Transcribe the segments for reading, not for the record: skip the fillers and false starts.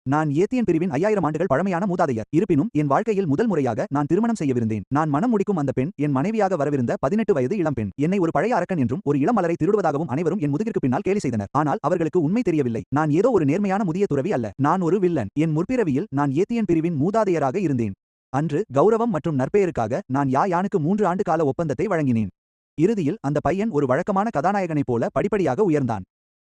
நான் ஏத்தியன் பிரிவின் 5000 ஆண்டுகள் பழமையான மூதாதையர். இருப்பினும் என் வாழ்க்கையில் முதல் முறையாக நான் திருமணம் செய்யவிருந்தேன். நான் மனம் முடிக்கும் அந்த பெண் என் மனைவியாக வரவிருந்த 18 வயது இளம்பெண். என்னை ஒரு பழைய அரக்கன் என்றும் ஒரு இளம் மலரை திருடுவதாகவும் அனைவரும் என் முதுகிற்கு பின்னால் கேலி செய்தனர். ஆனால் அவர்களுக்கு உண்மை தெரியவில்லை. நான் ஏதோ ஒரு நேர்மையான முதிய துறவி அல்ல. நான் ஒரு வில்லன். என் முற்பிறவியில் நான் ஏத்தியன் பிரிவின் மூதாதையராக இருந்தேன். அன்று கௌரவம் மற்றும் நற்பெயருக்காக நான் யானுக்கு 3 ஆண்டு கால ஒப்பந்தத்தை வழங்கினேன். இறுதியில் அந்த பையன் ஒரு வழக்கமான கதாநாயகனைப் போல படிப்படியாக உயர்ந்தான்.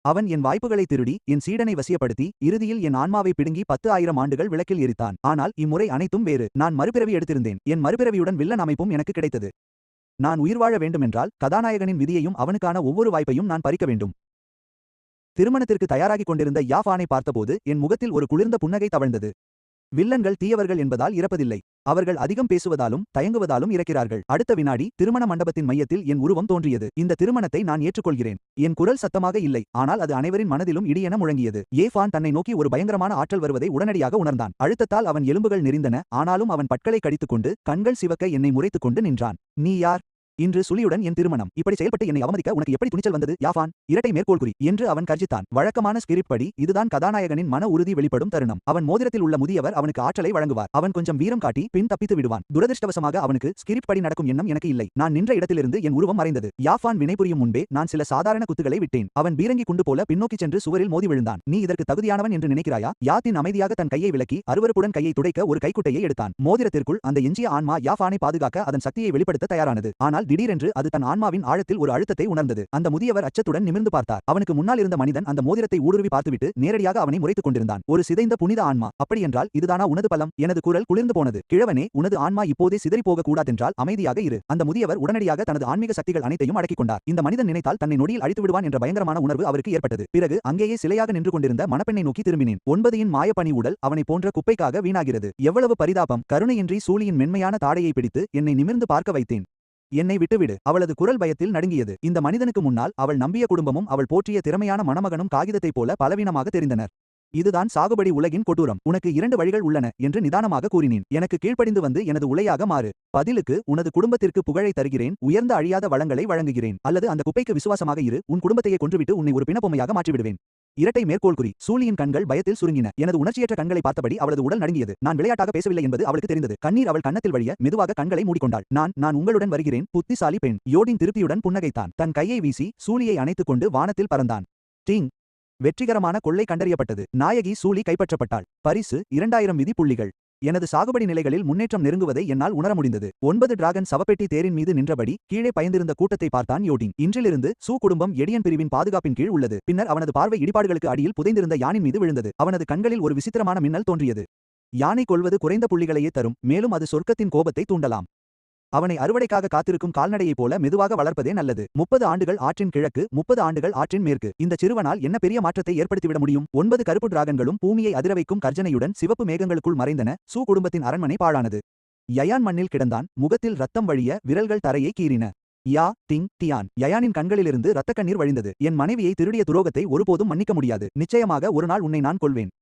அவன் என் வாய்ப்புகளை திருடி என் சீடனை வசியப்படுத்தி இறுதியில் என் ஆன்மாவை பிடுங்கி 10,000 ஆண்டுகள் விளக்கில் எரித்தான். ஆனால் இம்முறை அனைத்தும் வேறு. நான் மறுபிறவி எடுத்திருந்தேன். என் மறுபிறவியுடன் வில்லன் அமைப்பும் எனக்கு கிடைத்தது. நான் உயிர் வாழ வேண்டுமென்றால் கதாநாயகனின் விதியையும் அவனுக்கான ஒவ்வொரு வாய்ப்பையும் நான் பறிக்க வேண்டும். திருமணத்திற்கு தயாராகிக் கொண்டிருந்த யாஃபானை பார்த்தபோது என் முகத்தில் ஒரு குளிர்ந்த புன்னகை தவழ்ந்தது. வில்லன்கள் தீயவர்கள் என்பதால் இறப்பதில்லை. அவர்கள் அதிகம் பேசுவதாலும் தயங்குவதாலும் இறக்கிறார்கள். அடுத்த வினாடி திருமண மண்டபத்தின் மையத்தில் என் உருவம் தோன்றியது. இந்த திருமணத்தை நான் ஏற்றுக்கொள்கிறேன். என் குரல் சத்தமாக இல்லை, ஆனால் அது அனைவரின் மனதிலும் இடியென முழங்கியது. ஏஃபான் தன்னை நோக்கி ஒரு பயங்கரமான ஆற்றல் வருவதை உடனடியாக உணர்ந்தான். அழுத்தத்தால் அவன் எலும்புகள் நெறிந்தன. ஆனாலும் அவன் பற்களை கடித்துக்கொண்டு கண்கள் சிவக்க என்னை முறைத்துக் கொண்டு நின்றான். நீ யார்? இன்று சுலியுடன் என் திருமணம். இப்படி செயல்பட்டு என்னை அவமதிக்க உனக்கு எப்படி துணிச்சல் வந்தது யாஃபான்? இரட்டை மேற்கோள் குறி என்று அவன் கர்ஜித்தான். வழக்கமான ஸ்கிரிப்ட் படி இதுதான் கதாநாயகனின் மன உறுதி வெளிப்படும் தருணம். அவன் மோதிரத்தில் உள்ள முதியவர் அவனுக்கு ஆற்றலை வழங்குவார். அவன் கொஞ்சம் வீரம் காட்டி பின் தப்பித்து விடுவான். துரதிருஷ்டவசமாக அவனுக்கு ஸ்கிரிப்ட் படி நடக்கும் எண்ணம் எனக்கு இல்லை. நான் நின்ற இடத்திலிருந்து என் உருவம் மறைந்தது. யாஃபான் வினைபுரியும் முன்பே நான் சில சாதாரண குத்துகளை விட்டேன். அவன் பீரங்கி குண்டு போல பின்னோக்கி சென்று சுவரில் மோதி விழுந்தான். நீ இதற்கு தகுதியானவன் என்று நினைக்கிறாயா? யாத்தின் அமைதியாக தன் கையை விலக்கி அருவருப்புடன் கையை துடைக்க ஒரு கைக்குட்டையை எடுத்தான். மோதிரத்திற்குள் அந்த எஞ்சிய ஆன்மா யாஃபானை பாதுகாக்க அதன் சக்தியை வெளிப்படுத்த தயாரானது. ஆனால் திடீரென்று அது தன் ஆன்மாவின் ஆழத்தில் ஒரு அழுத்தத்தை உணர்ந்தது. அந்த முதியவர் அச்சத்துடன் நிமிர்ந்து பார்த்தார். அவனுக்கு முன்னால் இருந்த மனிதன் அந்த மோதிரத்தை ஊடுருவி பார்த்துவிட்டு நேரடியாக அவனை முறைத்துக் கொண்டிருந்தான். ஒரு சிதைந்த புனித ஆன்மா. அப்படியென்றால் இதுதானா உனது பலம்? எனது குரல் குளிர்ந்து போனது. கிழவனே, உனது ஆன்மா இப்போதே சிதறி போக கூடாதென்றால் அமைதியாக இரு. அந்த முதியவர் உடனடியாக தனது ஆன்மீக சக்திகள் அனைத்தையும் அடக்கிக் கொண்டார். இந்த மனிதன் நினைத்தால் தன்னை நொடியில் அழித்து விடுவான் என்ற பயங்கரமான உணர்வு அவருக்கு ஏற்பட்டது. பிறகு அங்கேயே சிலையாக நின்று கொண்டிருந்த மணப்பெண்ணை நோக்கி திரும்பினேன். 9 இன் மாயப்பணி உடல் அவனை போன்ற குப்பைக்காக வீணாகிறது. எவ்வளவு பரிதாபம்! கருணையின்றி சூலியின் மென்மையான தாடையை பிடித்து என்னை நிமிர்ந்து பார்க்க வைத்தேன். என்னை விட்டுவிடு. அவளது குரல் பயத்தில் நடுங்கியது. இந்த மனிதனுக்கு முன்னால் அவள் நம்பிய குடும்பமும் அவள் போற்றிய திறமையான மணமகனும் காகிதத்தைப் போல பலவீனமாக தெரிந்தனர். இதுதான் சாகுபடி உலகின் கொடூரம். உனக்கு 2 வழிகள் உள்ளன என்று நிதானமாக கூறினேன். எனக்கு கீழ்ப்படிந்து வந்து எனது உலையாக மாறு. பதிலுக்கு உனது குடும்பத்திற்கு புகழை தருகிறேன், உயர்ந்த அழியாத வளங்களை வழங்குகிறேன். அல்லது அந்த குப்பைக்கு விசுவாசமாக இரு, உன் குடும்பத்தையே கொன்றுவிட்டு உன்னை ஒரு பிணப்பொம்மையாக மாற்றிவிடுவேன். இரட்டை மேற்கோள் குறி. சூலியின் கண்கள் பயத்தில் சுருங்கின. எனது உணர்ச்சியற்ற கண்களை பார்த்தபடி அவளது உடல் நடுங்கியது. நான் விளையாட்டாக பேசவில்லை என்பது அவளுக்கு தெரிந்தது. கண்ணீர் அவள் கன்னத்தில் வழிய மெதுவாக கண்களை மூடிக்கொண்டாள். நான் உங்களுடன் வருகிறேன், புத்திசாலி பெண். யோடின் திருப்தியுடன் புன்னகைத்தான். தன் கையை வீசி சூலியை அணைத்துக் கொண்டு வானத்தில் பறந்தான். டிங்! வெற்றிகரமான கொள்ளை கண்டறியப்பட்டது. நாயகி சூலி கைப்பற்றப்பட்டாள். பரிசு 2000 விதி புள்ளிகள். எனது சாகுபடி நிலைகளில் முன்னேற்றம் நெருங்குவதை என்னால் உணர முடிந்தது. 9 டிராகன் சவப்பெட்டி தேரின் மீது நின்றபடி கீழே பயந்திருந்த கூட்டத்தை பார்த்தான் யோடிங். இன்றிலிருந்து சூ குடும்பம் எடியன் பிரிவின் பாதுகாப்பின் கீழ் உள்ளது. பின்னர் அவனது பார்வை இடிபாடுகளுக்கு அடியில் புதைந்திருந்த யானின் மீது விழுந்தது. அவனது கண்களில் ஒரு விசித்திரமான மின்னல் தோன்றியது. யானை கொல்வது குறைந்த புள்ளிகளையே தரும், மேலும் அது சொர்க்கத்தின் கோபத்தை தூண்டலாம். அவனை அறுவடைக்காக காத்திருக்கும் கால்நடையைப் போல மெதுவாக வளர்ப்பதே நல்லது. 30 ஆண்டுகள் ஆற்றின் கிழக்கு, 30 ஆண்டுகள் ஆற்றின் மேற்கு. இந்த சிறுவனால் என்ன பெரிய மாற்றத்தை ஏற்படுத்திவிட முடியும்? 9 கருப்பு டிராகன்களும் பூமியை அதிரவைக்கும் கர்ஜனையுடன் சிவப்பு மேகங்களுக்குள் மறைந்தன. சூ குடும்பத்தின் அரண்மனை பாழானது. யயான் மண்ணில் கிடந்தான். முகத்தில் ரத்தம் வழிய விரல்கள் தரையை கீறின. யா டிங் டியான். யயானின் கண்களிலிருந்து இரத்த கண்ணீர் வழிந்தது. என் மனைவியை திருடிய துரோகத்தை ஒருபோதும் மன்னிக்க முடியாது. நிச்சயமாக ஒரு நாள் உன்னை நான் கொல்வேன்.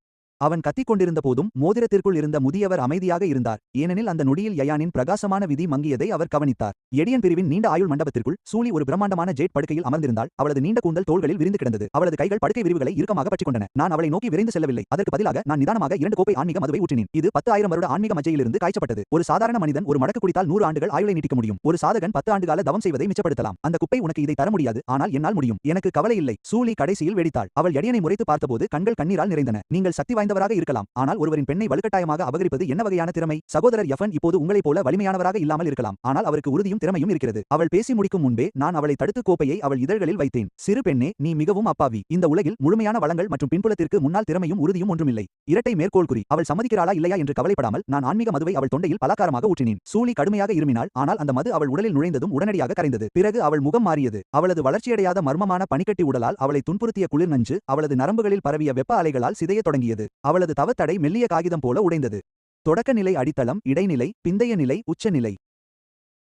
அவன் கத்திக் கொண்டிருந்த போதும் மோதிரத்திற்குள் இருந்த முதியவர் அமைதியாக இருந்தார். ஏனெனில் அந்த நொடியில் யயானின் பிரகாசமான விதி மங்கியதை அவர் கவனித்தார். எடியன் பிரிவின் நீண்ட ஆயுள் மண்டபத்திற்குள் சூலி ஒரு பிரம்மாண்டமான ஜேட் படுக்கையில் அமர்ந்திருந்தாள். அவளது நீண்ட கூந்தல் தோள்களில் விரிந்து கிடந்தது. அவளது கைகள் படுக்கை விரிவுகளை இறுக்கமாக பற்றிக் கொண்டன. நான் அவளை நோக்கி விரைந்து செல்லவில்லை. அதற்கு பதிலாக நான் நிதானமாக 2 கோப்பை ஆன்மீக மதுவை ஊற்றினேன். இது 10,000 வருட ஆன்மீக மஜ்ஜையிலிருந்து காய்ச்சப்பட்டது. ஒரு சாதாரண மனிதன் ஒரு மடக்கு குடித்தால் 100 ஆண்டுகள் ஆயுளை நீட்டிக்க முடியும். ஒரு சாதகன் 10 ஆண்டு கால தவம் செய்வதை மிச்சப்படுத்தலாம். அந்த குப்பை உனக்கு இதை தர முடியாது, ஆனால் என்னால் முடியும். எனக்கு கவலை இல்லை. சூலி கடைசியில் வெடித்தாள். அவள் எடியனை முறைத்து பார்த்தபோது கண்கள் கண்ணீரால் நிறைந்தன. நீங்கள் சக்தி வாய்ந்தவராக இருக்கலாம், ஆனால் ஒருவரின் பெண்ணை வலுக்கட்டாயமாக அபகரிப்பது என்ன வகையான திறமை? சகோதரர் யஃபன் இப்போது உங்களைப் போல வலிமையானவராக இல்லாமல் இருக்கலாம், ஆனால் அவருக்கு உறுதியும் திறமையும் இருக்கிறது. அவள் பேசி முடிக்கும் முன்பே நான் அவளை தடுத்து கோப்பையை அவள் இதழ்களில் வைத்தேன். சிறு பெண்ணே, நீ மிகவும் அப்பாவி. இந்த உலகில் முழுமையான வளங்கள் மற்றும் பின்புலத்திற்கு முன்னால் திறமையும் உறுதியும் ஒன்றுமில்லை. இரட்டை மேற்கோள் குறி. அவள் சம்மதிக்கிறாளா இல்லையா என்று கவலைப்படாமல் நான் ஆன்மீக மதுவை அவள் தொண்டையில் பலாக்காரமாக ஊற்றினேன். சூலி கடுமையாக இருமினாள், ஆனால் அந்த மது அவள் உடலில் நுழைந்ததும் உடனடியாக கரைந்தது. பிறகு அவள் முகம் மாறியது. அவளது வளர்ச்சியடையாத மர்மமான பனிக்கட்டி உடலால் அவளை துன்புறுத்திய குளிர் நஞ்சு அவளது நரம்புகளில் பரவிய வெப்ப அலைகளால் சிதையத் தொடங்கியது. அவளது தவத்தடை மெல்லிய காகிதம் போல உடைந்தது. தொடக்க நிலை, அடித்தளம், இடைநிலை, பிந்தைய நிலை, உச்சநிலை.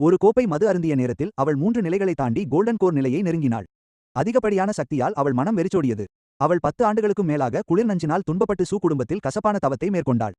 ஒரு கோப்பை மது அருந்திய நேரத்தில் அவள் 3 நிலைகளை தாண்டி கோல்டன் கோர் நிலையை நெருங்கினாள். அதிகப்படியான சக்தியால் அவள் மனம் வெறிச்சோடியது. அவள் 10 ஆண்டுகளுக்கும் மேலாக குளிர் நஞ்சினால் துன்பப்பட்டு சூ குடும்பத்தில் கசப்பான தவத்தை மேற்கொண்டாள்.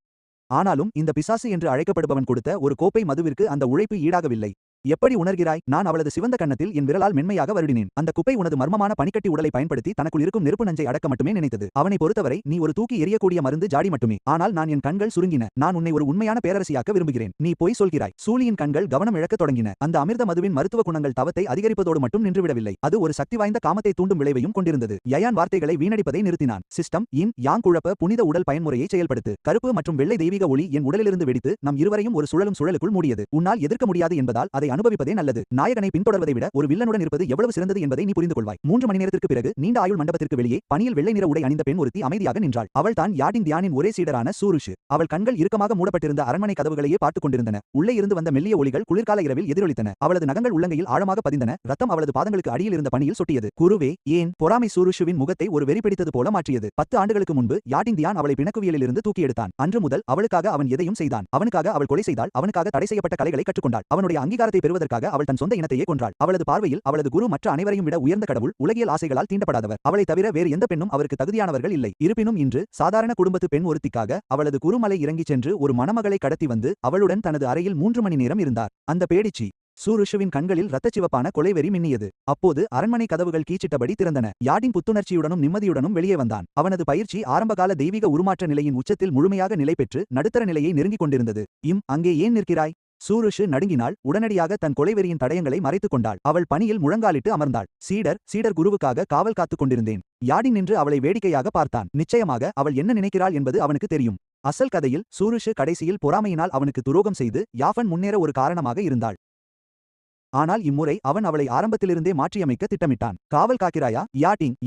ஆனாலும் இந்த பிசாசு என்று அழைக்கப்படுபவன் கொடுத்த ஒரு கோப்பை மதுவிற்கு அந்த உழைப்பு ஈடாகவில்லை. எப்படி உணர்கிறாய்? நான் அவளது சிவந்த கன்னத்தில் என் விரலால் மென்மையாக வருடினேன். அந்த குப்பை உனது மர்மமான பனிக்கட்டி உடலை பயன்படுத்தி தனக்குள் இருக்கும் நெருப்பு நஞ்சை அடக்க மட்டுமே நினைத்தது. அவனை பொறுத்தவரை நீ ஒரு தூக்கி எறியக்கூடிய மருந்து ஜாடி மட்டுமே. ஆனால் நான் என் கண்கள் சுருங்கின. நான் உன்னை ஒரு உண்மையான பேரரசியாக்க விரும்புகிறேன். நீ பொய் சொல்கிறாய். சூலியின் கண்கள் கவனம் இழக்கத் தொடங்கின. அந்த அமிர்த மதுவின் மருத்துவ குணங்கள் தவத்தை அதிகரிப்பதோடு மட்டும் நின்றுவிடவில்லை. அது ஒரு சக்தி வாய்ந்த காமத்தை தூண்டும் விளைவையும் கொண்டிருந்தது. யயான் வார்த்தைகளை வீணடிப்பதை நிறுத்தினான். சிஸ்டம் இன் யாங் குழப்ப புனித உடல் பயன்முறையை செயல்படுத்து. கருப்பு மற்றும் வெள்ளை தெய்வீக ஒளி என் உடலிலிருந்து வெடித்து நம் இருவரையும் ஒரு சுழலும் சுழலுக்குள் மூடியது. உன்னால் எதிர்க்க முடியாது என்பதால் அதை அனுபவிப்பதே நல்லது. நாயகனை பின்தொடர்வதை விட ஒரு வில்லனுடன் இருப்பது எவ்வளவு சிறந்தது என்பதை நீ புரிந்து கொள்வாய். 3 மணி நேரத்திற்கு பிறகு நீண்ட ஆயுள் மண்டபத்திற்கு வெளியே பனியில் வெள்ளை நிற உடை அணிந்த பெண் ஒருத்தி அமைதியாக நின்றாள். அவள் தான் யாடின் தியானின் ஒரே சீடரான சூருஷு. அவள் கண்கள் இறுக்கமாக மூடப்பட்டிருந்த அரண்மனை கதவுகளையே பார்த்துக் கொண்டிருந்தன. உள்ளே இருந்து வந்த மெல்லிய ஒளிகள் குளிர்கால இரவில் எதிரொலித்தன. அவளது நகங்கள் உள்ளங்கையில் ஆழமாக பதிந்தன. ரத்தம் அவளது பாதங்களுக்கு அடியில் இருந்த பனியில் சொட்டியது. குருவே, ஏன்? பொறாமை சூருஷுவின் முகத்தை ஒரு வெறி பிடித்தது போல மாற்றியது. 10 ஆண்டுகளுக்கு முன்பு யாடின் தியான் அவளை பிணக்குவியலிலிருந்து தூக்கி எடுத்தான். அன்று முதல் அவளுக்காக அவன் எதையும் செய்தான். அவனுக்காக அவள் கொலை செய்தாள். அவனுக்காக தடை செய்யப்பட்ட கலைகளை கற்றுக்கொண்டாள். அவனுடைய அங்கீகாரத்தை பெறுவதற்காக அவள் தன் சொந்த இனத்தையே கொன்றாள். அவளது பார்வையில் அவளது குரு மற்ற அனைவரையும் விட உயர்ந்த கடவுள், உலகியல் ஆசைகளால் தீண்டப்படாதவர். அவளை தவிர வேறு எந்த பெண்ணும் அவருக்கு தகுதியானவர்கள் இல்லை. இருப்பினும் இன்று சாதாரண குடும்பத்து பெண் ஒருத்திக்காக அவளது குருமலை இறங்கிச் சென்று ஒரு மணமகளை கடத்தி வந்து அவளுடன் தனது அறையில் 3 மணி நேரம் இருந்தார். அந்த பேடிச்சி சூருஷுவின் கண்களில் இரத்தச்சிவப்பான கொலைவெறி மின்னியது. அப்போது அரண்மனை கதவுகள் கீச்சிட்டபடி திறந்தன. யாடின் புத்துணர்ச்சியுடனும் நிம்மதியுடனும் வெளியே வந்தான். அவனது பயிற்சி ஆரம்பகால தெய்வீக உருமாற்ற நிலையின் உச்சத்தில் முழுமையாக நிலை பெற்று நடுத்தர நிலையை நெருங்கிக் கொண்டிருந்தது. அங்கே ஏன் நிற்கிறாய்? சூருஷு நடுங்கினாள். உடனடியாக தன் கொலைவெறியின் தடயங்களை மறைத்துக் கொண்டாள். அவள் பணியில் முழங்காலிட்டு அமர்ந்தாள். சீடர் குருவுக்காக காவல் காத்துக் கொண்டிருந்தேன். யாடின் நின்று அவளை வேடிக்கையாக பார்த்தான். நிச்சயமாக அவள் என்ன நினைக்கிறாள் என்பது அவனுக்கு தெரியும். அசல் கதையில் சூருஷு கடைசியில் பொறாமையினால் அவனுக்கு துரோகம் செய்து யாஃபன் முன்னேற ஒரு காரணமாக இருந்தாள். ஆனால் இம்முறை அவன் அவளை ஆரம்பத்திலிருந்தே மாற்றியமைக்க திட்டமிட்டான். காவல் காக்கிறாயா?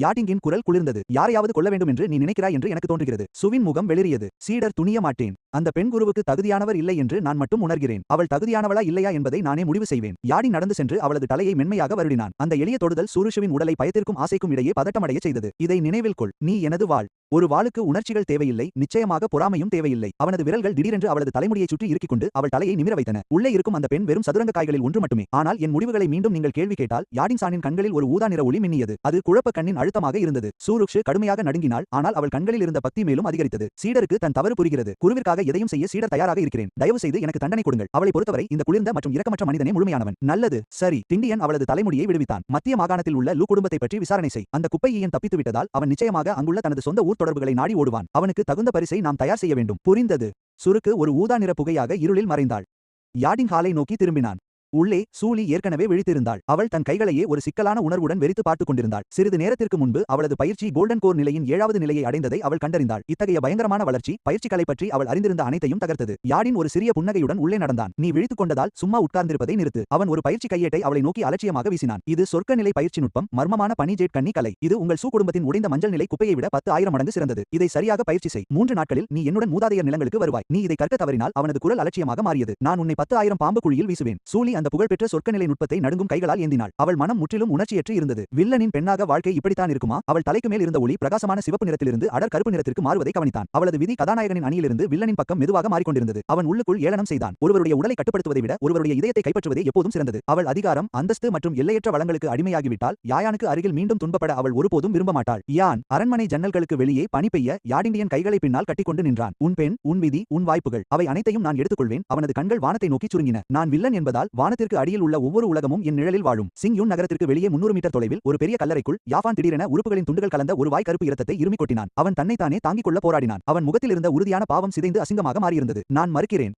யாட்டிங்கின் குரல் குளிர்ந்தது. யாரையாவது கொல்ல வேண்டும் என்று நீ நினைக்கிறாய் என்று எனக்கு தோன்றுகிறது. சுவின் முகம் வெளிரியது. சீடர் துணிய மாட்டேன். அந்த பெண் குருவுக்கு தகுதியானவர் இல்லை என்று நான் மட்டும் உணர்கிறேன். அவள் தகுதியானவளா இல்லையா என்பதை நானே முடிவு செய்வேன். யாடி நடந்து சென்று அவளது தலையை மென்மையாக வருடினான். அந்த எளிய தொடுதல் சூருஷுவின் உடலை பயத்திற்கும் ஆசைக்கும் இடையே பதட்டமடைய செய்தது. இதை நினைவில் கொள். நீ எனது வாள். ஒரு வாளுக்கு உணர்ச்சிகள் தேவையில்லை. நிச்சயமாக பொறாமையும் தேவையில்லை. அவனது விரல்கள் திடீரென்று அவளது தலைமுடியை சுற்றி இறுக்கிக் கொண்டு அவள் தலையை நிமிர வைத்தன. உள்ளே இருக்கும் அந்த பெண் வெறும் சதுரங்க காய்களில் ஒன்று மட்டுமே. ஆனால் என் முடிவுகளை மீண்டும் நீங்கள் கேள்வி கேட்டால் யாடின் சானின் கண்களில் ஒரு ஊதா நிற ஒளி மின்னியது. அது குழப்ப கண்ணின் அழுத்தமாக இருந்தது. சூருஷு கடுமையாக நடுங்கினாள். ஆனால் அவள் கண்களில் இருந்த பக்தி மேலும் அதிகரித்தது. சீடருக்கு தன் தவறு புரிகிறது. குருவிற்காக எதையும் செய்ய சீடர் தயாராக இருக்கிறேன். தயவு செய்து எனக்கு தண்டனை கொடுங்கள். அவளை பொறுத்தவரை இந்த குளிர்ந்த மற்றும் இரக்கமற்ற மனிதனே முழுமையானவன். நல்லது, சரி. திண்டியன் அவளது தலைமுடியை விடுவித்தான். மத்திய மாகாணத்தில் உள்ள லூ குடும்பத்தை பற்றி விசாரணை செய். அந்த குப்பையன் தப்பித்து விட்டதால் அவன் நிச்சயமாக அங்குள்ள தனது சொந்த ஊர் தொடர்புகளை நாடி ஓடுவான். அவனுக்கு தகுந்த பரிசை நாம் தயார் செய்ய வேண்டும். புரிந்தது. சுருக்கு ஒரு ஊதா நிற புகையாக இருளில் மறைந்தாள். யாடின் ஹாலை நோக்கி திரும்பினான். உள்ளே சூலி ஏற்கனவே விழித்திருந்தாள். அவள் தன் கைகளையே ஒரு சிக்கலான உணர்வுடன் வெறித்து பார்த்துக் கொண்டிருந்தாள். சிறிது நேரத்திற்கு முன்பு அவளது பயிற்சி கோல்டன் கோர் நிலையின் 7வது நிலையை அடைந்ததை அவள் கண்டறிந்தாள். இத்தகைய பயங்கரமான வளர்ச்சி பயிற்சிகளை பற்றி அவள் அறிந்திருந்த அனைத்தையும் தகர்த்தது. யாடின் ஒரு சிறிய புன்னகையுடன் உள்ளே நடந்தான். நீ விழித்துக் கொண்டதால் சும்மா உட்கார்ந்திருப்பதை நிறுத்து. அவன் ஒரு பயிற்சி கையேட்டை அவளை நோக்கி அலட்சியமாக வீசினான். இது சொர்க்க நிலை பயிற்சி நுட்பம். மர்மமான பனி ஜேட் கண்ணி கலை. இது உங்கள் சூ குடும்பத்தின் உடைந்த மஞ்சள் நிலை குப்பையை விட 10,000 மடங்கு சிறந்தது. இதை சரியாக பயிற்சி செய். 3 நாட்களில் நீ என்னுடன் மூதாதையர் நிலங்களுக்கு வருவாய். நீ இதை கற்க தவறினால் அவனது குரல் அலட்சியமாக மாறியது. நான் உன்னை 10,000 பாம்பு குழியில் வீசுவேன். சூலி அந்த புகழ்பெற்ற சொர்க்க நிலை நுட்பத்தை நடுங்கும் கைகளால் ஏந்தினாள். அவள் மனம் முற்றிலும் உணர்ச்சியற்று இருந்தது. வில்லனின் பெண்ணாக வாழ்க்கை இப்படித்தான் இருக்குமா? அவள் தலைக்கு மேல் இருந்த ஒளி பிரகாசமான சிவப்பு நிறத்திலிருந்து அடர் கருப்பு நிறத்திற்கு மாறுவதை கவனித்தான். அவளது விதி கதாநாயகனின் அணியிலிருந்து வில்லனின் பக்கம் மெதுவாக மாறிக்கொண்டிருந்தது. அவன் உள்ளுக்குள் ஏளனம் செய்தான். ஒருவருடைய உடலை கட்டுப்படுத்துவதை விட ஒருவருடைய இதயத்தை கைப்பற்றுவதே எப்போதும் சிறந்தது. அவள் அதிகாரம், அந்தஸ்து மற்றும் எல்லையற்ற வளங்களுக்கு அடிமையாகிவிட்டால் யாயானுக்கு அருகில் மீண்டும் துன்பப்பட அவள் ஒருபோதும் விரும்ப மாட்டாள். யான் அரண்மனை ஜன்னல்களுக்கு வெளியே பனி பெய்ய யாடிண்டியன் கைகளை பின்னால் கட்டிக்கொண்டு நின்றான். உன் பெண், உன் விதி, உன் வாய்ப்புகள், அவை அனைத்தையும் நான் எடுத்துக்கொள்வேன். அவனது கண்கள் வானத்தை நோக்கி சுருங்கின. நான் வில்லன் என்பதால் வானத்திற்கு அடியில் உள்ள ஒவ்வொரு உலகமும் என் நிழலில் வாழும். சிங் யூன் நகரத்திற்கு வெளியே 300 மீட்டர் தொலைவில் ஒரு பெரிய கல்லறைக்குள் யாஃபான் திடீரென உறுப்புகளின் துண்டுகள் கலந்த ஒரு வாய் கருப்பு இரத்தத்தை இருமிக் கொட்டினான். அவன் தன்னைத்தானே தாங்கிக் கொள்ள போராடினான். அவன் முகத்தில் இருந்த உறுதியான பாவம் சிதைந்து அசிங்கமாக மாறியிருந்தது. நான் மறுக்கிறேன்.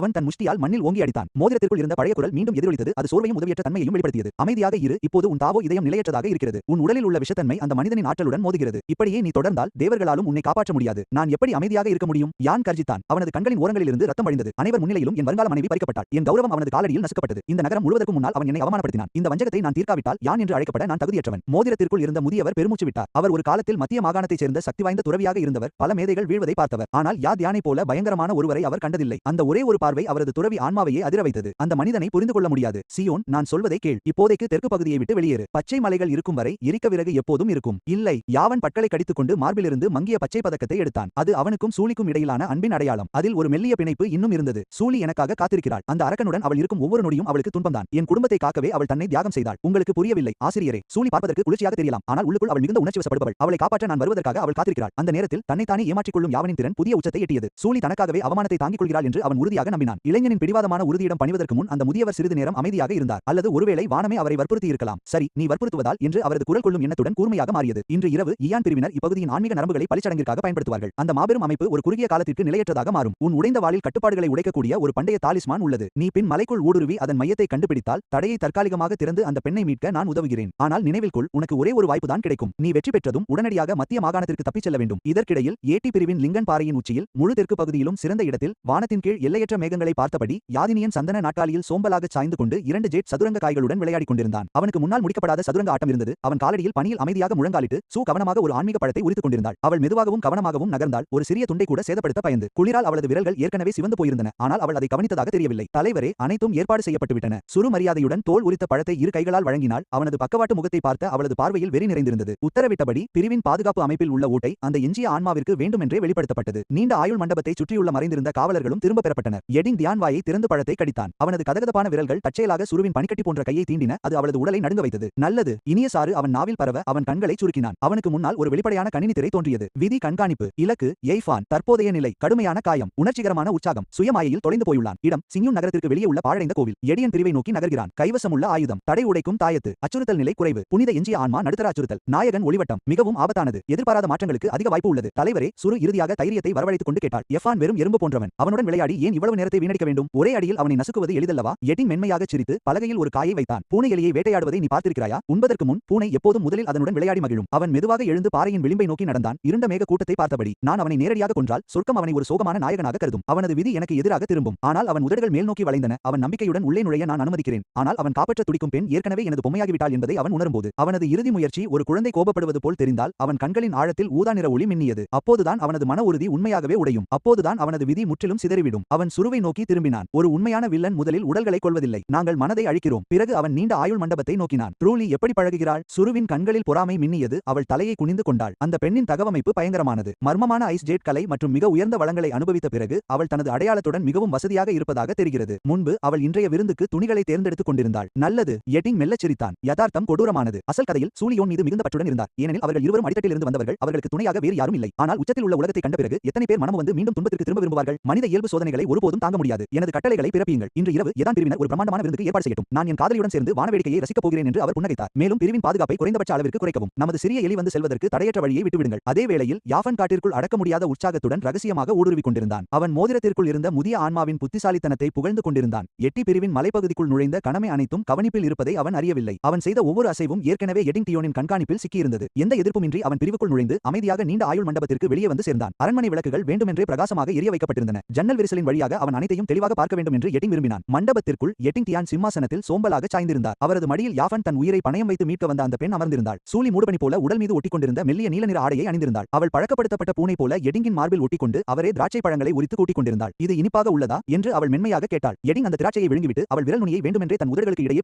அவன் தன் முஷ்டியால் மண்ணில் ஓங்கி அடித்தான். மோதிரத்திற்குள் இருந்த பழைய குரல் மீண்டும் எதிரொலித்தது. அது சோர்வையும் உதவியற்ற தன்மையையும் வெளிப்படுத்தியது. அமைதியாக இரு. இப்போது உன் தாவோ இதயம் நிலையற்றதாக இருக்கிறது. உன் உடலில் உள்ள விஷத்தன்மை அந்த மனிதனின் ஆற்றலுடன் மோதுகிறது. இப்படியே நீ தொடர்ந்தால் தேவர்களாலும் உன்னை காப்பாற்ற முடியாது. நான் எப்படி அமைதியாக இருக்க முடியும்? யான் கர்ஜித்தான். அவனது கண்களின் ஓரங்களிலிருந்து ரத்தம் வழிந்தது. அனைவர் முன்னிலையிலும் என் வருங்கால மனைவி பறிக்கப்பட்டாள். என் கௌரவம் அவனது காலடியில் நசுக்கப்பட்டது. இந்த நகரம் முழுவதற்கும் முன்னால் அவன் என்னை அவமானப்படுத்தினான். இந்த வஞ்சகத்தை நான் தீர்க்காவிட்டால் யான் என்று அழைக்கப்பட நான் தகுதியற்றவன். மோதிரத்திற்குள் இருந்த முதியவர் பெருமூச்சு விட்டார். அவர் ஒரு காலத்தில் மத்திய மாகாணத்தைச் சேர்ந்த சக்தி வாய்ந்த துறவியாக இருந்தவர். பல மேதைகள் வீழ்வதை பார்த்தவர். ஆனால் யானை போல பயங்கரமான ஒருவரை அவர் கண்டதில்லை. அந்த ஒரே ஒரு பார்வை அவரது துறவி ஆன்மாவையே அதிர வைத்தது. அந்த மனிதனை புரிந்து கொள்ள முடியாது. சியோன், நான் சொல்வதை கேள். இப்போதைக்கு தெற்கு பகுதியை விட்டு வெளியேறு. பச்சை மலைகள் இருக்கும் வரை எரிக்க விறகு எப்போதும் இருக்கும். இல்லை. யாவன் பற்களை கடித்துக்கொண்டு மார்பிலிருந்து மங்கிய பச்சை பதக்கத்தை எடுத்தான். அது அவனுக்கும் சூலிக்கும் இடையிலான அன்பின் அடையாளம். அதில் ஒரு மெல்லிய பிணைப்பு இன்னும் இருந்தது. சூலி எனக்காக காத்திருக்கிறாள். அந்த அரக்கனுடன் அவள் இருக்கும் ஒவ்வொரு ஒவ்வொரு நொடியும் அவளுக்கு துன்பம்தான். என் குடும்பத்தை காக்கவே அவள் தன்னை தியாகம் செய்தாள். உங்களுக்கு புரியவில்லை ஆசிரியரே. சூலி பார்ப்பதற்கு குளிர்ச்சியாக தெரியலாம், ஆனால் உள்ளுக்குள் அவள் மிகுந்த உணர்ச்சி வசப்படுபவள். அவளை காப்பாற்ற நான் வருவதற்காக அவள் காத்திருக்கிறாள். அந்த நேரத்தில் தன்னைத்தானே ஏமாற்றிக் கொள்ளும் யாவனின் திறன் புதிய உச்சத்தை எட்டியது. சூலி தனக்காகவே அவமானத்தை தாங்கிக் கொள்கிறாள் என்று அவன் உறுதியாக நம்பினான். இளைஞனின் பிடிவாதமான உறுதியிடம் பணிவதற்கு முன் அந்த முதியவர் சிறிது நேரம் அமைதியாக இருந்தார். அல்லது ஒருவேளை வானமே அவரை வற்புறுத்தி இருக்கலாம். சரி, நீ வற்புறுத்துவதால் என்று அவரது குரல் கொள்ளும் எண்ணத்துடன் கூர்மையாக மாறியது. இன்று இரவு இயான் பிரிவினர் இப்பகுதியின் ஆன்மீக நரம்புகளை பலிச்சடங்கிற்காக பயன்படுத்துவார்கள். அந்த மாபெரும் அமைப்பு ஒரு குறுகிய காலத்திற்கு நிலையற்றதாக மாறும். உன் உடைந்த வாளில் கட்டுப்பாடுகளை உடைக்கக்கூடிய ஒரு பண்டைய தாலிஸ்மான் உள்ளது. நீ பின் மலைக்குள் ஊடுருவி அதன் மையத்தை கண்டுபிடித்தால் தடையை தற்காலிகமாக திறந்து அந்த பெண்ணை மீட்க நான் உதவுகிறேன். ஆனால் நினைவில் கொள், உனக்கு ஒரே ஒரு வாய்ப்பு தான் கிடைக்கும். நீ வெற்றி பெற்றதும் உடனடியாக மத்திய மாகாணத்திற்கு தப்பிச் செல்ல வேண்டும். இதற்கிடையில் ஏடி பிரிவின் லிங்கன் பாறையின் உச்சியில் முழு தெற்கு பகுதியிலும் சிறந்த இடத்தில் வானத்தின் கீழ் எல்லையற்ற மேகங்களை பார்த்தபடி யாதினியன் சந்தன நாட்காலியில் சோம்பலாக சாய்ந்து கொண்டு 2 ஜேட் சதுரங்க காய்களுடன் விளையாடிக் கொண்டிருந்தான். அவனுக்கு முன்னால் முடிக்கப்படாத சதுரங்க ஆட்டம் இருந்தது. அவன் காலடியில் பனியில் அமைதியாக முழங்காலிட்டு கவனமாக ஒரு ஆன்மீக பழத்தை உரித்துக் கொண்டிருந்தாள். அவள் மெதுவாகவும் கவனமாகவும் நகர்ந்தாள், ஒரு சிறிய துண்டை கூட சேதப்படுத்த பயந்து. குளிரால் அவளது விரல்கள் ஏற்கனவே சிவந்து போயிருந்தன, ஆனால் அவள் அதை கவனித்ததாக தெரியவில்லை. தலைவரே, அனைத்தும் ஏற்பாடு செய்யப்பட்டுவிட்டன. சுரு மரியாதையுடன் தோல் உரித்த பழத்தை 2 கைகளால் வழங்கினாள். அவனது பக்கவாட்டு முகத்தை பார்த்த அவளது பார்வையில் வெறி நிறைந்திருந்தது. உத்தரவிட்டபடி பிரிவின் பாதுகாப்பு அமைப்பில் உள்ள ஓட்டை அந்த எஞ்சிய ஆன்மாவிற்கு வேண்டுமென்றே வெளிப்படுத்தப்பட்டது. நீண்ட ஆயுள் மண்டபத்தை சுற்றியுள்ள மறைந்திருந்த காவலர்களும் திரும்ப பெறப்பட்டனர். எடிங் தியான் வாயை திறந்து பழத்தை கடித்தான். அவனது கதகதப்பான விரல்கள் தற்செயலாக சுருவின் பனிக்கட்டி போன்ற கையை தீண்டின. அது அவளது உடலை நடுங்க வைத்தது. நல்லது. இனிய சாறு அவன் நாவில் பரவ அவன் கண்களை சுருக்கினான். அவனுக்கு முன்னால் ஒரு வெளிப்படையான கணினி திரை தோன்றியது. விதி கண்காணிப்பு. இலக்கு எய்ஃபான். தற்போதைய நிலை கடுமையான காயம், உணர்ச்சிகரமான உற்சாகம். சுயமாயையில் தொலைந்து போயுள்ளான். இடம் சிங்யூன் நகரத்திற்கு வெளியே உள்ள பாழடைந்த கோவில். எடியன் பிரிவை நோக்கி நகர்கிறான். கைவசமுள்ள ஆயுதம் தடை உடைக்கும் தாயத்து. அச்சுறுத்தல் நிலை குறைவு. புனித எஞ்சிய ஆன்மா நடுத்தர அச்சுறுத்தல். நாயகன் ஒளிவட்டம். மிகவும் ஆபத்தானது. எதிர்பாராத மாற்றங்களுக்கு அதிக வாய்ப்பு உள்ளது. தலைவரே, சுரு இறுதியாக தைரியத்தை வரவழைத்துக் கொண்டு கேட்டாள். எஃபான் வெறும் எறும்பு போன்றவன். அவனுடன் விளையாடி ஏன் இவ்வளவு நேரத்தை வீணடிக்க வேண்டும்? ஒரே அடியில் அவனை நசுக்குவது எளிதல்லவா? எடின் மென்மையாக சிரித்து பலகையில் ஒரு காயை வைத்தான். பூனை எலியை வேட்டையாடுவதை நீ பார்த்திருக்கிறாயா? உண்பதற்கு முன் பூனை எப்போதும் முதலில் அதனுடன் விளையாடி மகிழும். அவன் மெதுவாக எழுந்து பாறையின் விளிம்பை நோக்கி நடந்தான், இருண்ட மேக கூட்டத்தை பார்த்தபடி. நான் அவனை நேரடியாக கொன்றால் சொர்க்கம் அவனை ஒரு சோகமான நாயகனாக கருதும். அவனது விதி எனக்கு எதிராக திரும்பும். ஆனால் அவன் உதடுகள் மேல் நோக்கி வளைந்தன. அவன் நம்பிக்கையுடன் உள்ளே நுழைய நான் அனுமதிக்கிறேன். ஆனால் அவன் காப்பாற்ற துடிக்கும் பெண் ஏற்கனவே எனது பொம்மையாகிவிட்டாள் என்பதை அவன் உணரும்போது அவனது இறுதி முயற்சி ஒரு குழந்தை கோபப்படுவது போல் தெரிந்தால் அவன் கண்களின் ஆழத்தில் ஊதா நிற ஒளி மின்னியது. அப்போதுதான் அவனது மன உறுதி உண்மையாகவே உடையும். அப்போதுதான் அவனது விதி முற்றிலும் சிதறிவிடும். அவன் சுருவை நோக்கி திரும்பினான். ஒரு உண்மையான வில்லன் முதலில் உடல்களை கொள்வதில்லை. நாங்கள் மனதை அழிக்கிறோம். பிறகு அவன் நீண்ட ஆயுள் மண்டபத்தை நோக்கினான். ட்ரூலி எப்படி பழகுகிறாள்? சுருவின் கண்களில் பொறாமை மின்னியது. அவள் தலையை குனிந்து கொண்டாள். அந்த பெண்ணின் தகவமைப்பு பயங்கரமானது. மர்மமான ஐஸ் ஜேட் கலை மற்றும் மிக உயர்ந்த வளங்களை அனுபவித்த பிறகு அவள் தனது அடையாளத்துடன் மிகவும் வசதியாக இருப்பதாக தெரிகிறது. முன்பு அவள் இன்றைய விருந்துக்கு துணிகளை தேர்ந்தெடுத்துக் கொண்டிருந்தாள். நல்லது. எட்டிங் மெல்லச் சிரித்தான். யதார்த்தம் கொடூரமானது. அசல் கதையில் சூலியோன் மீது மிகுந்த பற்றுடன் இருந்தார். ஏனெனில் அவர்கள் இருவரும் அடித்தட்டிலிருந்து வந்தவர்கள். அவர்களுக்கு துணையாக வேறு யாரும் இல்லை. ஆனால் உச்சத்தில் உள்ள உலகத்தை கண்ட பிறகு எத்தனை பேர் மனம் வந்து மீண்டும் துன்பத்திற்கு திரும்ப விரும்புவார்கள்? மனித இயல்பு சோதனைகளை ஒருபோதும் தாங்க முடியாது. எனது கட்டளைகளை பிறப்பியுங்கள். இன்று இரவு எதான் பிரிவினர் ஒரு பிரமாண்டமான விருந்துக்கு ஏற்பாடு செய்யட்டும். நான் என் காதலியுடன் சேர்ந்து வானவேடிக்கையை ரசிக்கப் போகிறேன் என்று அவர் புன்னகைத்தார். மேலும் பிரிவின் பாதுகாப்பை குறைந்தபட்ச அளவிற்கு குறைக்கவும். நமது சிறிய எலி வந்து செல்வதற்கு தடையற்ற வழியை விட்டுவிடுங்கள். அதே வேளையில் யாஃபன் காட்டிற்குள் அடக்க முடியாத உற்சாகத்துடன் ரகசியமாக ஊடுருவிக் கொண்டிருந்தான். அவன் மோதிரத்திற்குள் இருந்த முதிய ஆன்மாவின் புத்திசாலித்தனத்தை புகழ்ந்து கொண்டிருந்தான். எட்டி பிரிவின் மலைப்பகுதிக்குள் நுழைந்த கணமை அனைத்தும் கவனிப்பில் இருப்பதை அவன் அறியவில்லை. அவன் செய்த ஒவ்வொரு அசைவும் ஏற்கனவே எடிங் டியோனின் கண்காணிப்பில் சிக்கியிருந்தது. எந்த எதிர்ப்புமின்றி அவன் பிரிவுக்குள் நுழைந்து அமைதியாக நீண்ட ஆயுள் மண்டபத்திற்கு வெளியே வந்து சேர்ந்தான். அரண்மனை விளக்குகள் வேண்டுமென்றே பிரகாசமாக எரிய வைக்கப்பட்டிருந்தன. ஜன்னல் விரிசலின் வழியாக அவன் அனைத்தையும் தெளிவாக பார்க்க வேண்டும் என்று எட்டிங் விரும்பினான். மண்டபத்திற்குள் எட்டிங் டியான் சிம்மாசனத்தில் சோம்பலாக சாய்ந்திருந்தார். அவரது மடியில் யாஃபன் தன் உயிரை பணயம் வைத்து மீட்க வந்த அந்த பெண் அமர்ந்திருந்தாள். சூலி மூடுபனி போல உடல் மீது ஒட்டிக்கொண்டிருந்த மெல்லிய நீல நிற ஆடையை அணிந்திருந்தாள். அவள் பழக்கப்படுத்தப்பட்ட பூனை போல எடிங்கின் மார்பில் ஒட்டிக்கொண்டு அவரே திராட்சை பழங்களை உரித்து கூட்டிக் கொண்டிருந்தாள். இது இனிப்பாக உள்ளதா என்று அவள் மென்மையாக கேட்டாள். எடிங் அந்த திராட்சையை விழுங்கிவிட்டு அவள் விரல் நுனியை வேண்டுமென்றே தன் உதடுகளுக்கு இடையே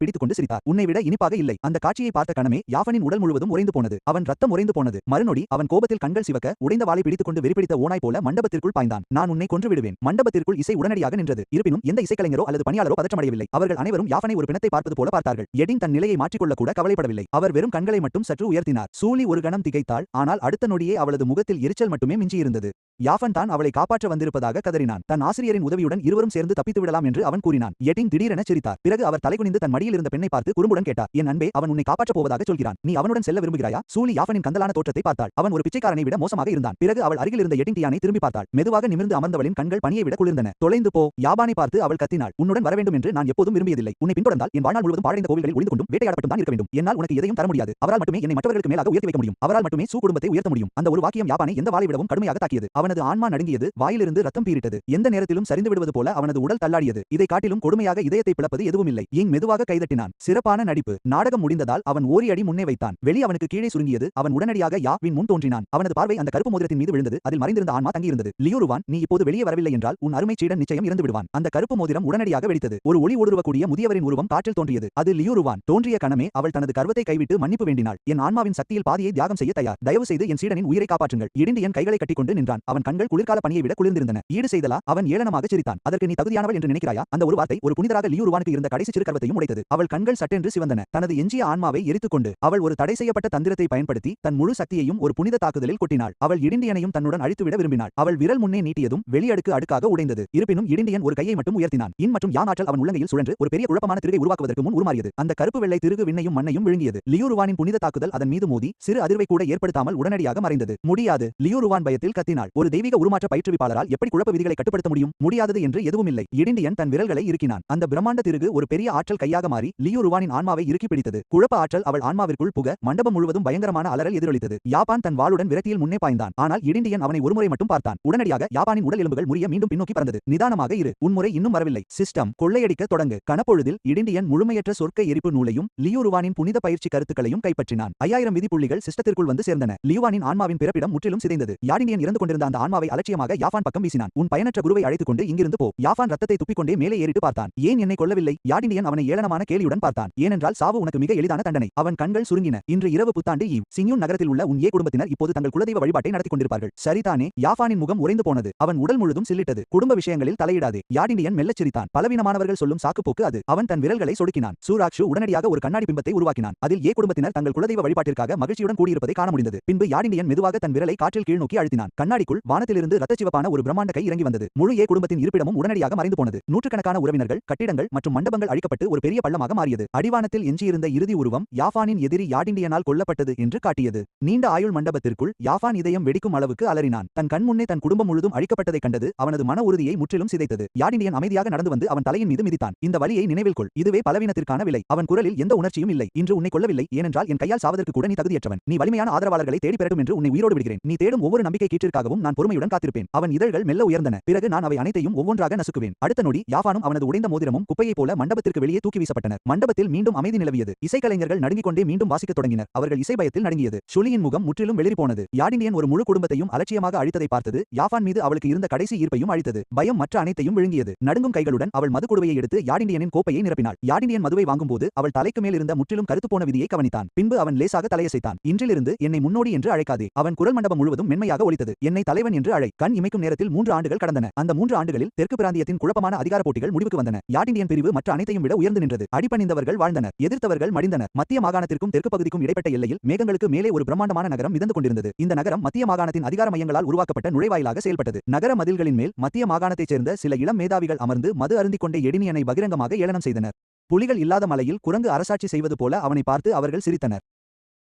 பிடித்துக் கொண்டு சிரித்தார். உன்னை விட இனிப்பாக இல்லை. அந்த காட்சியை பார்த்த கணமே யாஃபனின் உடல் முழுவதும் உறைந்து போனது. அவன் ரத்தம் உறைந்து போனது. மறுநொடி அவன் கோபத்தில் கண்கள் சிவக்க உடைந்த வாளை பிடித்துக் கொண்டு வெறிபிடித்த ஓனாய் போல மண்டபத்திற்குள் பாய்ந்தான். நான் உன்னை கொன்று விடுவேன். மண்டபத்திற்குள் இசை உடனடியாக நின்றது. இருப்பினும் எந்த இசைக்கலைஞரோ அல்லது பணியாளரோ பதற்றமடையவில்லை. அவர்கள் அனைவரும் யாஃபனை ஒரு பிணத்தை பார்ப்பது போல பார்த்தார்கள். எடிங் தன் நிலையை மாற்றிக்கொள்ள கூட கவலைப்படவில்லை. அவர் வெறும் கண்களை மட்டும் சற்று உயர்த்தினார். சூலி ஒரு கணம் திகைத்தாள். ஆனால் அடுத்த நொடியே அவளது முகத்தில் எரிச்சல் மட்டுமே மிஞ்சியிருந்தது. யாஃபன் தான் அவளை காப்பாற்ற வந்திருப்பதாக கதறினான். தன் ஆசிரியரின் உதவியுடன் இருவரும் சேர்ந்து தப்பித்து விடலாம் என்று அவன் கூறினான். எடிங் திடீரென சிரித்தார். பிறகு அவர் தலைகுனிந்து தன் மடியில் இருந்த பெண்ணை பார்த்து குறும்புடன் கேட்டார். என் அன்பே, அவன் உன்னை காப்பாற்றப் போவதாக சொல்கிறான். நீ அவனுடன் செல்ல விரும்புகிறாயா? சூலி யாஃபனின் கந்தலான தோற்றத்தை பார்த்தாள். அவன் ஒரு பிச்சைக்காரனை விட மோசமாக இருந்தான். பிறகு அவள் அருகில் இருந்த எடிங் டியானை திரும்பி பார்த்தாள். மெதுவாக நிமிர்ந்து அமர்ந்தவளின் கண்கள் பனியை விட குளிர்ந்தன. தொலைந்து போ. யாபானை பார்த்து அவள் கத்தினாள். உன்னுடன் வர வேண்டும் என்று நான் எப்போதும் விரும்பியதில்லை. உன்னை பின்தொடர்ந்தால் என் வாழ்நாள் முழுவதும் பாழடைந்த கோவில்களில் ஒளிந்து கொண்டும் வேட்டையாடப்பட்டும் தான் இருக்க வேண்டும். என்னால் உனக்கு எதையும் தர முடியாது. அவரால் மட்டுமே என்னை மற்றவர்களுக்கு மேலாக உயர்த்தி வைக்க முடியும். அவரால் மட்டுமே குடும்பத்தை உயர்த்த முடியும். அந்த ஒரு வாக்கியம் யாபானை எந்த வாளை விடவும் கடுமையாக தாக்கியது. அவனது ஆன்மா நடுங்கியது. வாயிலிருந்து ரத்தம் பீரிட்டது. எந்த நேரத்திலும் சரிந்து விடுவது போல அவனது உடல் தள்ளாடியது. இதை காட்டிலும் கொடுமையாக இதயத்தை பிளப்பது எதுவும் இல்லை. யிங் மெதுவாக கைதட்டினான். சிறப்பான நடிப்பு. நாடகம் முடிந்ததால் அவன் ஓரி அடி முன்னே வைத்தான். வெளி அவனுக்கு கீழே சுருங்கியது. அவன் உடனடியாக யாவின் முன் தோன்றினான். அவனது பார்வை அந்த கருப்பு மோதிரத்தின் மீது விழுந்தது. அதில் மறைந்திருந்த ஆன்மா தங்கியிருந்தது. லியூருவான், நீ இப்போது வெளியே வரவில்லை என்றால் உன் அருமை சீடன் நிச்சயம் இறந்து விடுவான். அந்த கருப்பு மோதிரம் உடனடியாக வெடித்தது. ஒரு ஒளி ஊடுருவக்கூடிய முதியவரின் உருவம் காற்றில் தோன்றியது. அது லியூருவான். தோன்றிய கணமே அவள் தனது கர்வத்தை கைவிட்டு மன்னிப்பு வேண்டினாள். என் ஆன்மாவின் சக்தியில் பாதியை தியாகம் செய்ய தயார். தயவு செய்து என் சீடனின் உயிரை காப்பாற்றுங்கள். இடிந்து என் கைகளை கட்டிக்கொண்டு நின்றான். அவன் அவன் கண்கள் குளிர்கால பனியை விட குளிர்ந்திருந்தன. ஈடு செய்தலா? அவன் ஏளனமாகச் சிரித்தான். அதற்கு நீ தகுதியானவள் என்று நினைக்கிறாயா? அந்த ஒரு வார்த்தை ஒரு புனிதராக லியூ ருவானுக்கு இருந்த கடைசி சிறுகர்வத்தையும் உடைத்தது. அவள் கண்கள் சட்டென்று சிவந்தன. தனது எஞ்சிய ஆன்மாவை எரித்துக்கொண்டு அவள் ஒரு தடை செய்யப்பட்ட தந்திரத்தை பயன்படுத்தி தன் முழு சக்தியையும் ஒரு புனித தாக்குதலில் கொட்டினாள். அவள் இடிண்டியனையும் தன்னுடன் அழித்துவிட விரும்பினாள். அவள் விரல் முன்னே நீட்டியதும் வெளியடுக்கு அடுக்காக உடைந்தது. இருப்பினும் இடிண்டியன் ஒரு கையை மட்டும் உயர்த்தினான். இன் மற்றும் யாங் ஆற்றல் அவன் உள்ளங்கையில் சுழன்று ஒரு பெரிய குழப்பமான திருகை உருவாக்குவதற்கு முன் உருமாறியது. அந்த கருப்பு வெள்ளை திருகு விண்ணையும் மண்ணையும் விழுங்கியது. லியூ ருவானின் புனித தாக்குதல் அதன் மீது மோதி சிறு அதிர்வை கூட ஏற்படுத்தாமல் உடனடியாக மறைந்தது. முடியாது. லியூ ருவான் பயத்தில் கத்தினாள். ஒரு தெய்வீக உருமாற்ற பயிற்றுவிப்பாளரால் எப்படி குழப்ப விதிகளை கட்டுப்படுத்த முடியும்? முடியாதது என்று எதுவுமில்லை. இடிண்டியன் தன் விரல்களை இறுக்கினான். அந்த பிரம்மாண்ட திருகு ஒரு பெரிய ஆற்றல் கையாக மாறி லியூ ருவானின் ஆன்மாவை இறுக்கி பிடித்தது. குழப்ப ஆற்றல் அவள் ஆன்மாவிற்குள் புக மண்டபம் முழுவதும் பயங்கரமான அலறல் எதிரொலித்தது. யாப்பான் தன் வாளுடன் விரக்தியில் முன்னே பாய்ந்தான். ஆனால் இடிண்டியன் அவனை ஒருமுறை மட்டும் பார்த்தான். உடனடியாக யாப்பானின் உடல் எலும்புகள் முறிய மீண்டும் பின்னோக்கி பறந்தது. நிதானமாக இரு. உன்முறை இன்னும் வரவில்லை. சிஸ்டம் கொள்ளையடிக்க தொடங்கு. கனப்பொழுதில் இடிண்டியன் முழுமையற்ற சொர்க்க எரிப்பு நூலையும் லியூ ருவானின் புனித பயிற்சி கருத்துக்களையும் கைப்பற்றினான். 5000 விதிப்புள்ளிகள் சிஸ்டத்திற்குள் வந்து சேர்ந்தன. லியூவானின் ஆன்மாவின் பிறப்பிடம் முற்றிலும் சிதைந்தது. யாடிண்டியன் இறந்து கொண்டிருந்த அந்த ஆன்மாவை அலட்சியமாக யாஃபான் பக்கம் வீசினான். உன் பயனற்ற குருவை அழைத்துக் கொண்டு இங்கிருந்து போ. யாஃபான் ரத்தத்தை துப்பிக்கொண்டே மேலே ஏறிட்டு பார்த்தான். ஏன் என்னை கொல்லவில்லை? யாடிண்டியன் அவனை ஏளனமான கேலியுடன் பார்த்தான். ஏனென்றால் சாவு உனக்கு மிக எளிதான தண்டனை. அவன் கண்கள் சுருங்கின. இன்று இரவு புத்தாண்டு ஈவ். சிங்யூன் நகரத்தில் உள்ள உன் ஏ குடும்பத்தினர் இப்போது தங்கள் குலதெய்வ வழிபாட்டை நடத்திக் கொண்டிருப்பார்கள். சரிதானே? யாஃபானின் முகம் உறைந்து போனது. அவன் உடல் முழுதும் சில்லிட்டது. குடும்ப விஷயங்களில் தலையிடாதே. யாடிண்டியன் மெல்லச் சிரித்தான். பலவீனமானவர்கள் சொல்லும் சாக்குப்போக்கு அது. அவன் தன் விரல்களை சொடுக்கினான். சூராக்ஷு உடனடியாக ஒரு கண்ணாடி பிம்பத்தை உருவாக்கினான். அதில் ஏ குடும்பத்தினர் தங்கள் குலதெய்வ வழிபாட்டிற்காக மகிழ்ச்சியுடன் கூடியிருப்பதை காண முடிந்தது. பின்பு யாடிண்டியன் மெதுவாக தன் விரலை காற்றில் கீழ்நோக்கி அழுத்தினான். கண்ணாடிக்குள் வானத்திலிருந்து இரத்தச்சிவப்பான ஒரு பிரம்மாண்ட கை இறங்கி வந்தது. முழு ஏ குடும்பத்தின் இருப்பிடமும் உடனடியாக மறைந்து போனது. நூற்றுக்கணக்கான உறவினர்கள், கட்டிடங்கள் மற்றும் மண்டபங்கள் அழிக்கப்பட்டு ஒரு பெரிய பள்ளமாக மாறியது. அடிவானத்தில் எஞ்சியிருந்த இறுதி உருவம் யாஃபானின் எதிரி யாடிண்டியனால் கொல்லப்பட்டது என்று காட்டியது. நீண்ட ஆயுள் மண்டபத்திற்குள் யாஃபான் இதயம் வெடிக்கும் அளவுக்கு அலறினான். தன் கண் முன்னே தன் குடும்பம் முழுதும் அழிக்கப்பட்டதைக் கண்டது அவனது மன உறுதியை முற்றிலும் சிதைத்தது. யாடிண்டியன் அமைதியாக நடந்து வந்து அவன் தலையின் மீது மிதித்தான். இந்த வலியை நினைவில் கொள். இதுவே பலவீனத்திற்கான விலை. அவன் குரலில் எந்த உணர்ச்சியும் இல்லை. இன்று உன்னை கொல்லவில்லை, ஏனென்றால் என் கையால் சாவதற்கு கூட நீ தகுதியற்றவன். நீ வலிமையான ஆதரவாளர்களை தேடி பெறட்டும் என்று உன்னை உயிரோடு விடுகிறேன். நீ தேடும் ஒவ்வொரு நம்பிக்கை கீற்றிற்காகவும் நான் பொறுமையுடன் காத்திருப்பேன். அவன் இதழ்கள் மெல்ல உயர்ந்தன. பிறகு நான் அவை அனைத்தையும் ஒவ்வொன்றாக நசுக்குவேன். அடுத்த நொடி யாஃபானும் அவனது உடைந்த மோதிரமும் குப்பையைப் போல மண்டபத்திற்கு வெளியே தூக்கி வீசப்பட்டனர். மண்டபத்தில் மீண்டும் அமைதி நிலவியது. இசைக்கலைஞர்கள் நடுங்கிக் கொண்டே மீண்டும் வாசிக்கத் தொடங்கினர். அவர்கள் இசை பயத்தில் நடுங்கியது. ஷுலியின் முகம் முற்றிலும் வெளிரி போனது. யாடிண்டியன் ஒரு முழு குடும்பத்தையும் அலட்சியமாக அழித்ததை பார்த்தது யாஃபான் மீது அவளுக்கு இருந்த கடைசி ஈர்ப்பையும் அழித்தது. பயம் மற்ற அனைத்தையும் விழுங்கியது. நடுங்கும் கைகளுடன் அவள் மது குடுவையை எடுத்து யாடிண்டியனின் கோப்பையை நிரப்பினாள். யாடிண்டியன் மதுவை வாங்கும்போது அவள் தலைக்கு மேல் இருந்த முற்றிலும் கருத்துப்போன விதியை கவனித்தான். பின்பு அவன் லேசாக தலையசைத்தான். இன்றிலிருந்து என்னை முன்னோடி என்று அழைக்காதே. அவன் குரல் மண்டபம் முழுவதும் மென்மையாக ஒலித்தது. என்னை தலைவன் என்று அழை. கண் இமைக்கும் நேரத்தில் 3 ஆண்டுகள் கடந்தன. அந்த 3 ஆண்டுகளில் தெற்கு பிராந்தியத்தின் குழப்பமான அதிகார போட்டிகள் முடிவுக்கு வந்தன. யாடிண்டியன் பிரிவு மற்ற அனைத்தையும் விட உயர்ந்து நின்றது. அடிபணிந்தவர்கள் வாழ்ந்தனர், எதிர்த்தவர்கள் மடிந்தனர். மத்திய மாகாணத்திற்கும் தெற்கு பகுதிக்கும் இடைப்பட்ட எல்லையில் மேகங்களுக்கு மேலே ஒரு பிரம்மாண்டமான நகரம் மிதந்து கொண்டிருந்தது. இந்த நகரம் மத்திய மாகாணத்தின் அதிகார மையங்களால் உருவாக்கப்பட்ட நுழைவாயிலாக செயல்பட்டது. நகர மதில்களின் மேல் மத்திய மாகாணத்தைச் சேர்ந்த சில இளம் மேதாவிகள் அமர்ந்து மது அருந்திக் கொண்டே எடினியனை பகிரங்கமாக ஏளனம் செய்தனர். புலிகள் இல்லாத மலையில் குரங்கு அரசாட்சி செய்வது போல அவனை பார்த்து அவர்கள் சிரித்தனர்.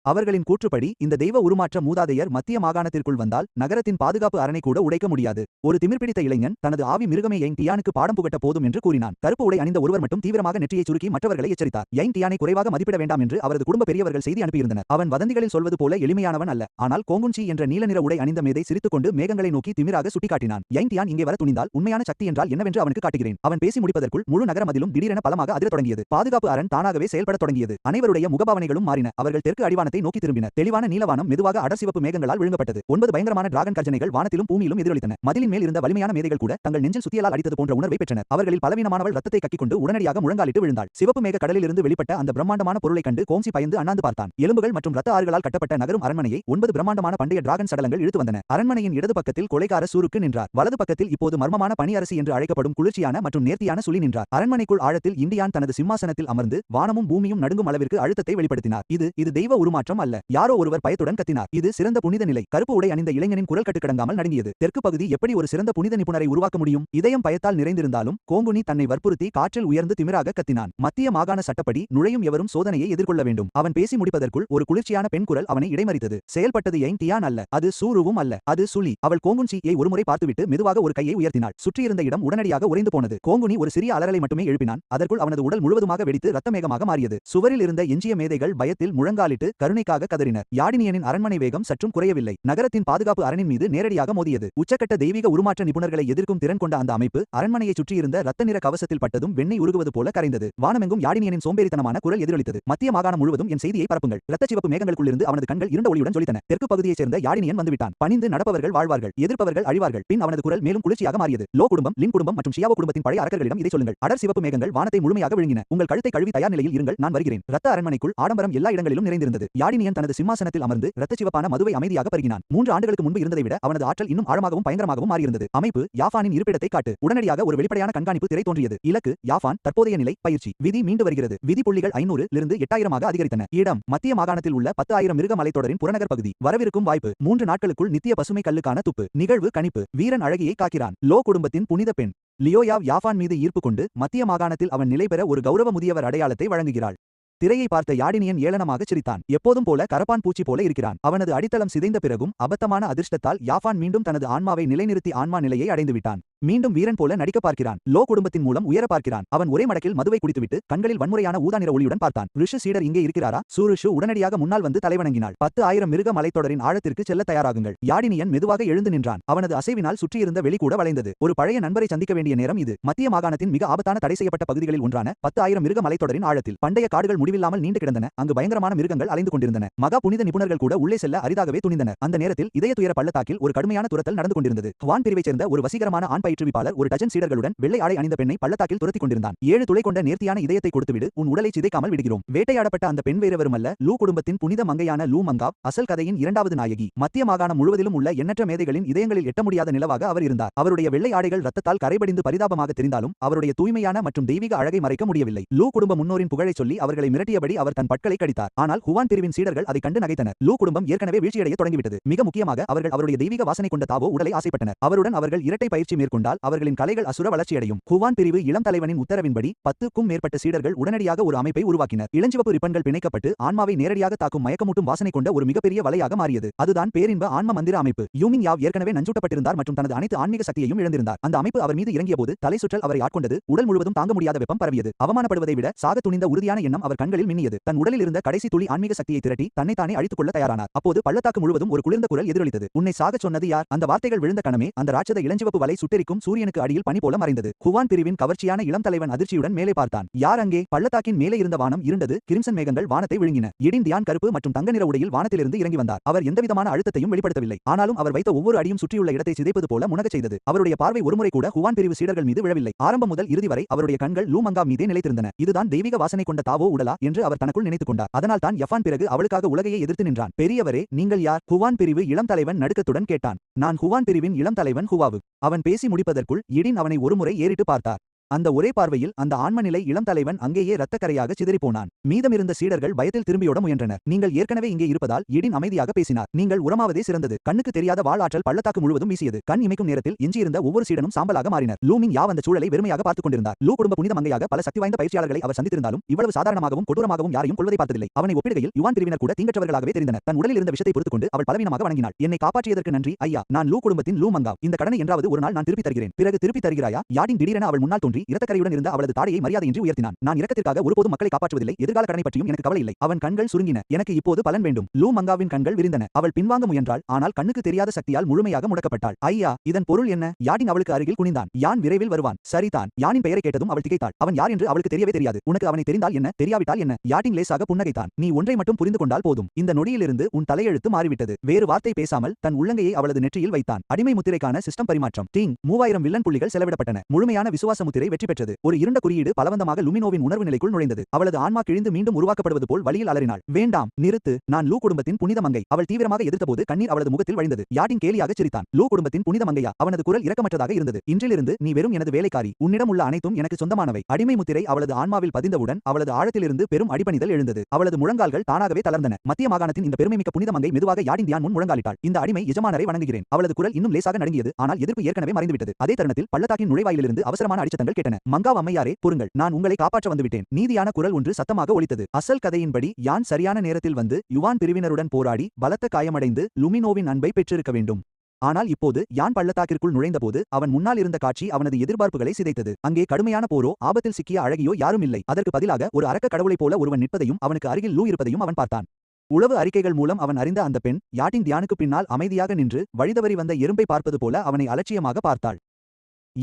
அவர்களின் கூற்றுப்படி இந்த தெய்வ உருமாற்ற மூதாதையர் மத்திய மாகாணத்திற்குள் வந்தால் நகரத்தின் பாதுகாப்பு அரணை கூட உடைக்க முடியாது. ஒரு திமிர்பிடித்த இளைஞன் தனது ஆவி மிருகமே யங் டியானுக்கு பாடம் புகட்ட போதும் என்று கூறினான். கருப்பு உடை அணிந்த ஒருவர் மட்டும் தீவிரமாக நெற்றியை சுருக்கி மற்றவர்களை எச்சரித்தார். யங் டியானை குறைவாக மதிப்பிட வேண்டாம் என்று அவரது குடும்ப பெரியவர்கள் செய்தி அனுப்பியிருந்தனர். அவன் வதந்திகளில் சொல்வது போல எளிமையானவன் அல்ல. ஆனால் கோங்குன்சி என்ற நீல நிற உடை அணிந்த மேதை சிரித்துக்கொண்டு மேகங்களை நோக்கி திமிராக சுட்டிக்காட்டினான். யங் டியான் இங்கே வர துணிந்தால் உண்மையான சக்தி என்றால் என்னவென்று அவனுக்கு காட்டுகிறேன். அவன் பேசி முடிப்பதற்குள் முழு நகர மதிலும் திடீரென பலமாக அதிரத் தொடங்கியது. பாதுகாப்பு அரண் தானாகவே செயல்படத் தொடங்கியது. அனைவருடைய முகபாவனைகளும் மாறின. அவர்கள் தெற்கு அடிவானத்தை நோக்கி திரும்பினர். தெளிவான நீலவானம் மெதுவாக அடர் சிவப்பு மேகங்களால் விழுங்கப்பட்டது. 9 பயங்கரமான டிராகன் கர்ஜனைகள் வானத்திலும் பூமியிலும் எதிரொலித்தன. மதிலின் மேல் இருந்த வலிமையான மேதைகள் கூட தங்கள் நெஞ்சில் சுத்தியலால் அடித்தது போன்ற உணர்வை பெற்றனர். அவர்களில் பலவீனமானவள் ரத்தத்தை கக்கிக்கொண்டு உடனடியாக முழங்காலிட்டு விழுந்தாள். சிவப்பு மேக கடலிலிருந்து வெளிப்பட்ட அந்த பிரம்மாண்டமான பொருளை கண்டு கோம்சி பயந்து அண்ணாந்து பார்த்தான். எலும்புகள் மற்றும் ரத்த ஆறுகளால் கட்டப்பட்ட நகரும் அரண்மனையை 9 பிரம்மாண்டமான பண்டைய டிராகன் சடலங்கள் இழுத்து வந்தன. அரண்மனையின் இடது பக்கத்தில் கொலைகார சூருக்கு நின்றார். வலது பக்கத்தில் இப்போது மர்மமான பனி அரசி என்று அழைக்கப்படும் குளிர்ச்சியான மற்றும் நேர்த்தியான சுழி நின்றார். அரண்மனைக்குள் ஆழத்தில் இண்டியான் தனது சிம்மாசனத்தில் அமர்ந்து வானமும் பூமியும் நடுங்கும் அளவிற்கு அழுத்தத்தை வெளிப்படுத்தினார். இது தெய்வ உருமாற்றம் அல்ல. யாரோ ஒருவர் பயத்துடன் கத்தினார். இது சிறந்த புனித நிலை. கருப்பு உடை அணிந்த இளைஞனின் குரல் கட்டுக்கடங்காமல் நடுங்கியது. தெற்கு பகுதி எப்படி ஒரு சிறந்த புனித நிபுணரை உருவாக்க முடியும்? இதயம் பயத்தால் நிறைந்திருந்தாலும் கோங்குனி தன்னை வற்புறுத்தி காற்றில் உயர்ந்து திமிராக கத்தினான். மத்திய மாகாண சட்டப்படி நுழையும் எவரும் சோதனையை எதிர்கொள்ள வேண்டும். அவன் பேசி முடிப்பதற்குள் ஒரு குளிர்ச்சியான பெண் குரல் அவனை இடைமறித்தது. செயல்பட்டது யங் டியான் அல்ல, அது சூருவும் அல்ல, அது சுலி. அவள் கோங்குன்சியை ஒருமுறை பார்த்துவிட்டு மெதுவாக ஒரு கையை உயர்த்தினாள். சுற்றியிருந்த இடம் உடனடியாக உறைந்து போனது. கோங்குனி ஒரு சிறிய அலறலை மட்டுமே எழுப்பினான். அதற்குள் அவனது உடல் முழுவதுமாக வெடித்து ரத்தமேகமாக மாறியது. சுவரில் இருந்த எஞ்சிய மேதைகள் பயத்தில் முழங்காலிட்டு கருணைக்காக கதறினர். யாடினியனின் அரண்மனை வேகம் சற்றும் குறையவில்லை. நகரத்தின் பாதுகாப்பு அரணின் மீது நேரடியாக மோதியது. உச்சக்கட்ட தெய்வீக உருமாற்ற நிபுணர்களை எதிர்க்கும் திறன் கொண்ட அந்த அமைப்பு அரண்மனையை சுற்றியிருந்த ரத்த நிற கவசத்தில் பட்டதும் வெண்ணெய் உருகுவது போல கரைந்தது. வானமெங்கும் யாடினியனின் சோம்பேறித்தனமான குரல் எதிரொலித்தது. மத்திய மாகாணம் முழுவதும் என் செய்தியை பரப்புங்கள். ரத்த சிவப்பு மேகங்களுக்குள்ளிருந்து அவனது கண்கள் இருண்ட ஒளியுடன் ஜொலித்தன. தெற்கு பகுதியைச் சேர்ந்த யாடினியன் வந்துவிட்டான். பணிந்து நடப்பவர்கள் வாழ்வார்கள், எதிர்ப்பவர்கள் அழிவார்கள். பின் அவனது குரல் மேலும் குளிர்ச்சியாக மாறியது. லோ குடும்பம், லின் குடும்பம் மற்றும் ஷியாவோ குடும்பத்தின் பழைய அரக்கர்களிடம் இதை சொல்லுங்கள். அடர் சிவப்பு மேகங்கள் வானத்தை முழுமையாக விழுங்கின. உங்கள் கழுத்தை கழுவி தயார் நிலையில் இருங்கள், நான் வருகிறேன். ரத்த அரண்மனைக்குள் ஆடம்பரம் எல்லா இடங்களிலும் நிறைந்திருந்தது. யாடினியன் தனது சிம்மாசனத்தில் அமர்ந்து இரத்தச்சிவப்பான மதுவை அமைதியாக பருகினான். 3 ஆண்டுகளுக்கு முன்பு இருந்ததை விட அவனது ஆற்றல் இன்னும் ஆழமாகவும் பயங்கரமாகவும் மாறியிருந்தது. அமைப்பு: யாஃபானின் இருப்பிடத்தை காட்டு. உடனடியாக ஒரு வெளிப்படையான கண்காணிப்பு திரை தோன்றியது. இலக்கு: யாஃபான். தற்போதைய நிலை: பயிற்சி. விதி மீண்டு வருகிறது. விதி புள்ளிகள் 500 லிருந்து 8000 அதிகரித்தன. இடம்: மத்திய மாகாணத்தில் உள்ள 10,000 மிருக மலைத்தொடரின் புறநகர் பகுதி. வரவிருக்கும் வாய்ப்பு: 3 நாட்களுக்குள் நித்திய பசுமை கல்லுக்கான துப்பு. நிகழ்வு கணிப்பு: வீரன் அழகியை காக்கிறான். லோ குடும்பத்தின் புனித பெண் லியோயாவ் யாஃபான் மீது ஈர்ப்பு கொண்டு மத்திய மாகாணத்தில் அவன் நிலை பெற ஒரு கௌரவ முதியவர் அடையாளத்தை வழங்குகிறாள். திரையை பார்த்த யாடினியன் ஏளனமாகச் சிரித்தான். எப்போதும் போல கரப்பான் பூச்சி போல இருக்கிறான். அவனது அடித்தளம் சிதைந்த பிறகும் அபத்தமான அதிர்ஷ்டத்தால் யாஃபான் மீண்டும் தனது ஆன்மாவை நிலைநிறுத்தி ஆன்மா நிலையை அடைந்துவிட்டான். மீண்டும் வீரன் போல நடிக்க பார்க்கிறான். லோ குடும்பத்தின் மூலம் உயர பார்க்கிறான். அவன் ஒரே மடக்கில் மதுவை குடித்துவிட்டு கண்களில் வன்முறையான ஊதா நிற ஒளியுடன் பார்த்தான். ரிஷு சீடர் இங்கே இருக்கிறாரா? சூருஷு உடனடியாக முன்னால் வந்து தலைவணங்கினாள். 10,000 மிருக மலைத்தொடரின் ஆழத்திற்கு செல்ல தயாராகுங்கள். யாடினியன் மெதுவாக எழுந்து நின்றான். அவனது அசைவினால் சுற்றியிருந்த வெளி கூட வளைந்தது. ஒரு பழைய நண்பரை சந்திக்க வேண்டிய நேரம் இது. மத்திய மாகாணத்தின் மிக ஆபத்தான தடை செய்யப்பட்ட பகுதிகளில் ஒன்றான 10,000 மிருக மலைத்தொடரின் ஆழத்தில் பண்டைய காடுகள் முடிவில்லாமல் நீண்டு கிடந்தன. அங்கு பயங்கரமான மிருகங்கள் அலைந்து கொண்டிருந்தன. மகா புனித நிபுணர்கள் கூட உள்ளே செல்ல அரிதாகவே துணிந்தனர். அந்த நேரத்தில் இதய துயர பள்ளத்தாக்கில் ஒரு கடுமையான துரத்தல் நடந்து கொண்டிருந்தது. ஹுவான் பிரிவைச் சேர்ந்த ஒரு வசீகரமான ஆண் பயிற்றுவிப்பாளர் ஒரு டஜன் சீடர்களுடன் வெள்ளை ஆடை அணிந்த பெண்ணை பள்ளத்தாக்கில் துரத்திக் கொண்டிருந்தான். 7 துளை கொண்ட நேர்த்தியான இதயத்தை கொடுத்துவிடு, உன் உடலை சிதைக்காமல் விடுகிறோம். வேட்டையாடப்பட்ட அந்த பெண் வேறெவருமல்ல, லூ குடும்பத்தின் புனித மங்கையான லூ மங்காவ், அசல் கதையின் 2வது நாயகி. மத்திய மாகாணம் முழுவதிலும் உள்ள எண்ணற்ற மேதைகளின் இதயங்களில் எட்ட முடியாத நிலவாக அவர் இருந்தார். அவருடைய வெள்ளை ஆடைகள் ரத்தத்தால் கரைபடிந்து பரிதாபமாக தெரிந்தாலும் அவருடைய தூய்மையான மற்றும் தெய்வீக அழகை மறைக்க முடியவில்லை. லூ குடும்ப முன்னோரின் புகழை சொல்லி அவர்களை மிரட்டியபடி அவர் தன் பற்களை கடித்தார். ஆனால் ஹுவான் பிரிவின் சீடர்கள் அதை கண்டு நகைத்தனர். லூ குடும்பம் ஏற்கனவே வீழ்ச்சியடைய தொடங்கிவிட்டது. மிக முக்கியமாக அவர்கள் அவருடைய தெய்வீக வாசனை கொண்ட தாவோ உடலை ஆசைப்பட்டனர். அவருடன் அவர்கள் இரட்டை பயிற்சி மேற்கொண்டால் அவர்களின் கலைகள் அசுர வளர்ச்சியடையும். ஹுவான் பிரிவு இளம் தலைவனின் உத்தரவின்படி 10க்கும் மேற்பட்ட சீடர்கள் உடனடியாக ஒரு அமைப்பை உருவாக்கினர். இளஞ்சிவப்பு ரிப்பன்கள் பிணைக்கப்பட்டு ஆன்மாவை நேரடியாக தாக்கும் மயக்கமூட்டும் வாசனை கொண்ட ஒரு மிகப்பெரிய வலையாக மாறியது. அதுதான் பேரின்ப ஆன்ம மந்திர அமைப்பு. யூமிங் யாவ் ஏற்கனவே நஞ்சூட்டப்பட்டிருந்தார் மற்றும் தனது அனைத்து ஆன்மீக சக்தியையும் இழந்திருந்தார். அந்த அமைப்பு அவர் மீது இறங்கியபோது தலை சுற்றல் அவரை ஆட்கொண்டது. உடல் முழுவதும் தாங்க முடியாத வெப்பம் பரவியது. அவமானப்படுவதை விட சாக துணிந்த உறுதியான எண்ணம் அவர் கண்களில் மின்னியது. தன் உடலில் இருந்த கடைசி துளி ஆன்மீக சக்தியை திரட்டி தன்னைத்தானே அழித்துக் கொள்ள தயாரானார். அப்போது பள்ளத்தாக்கு முழுவதும் ஒரு குளிர்ந்த குரல் எதிரொலித்தது. உன்னை சாகச் சொன்னது யார்? அந்த வார்த்தைகள் விழுந்த கணமே அந்த ராட்சத இளஞ்சிவப்பு வலை சுட்டெரிக்கும் சூரியனுக்கு அடியில் பனி போல மறைந்தது. ஹுவான் பிரிவின் கவர்ச்சியான இளம் தலைவன் அதிர்ச்சியுடன் மேலே பார்த்தான். யார் அங்கே? பள்ளத்தாக்கின் மேலே இருந்த வானம் இருண்டது. கிரிம்சன் மேகங்கள் வானத்தை விழுங்கின. எடின் தியான் கருப்பு மற்றும் தங்க நிற உடையில் வானத்திலிருந்து இறங்கி வந்தார். அவர் எந்தவிதமான அழுத்தத்தையும் வெளிப்படுத்தவில்லை. ஆனாலும் அவர் வைத்த ஒவ்வொரு அடியும் சுற்றியுள்ள இடத்தை சிதைப்பது போல முனகச் செய்தது. அவருடைய பார்வை ஒருமுறை கூட ஹுவான் பிரிவு சீடர்கள் மீது விழவில்லை. ஆரம்பம் முதல் இறுதி வரை அவருடைய கண்கள் லூ மங்கா மீதே நிலைத்திருந்தன. இதுதான் தெய்வீக வாசனை கொண்ட தாவோ உடலா என்று அவர் தனக்குள் நினைத்துக் கொண்டார். அதனால் தான் யஃபான் பிறகு அவளுக்காக உலகையே எதிர்த்து நின்றான். பெரியவரே, நீங்கள் யார்? ஹுவான் பிரிவு இளம் தலைவன் நடுக்கத்துடன் கேட்டான். நான் ஹுவான் பிரிவின் இளம் தலைவன் ஹுவாவு. அவன் பேசி முடிப்பதற்குள் எடின் அவனை ஒருமுறை ஏறிட்டு பார்த்தார். அந்த ஒரே பார்வையில் அந்த ஆன்மநிலை இளம் தலைவன் அங்கேயே இரத்தக்கரையாக சிதறிப்போனான். மீதமிருந்த சீடர்கள் பயத்தில் திரும்பியோட முயன்றனர். நீங்கள் ஏற்கனவே இங்கே இருப்பதால் எடின் அமைதியாக பேசினார். நீங்கள் உரமாவதே சிறந்தது. கண்ணுக்கு தெரியாத வாள் ஆற்றல் பள்ளத்தாக்கு முழுவதும் வீசியது. கண் இமைக்கும் நேரத்தில் எஞ்சியிருந்த ஒவ்வொரு சீடனும் சாம்பலாக மாறினர். லூமிங் யாவ் அந்த சூழலை வெறுமையாக பார்த்துக் கொண்டிருந்தார். லூ குடும்ப புனித மங்கையாக பல சக்தி வாய்ந்த பயிற்சியாளர்களை அவர் சந்தித்திருந்தாலும் இவ்வளவு சாதாரணமாகவும் கொடூரமாகவும் யாரையும் கொள்வதை பார்த்ததில்லை. அவனை ஒப்பிடுகையில் யுவான் பிரிவினர் கூட தீங்கற்றவர்களாகவே தெரிந்தனர். தன் உடலில் இருந்த விஷத்தை பொறுத்துக்கொண்டு அவள் பலவீனமாக வணங்கினாள். என்னை காப்பாற்றியதற்கு நன்றி ஐயா. நான் லூ குடும்பத்தின் லூ மங்காவ். இந்த கடனை என்றாவது ஒரு நாள் நான் திருப்பி தருகிறேன். பிறகு திருப்பி தருகிறாயா? யாடின் திடீரென அவள் முன்னால் தோன்றி இரத்தக்கரையுடன் இருந்த அவளது தாடையை மரியாதையின்றி உயர்த்தினான். நான் இரக்கத்திற்காக ஒருபோதும் மக்களை காப்பாற்றுவதில்லை. எதிர்கால கடனை பற்றியும் எனக்கு கவலை இல்லை. அவன் கண்கள் சுருங்கின. எனக்கு இப்போது பலன் வேண்டும். லூ மங்காவின் கண்கள் விரிந்தன. அவள் பின்வாங்க முயன்றாள். ஆனால் கண்ணுக்கு தெரியாத சக்தியால் முழுமையாக முடக்கப்பட்டாள். ஐயா, இதன் பொருள் என்ன? யாடின் அவளுக்கு அருகில் குனிந்தான். யான் விரைவில் வருவான். சரிதான். யானின் பெயரை கேட்டதும் அவள் திகைத்தாள். அவன் யார் என்று அவளுக்கு தெரியவே தெரியாது. உனக்கு அவனை தெரிந்தால் என்ன, தெரியாவிட்டால் என்ன? யாடின் லேசாக புன்னகைத்தான். நீ ஒன்றை மட்டும் புரிந்து கொண்டால் போதும். இந்த நொடியிலிருந்து உன் தலையெழுத்து மாறிவிட்டது. வேறு வார்த்தை பேசாமல் தன் உள்ளங்கையை அவளது நெற்றியில் வைத்தான். அடிமை முத்திரைக்கான சிஸ்டம் பரிமாற்றம். டிங் 3000 வில்லன் புள்ளிகள் செலவிடப்பட்டன. முழுமையான விசுவாச முத்திரை வெற்றி பெற்றது. ஒரு இருண்ட குறியீடு பலவந்தமாக லுமினோவின் உணர்வு நிலைக்குள் நுழைந்தது. அவளது ஆன்மா கிழிந்து மீண்டும் உருவாக்கப்படுவது போல் வழியில் அலறினாள். வேண்டாம், நிறுத்து. நான் லூ குடும்பத்தின் புனித மங்கை. அவள் தீவிரமாக எதிர்த்தபோது கண்ணீர் அவளது முகத்தில் வழிந்தது. யாடின் கேலியாக சிரித்தான். லூ குடும்பத்தின் புனித மங்கையா? அவனது குரல் இரக்கமற்றதாக இருந்தது. இன்றிலிருந்து நீ வெறும் எனது வேலைக்காரி. உன்னிடம் உள்ள அனைத்தும் எனக்கு சொந்தமானவை. அடிமை முத்திரை அவளது ஆன்மாவில் பதிந்தவுடன் அவளது ஆழத்திலிருந்து பெரும் அடிபணிதல் எழுந்தது. அவளது முழங்கால்கள் தானாகவே தளர்ந்தன. மத்திய மாகாணத்தின் இந்த பெருமைமிக்க புனித மங்கை மெதுவாக யாடின் தியான் முன் முழங்காலிட்டாள். இந்த அடிமை எஜமானரை வணங்குகிறேன். அவளது குரல் இன்னும் லேசாக நடுங்கியது. ஆனால் எதிர்ப்பு ஏற்கனவே மறைந்துவிட்டது. அதே தருணத்தில் பள்ளத்தாக்கின் நுழைவாயிலிருந்து அவசரமான அடிச்சத்தங்கள் கேட்டன. மங்காவ் அம்மையாரே, பொறுங்கள். நான் உங்களை காப்பாற்ற வந்துவிட்டேன். நீதியான குரல் ஒன்று சத்தமாக ஒலித்தது. அசல் கதையின்படி யான் சரியான நேரத்தில் வந்து யுவான் பிரிவினருடன் போராடி பலத்த காயமடைந்து லுமினோவின் அன்பை பெற்றிருக்க வேண்டும். ஆனால் இப்போது யான் பள்ளத்தாக்கிற்குள் நுழைந்தபோது அவன் முன்னால் இருந்த காட்சி அவனது எதிர்பார்ப்புகளை சிதைத்தது. அங்கே கடுமையான போரோ ஆபத்தில் சிக்கிய அழகியோ யாரும் இல்லை. அதற்கு பதிலாக ஒரு அரக்க கடவுளைப் போல ஒருவன் நிற்பதையும் அவனுக்கு அருகில் லூ இருப்பதையும் அவன் பார்த்தான். உளவு அறிக்கைகள் மூலம் அவன் அறிந்த அந்த பெண் யாட்டின் தியானுக்கு பின்னால் அமைதியாக நின்று வழிதவறி வந்த எறும்பை பார்ப்பது போல அவனை அலட்சியமாக பார்த்தாள்.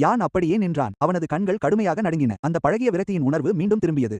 யான் அப்படியே நின்றான். அவனது கண்கள் கடுமையாக நடுங்கின. அந்த பழகிய விரக்தியின் உணர்வு மீண்டும் திரும்பியது.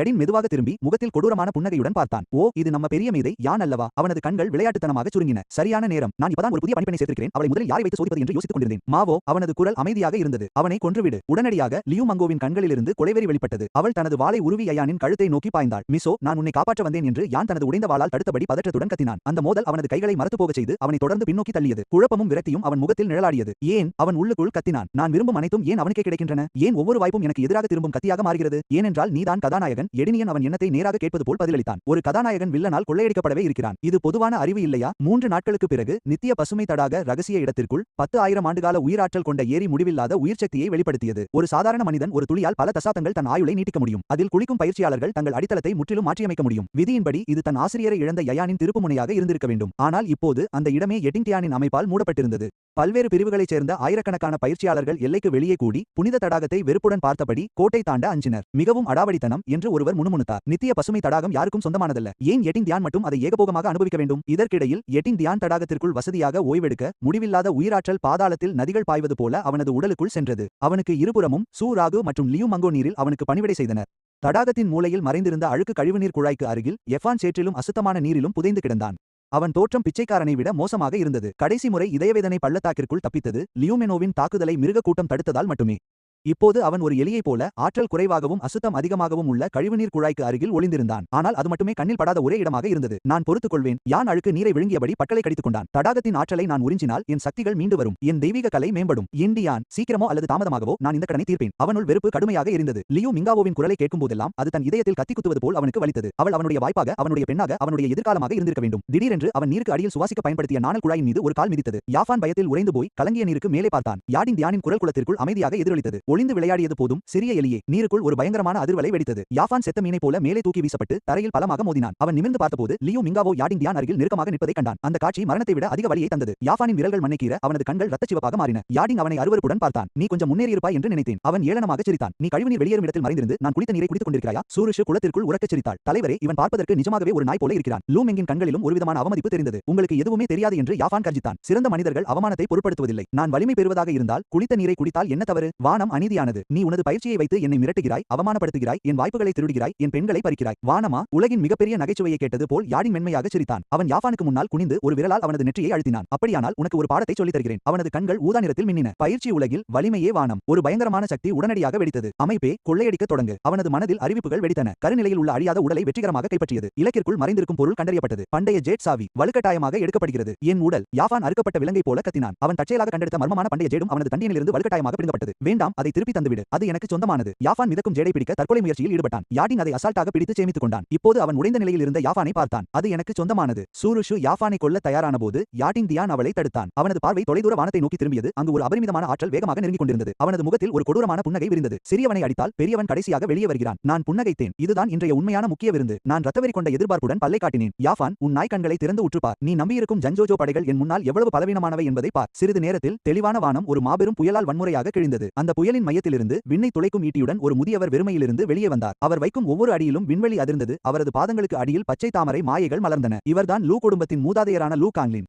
எடின் மெதுவாக திரும்பி முகத்தில் கொடூரமான புன்னகையுடன் பார்த்தான். ஓ, இது நம்ம பெரிய மேதை யான் அல்லவா? அவனது கண்கள் விளையாட்டுத்தனமாக சுருங்கின. சரியான நேரம். நான் இப்பதான் ஒரு புதிய பணிப்பெண்ணை சேர்த்திருக்கிறேன். அவளை முதலில் யாரை வைத்து சோதிப்பது என்று யோசித்துக் கொண்டிருந்தேன். மாவோ, அவனது குரல் அமைதியாக இருந்தது. அவனை கொன்றுவிடு. உடனடியாக லியூ மங்கோவின் கண்களிலிருந்து கொலைவெறி வெளிப்பட்டது. அவள் தனது வாளை உருவி யானின் கழுத்தை நோக்கி பாய்ந்தாள். மிசோ, நான் உன்னை காப்பாற்ற வந்தேன் என்று யான் தனது உடைந்த வாளால் தடுத்தபடி பதற்றத்துடன் கத்தினான். அந்த மோதல் அவனது கைகளை மரத்து போகச் செய்து அவனை தொடர்ந்து பின்னோக்கி தள்ளியது. குழப்பமும் விரக்தியும் அவன் முகத்தில் நிழலாடியது. ஏன்? அவன் உள்ளுக்குள் கத்தினான். நான் விரும்பும் அனைத்தும் ஏன் அவனுக்கே கிடைக்கின்றன? ஏன் ஒவ்வொரு வாய்ப்பும் எனக்கு எதிராக திரும்பும் கத்தியாக மாறுகிறது? ஏனென்றால் நீதான் கதாநாயகன். எடினியன் அவன் எண்ணத்தை நேராக கேட்பது போல் பதிலளித்தான். ஒரு கதாநாயகன் வில்லனால் கொள்ளையடிக்கப்படவே இருக்கிறான். இது பொதுவான அறிவு இல்லையா? 3 நாட்களுக்கு பிறகு நித்திய பசுமை தடாக ரகசிய இடத்திற்குள் 10,000 ஆண்டுகால உயிராற்றல் கொண்ட ஏரி முடிவில்லாத உயிர்ச்சக்தியை வெளிப்படுத்தியது. ஒரு சாதாரண மனிதன் ஒரு துளியால் பல தசாப்தங்கள் தன் ஆயுளை நீட்டிக்க முடியும். அதில் குளிக்கும் பயிற்சியாளர்கள் தங்கள் அடித்தளத்தை முற்றிலும் மாற்றியமைக்க முடியும். விதியின்படி இது தன் ஆசிரியரை இழந்த யானின் திருப்புமுனையாக இருந்திருக்க வேண்டும். ஆனால் இப்போது அந்த இடமே எட்டிங்டியானின் அமைப்பால் மூடப்பட்டிருந்தது. பல்வேறு பிரிவுகளைச் சேர்ந்த ஆயிரக்கணக்கான பயிற்சியாளர்கள் எல்லைக்கு வெளியே கூடி புனித தடாகத்தை வெறுப்புடன் பார்த்தபடி கோட்டை தாண்ட அஞ்சினர். மிகவும் அடாவடித்தனம் என்று ஒருவர் முணுமுணுத்தார். நித்திய பசுமை தடாகம் யாருக்கும் சொந்தமானதல்ல. ஏன் எட்டிங்டியான் மட்டும் அதை ஏகபோகமாக அனுபவிக்க வேண்டும்? இதற்கிடையில் எட்டிங்டியான் தடாகத்திற்குள் வசதியாக ஓய்வெடுக்க முடிவில்லாத உயிராற்றல் பாதாளத்தில் நதிகள் பாய்வது போல அவனது உடலுக்குள் சென்றது. அவனுக்கு இருபுறமும் சூ ராகு மற்றும் லியூ மங்கோ நீரில் அவனுக்கு பணிவிடை செய்தனர். தடாகத்தின் மூலையில் மறைந்திருந்த அழுக்கு கழிவுநீர் குழாய்க்கு அருகில் எஃபான் சேற்றிலும் அசுத்தமான நீரிலும் புதைந்து கிடந்தான். அவன் தோற்றம் பிச்சைக்காரனை விட மோசமாக இருந்தது. கடைசி முறை இதயவேதனை பள்ளத்தாக்கிற்குள் தப்பித்தது லியூமெனோவின் தாக்குதலை மிருக கூட்டம் தடுத்ததால் மட்டுமே. இப்போது அவன் ஒரு எலியைப் போல ஆற்றல் குறைவாகவும் அசுத்தம் அதிகமாகவும் உள்ள கழிவுநீர் குழாய்க்கு அருகில் ஒளிந்திருந்தான். ஆனால் அது மட்டுமே கண்ணில் படாத ஒரே இடமாக இருந்தது. நான் பொறுத்துக் கொள்வேன். யான் அழுக்கு நீரை விழுங்கியபடி பற்களை கடித்துக் கொண்டான். தடாகத்தின் ஆற்றலை நான் உறிஞ்சினால் என் சக்திகள் மீண்டு வரும். என் தெய்வீக கலை மேம்படும். இண்டியான், சீக்கிரமோ அல்லது தாமதமாகவோ நான் இந்த கடனை தீர்ப்பேன். அவனுள் வெறுப்பு கடுமையாக இருந்தது. லியூ மிங்காவோவின் குரலை கேட்கும் போதெல்லாம் அது தன் இதயத்தில் கத்தி குத்துவது போல் அவனுக்கு வலித்தது. அவள் அவனுடைய வாய்ப்பாக, அவனுடைய பெண்ணாக, அவனுடைய எதிர்காலமாக இருந்திருக்க வேண்டும். திடீரென்று அவன் நீருக்கு அடியில் சுவாசிக்க பயன்படுத்திய நாணல் குழாயின் மீது ஒரு கால் மிதித்தது. யாஃபான் பயத்தில் உறைந்து போய் கலங்கிய நீருக்கு மேலே பார்த்தான். யாடின் குரல் குளத்திற்குள் அமைதியாக எதிரொலித்தது. ஒளிந்து விளையாடியது போதும் சிறிய எலியே, நீருக்குள் ஒரு பயங்கரமான அதிர்வலை வெடித்தது. யாஃபான் செத்த மீனை போல மேலே தூக்கி வீசப்பட்டு தரையில் பலமாக மோதினான். அவன் நிமிர்ந்து பார்த்தபோது லியூ மிங்காவோ யாடின் அருகில் நெருக்கமாக நிற்பதை கண்டான். அந்த காட்சி மரணத்தை விட அதிக வலியை தந்தது. யாஃபானின் விரல்கள் மண்ணை கீற அவனது கண்கள் ரத்தச் சிவப்பாக மாறின. யாடின் அவனை அருவருப்புடன் பார்த்தான். நீ கொஞ்சம் முன்னேறியிருப்பாய் என்று நினைத்தேன். அவன் ஏளனமாக சிரித்தான். நீ கழிவுநீர் வெளியேறும் இடத்தில் மறைந்திருந்து நான் குளித்த நீரை குடித்துக் கொண்டிருக்கிறாயா? சூருஷு குளத்திற்குள் உரக்கச் சிரித்தாள். தலைவரே, இவன் பார்ப்பதற்கு நிஜமாகவே ஒரு நாய் போல இருக்கிறான். லூ மெங்கின் கண்களிலும் ஒருவிதமான அவமதிப்பு தெரிந்தது. உங்களுக்கு எதுவுமே தெரியாது என்று யாஃபான் கர்ஜித்தான். சிறந்த மனிதர்கள் அவமானத்தை பொருட்படுத்துவதில்லை. நான் வலிமை பெறுவதாக இருந்தால் குளித்த நீரை குடித்தால் என்ன தவறு? வானம் அநீதியானது. நீ உனது பயிற்சியை வைத்து என்னை மிரட்டுகிறாய், அவமானப்படுத்துகிறாய், என் வாய்ப்புகளை திருடுகிறாய், என் பெண்களை பறிக்கிறாய். வானமா? உலகின் மிகப்பெரிய நகைச்சுவையை கேட்டது போல் யாடின் மென்மையாக சிரித்தான். அவன் யாஃபானுக்கு முன்னால் குனிந்து ஒரு விரலால் அவனது நெற்றியை அழுத்தினான். அப்படியானால் உனக்கு ஒரு பாடத்தை சொல்லித் தருகிறேன். அவனது கண்கள் ஊதா நிறத்தில் மின்னின. பயிற்சி உலகில் வலிமையே வானம். ஒரு பயங்கரமான சக்தி உடனடியாக வெடித்தது. அமைப்பே, கொள்ளையடிக்க தொடங்கு. அவனது மனதில் அறிவிப்புகள் வெடித்தன. கருநிலையில் உள்ள அழியாத உடலை வெற்றிகரமாக கைப்பற்றியது. இலக்கிற்குள் மறைந்திருக்கும் பொருள் கண்டறியப்பட்டது. பண்டைய ஜேட் சாவி வலுக்கட்டாயமாக எடுக்கப்படுகிறது. என் உடல். யாஃபான் அறுக்கப்பட்ட விலங்கை போல கத்தினான். அவன் தற்செயலாக கண்டெடுத்த மர்மமான பண்டைய ஜேடும் அவனது தண்டியனிலிருந்து வலுக்கட்டாயமாக பிடுங்கப்பட்டது. வேண்டாம், அதை திருப்பி தந்துவிடு. அது எனக்கு சொந்தமானது. யாஃபான் மிதக்கும் ஜேடை பிடிக்க தற்கொலை முயற்சியில் ஈடுபட்டான். யாடின் அதை அசால்ட்டாக பிடித்து சேமித்துக் கொண்டான். இப்போது அவன் உடைந்த நிலையில் இருந்த யாஃபானை பார்த்தான். அது எனக்கு சொந்தமானது. சூருஷு யாஃபானை கொல்ல தயாரான போது யாடின் அவளை தடுத்தான். அவனது பார்வை தொலைதூர வானத்தை நோக்கி திரும்பியது. அங்கு ஒரு அபரிமிதமான ஆற்றல் வேகமாக நெருங்கிக் கொண்டிருந்தது. அவனது முகத்தில் ஒரு கொடூரமான புன்னகை விரிந்தது. சிறியவனை அடித்தால் பெரியவன் கடைசியாக வெளியே வருகிறான். நான் புன்னகைத்தேன். இதுதான் இன்றைய உண்மையான முக்கிய விருந்து. நான் ரத்தவெறி கொண்ட எதிர்பார்ப்புடன் பல்லை காட்டினேன். யாஃபான், உன் நாய் கண்களை திறந்து உற்றுப்பார். நீ நம்பியிருக்கும் ஜன்ஜோஜோ படைகள் என் முன்னால் எவ்வளவு பலவீனமானவை என்பதை பார். சிறிது நேரத்தில் தெளிவான வானம் ஒரு மாபெரும் புயலால் வன்முறையாக கிழிந்தது. அந்த புயலின் மையத்திலிருந்து விண்ணை துளைக்கும் ஈட்டியுடன் ஒரு முதியவர் வெறுமையிலிருந்து வெளியே வந்தார். அவர் வைக்கும் ஒவ்வொரு அடியிலும் விண்வெளி அதிர்ந்தது. அவரது பாதங்களுக்கு அடியில் பச்சை தாமரை மாயைகள் மலர்ந்தன. இவர்தான் லூ குடும்பத்தின் மூதாதையரான லூ காங்லின்.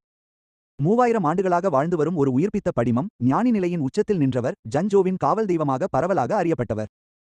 3000 ஆண்டுகளாக வாழ்ந்து வரும் ஒரு உயிர்ப்பித்த படிமம். ஞானி நிலையின் உச்சத்தில் நின்றவர். ஜன்ஜோவின் காவல் தெய்வமாக பரவலாக அறியப்பட்டவர்.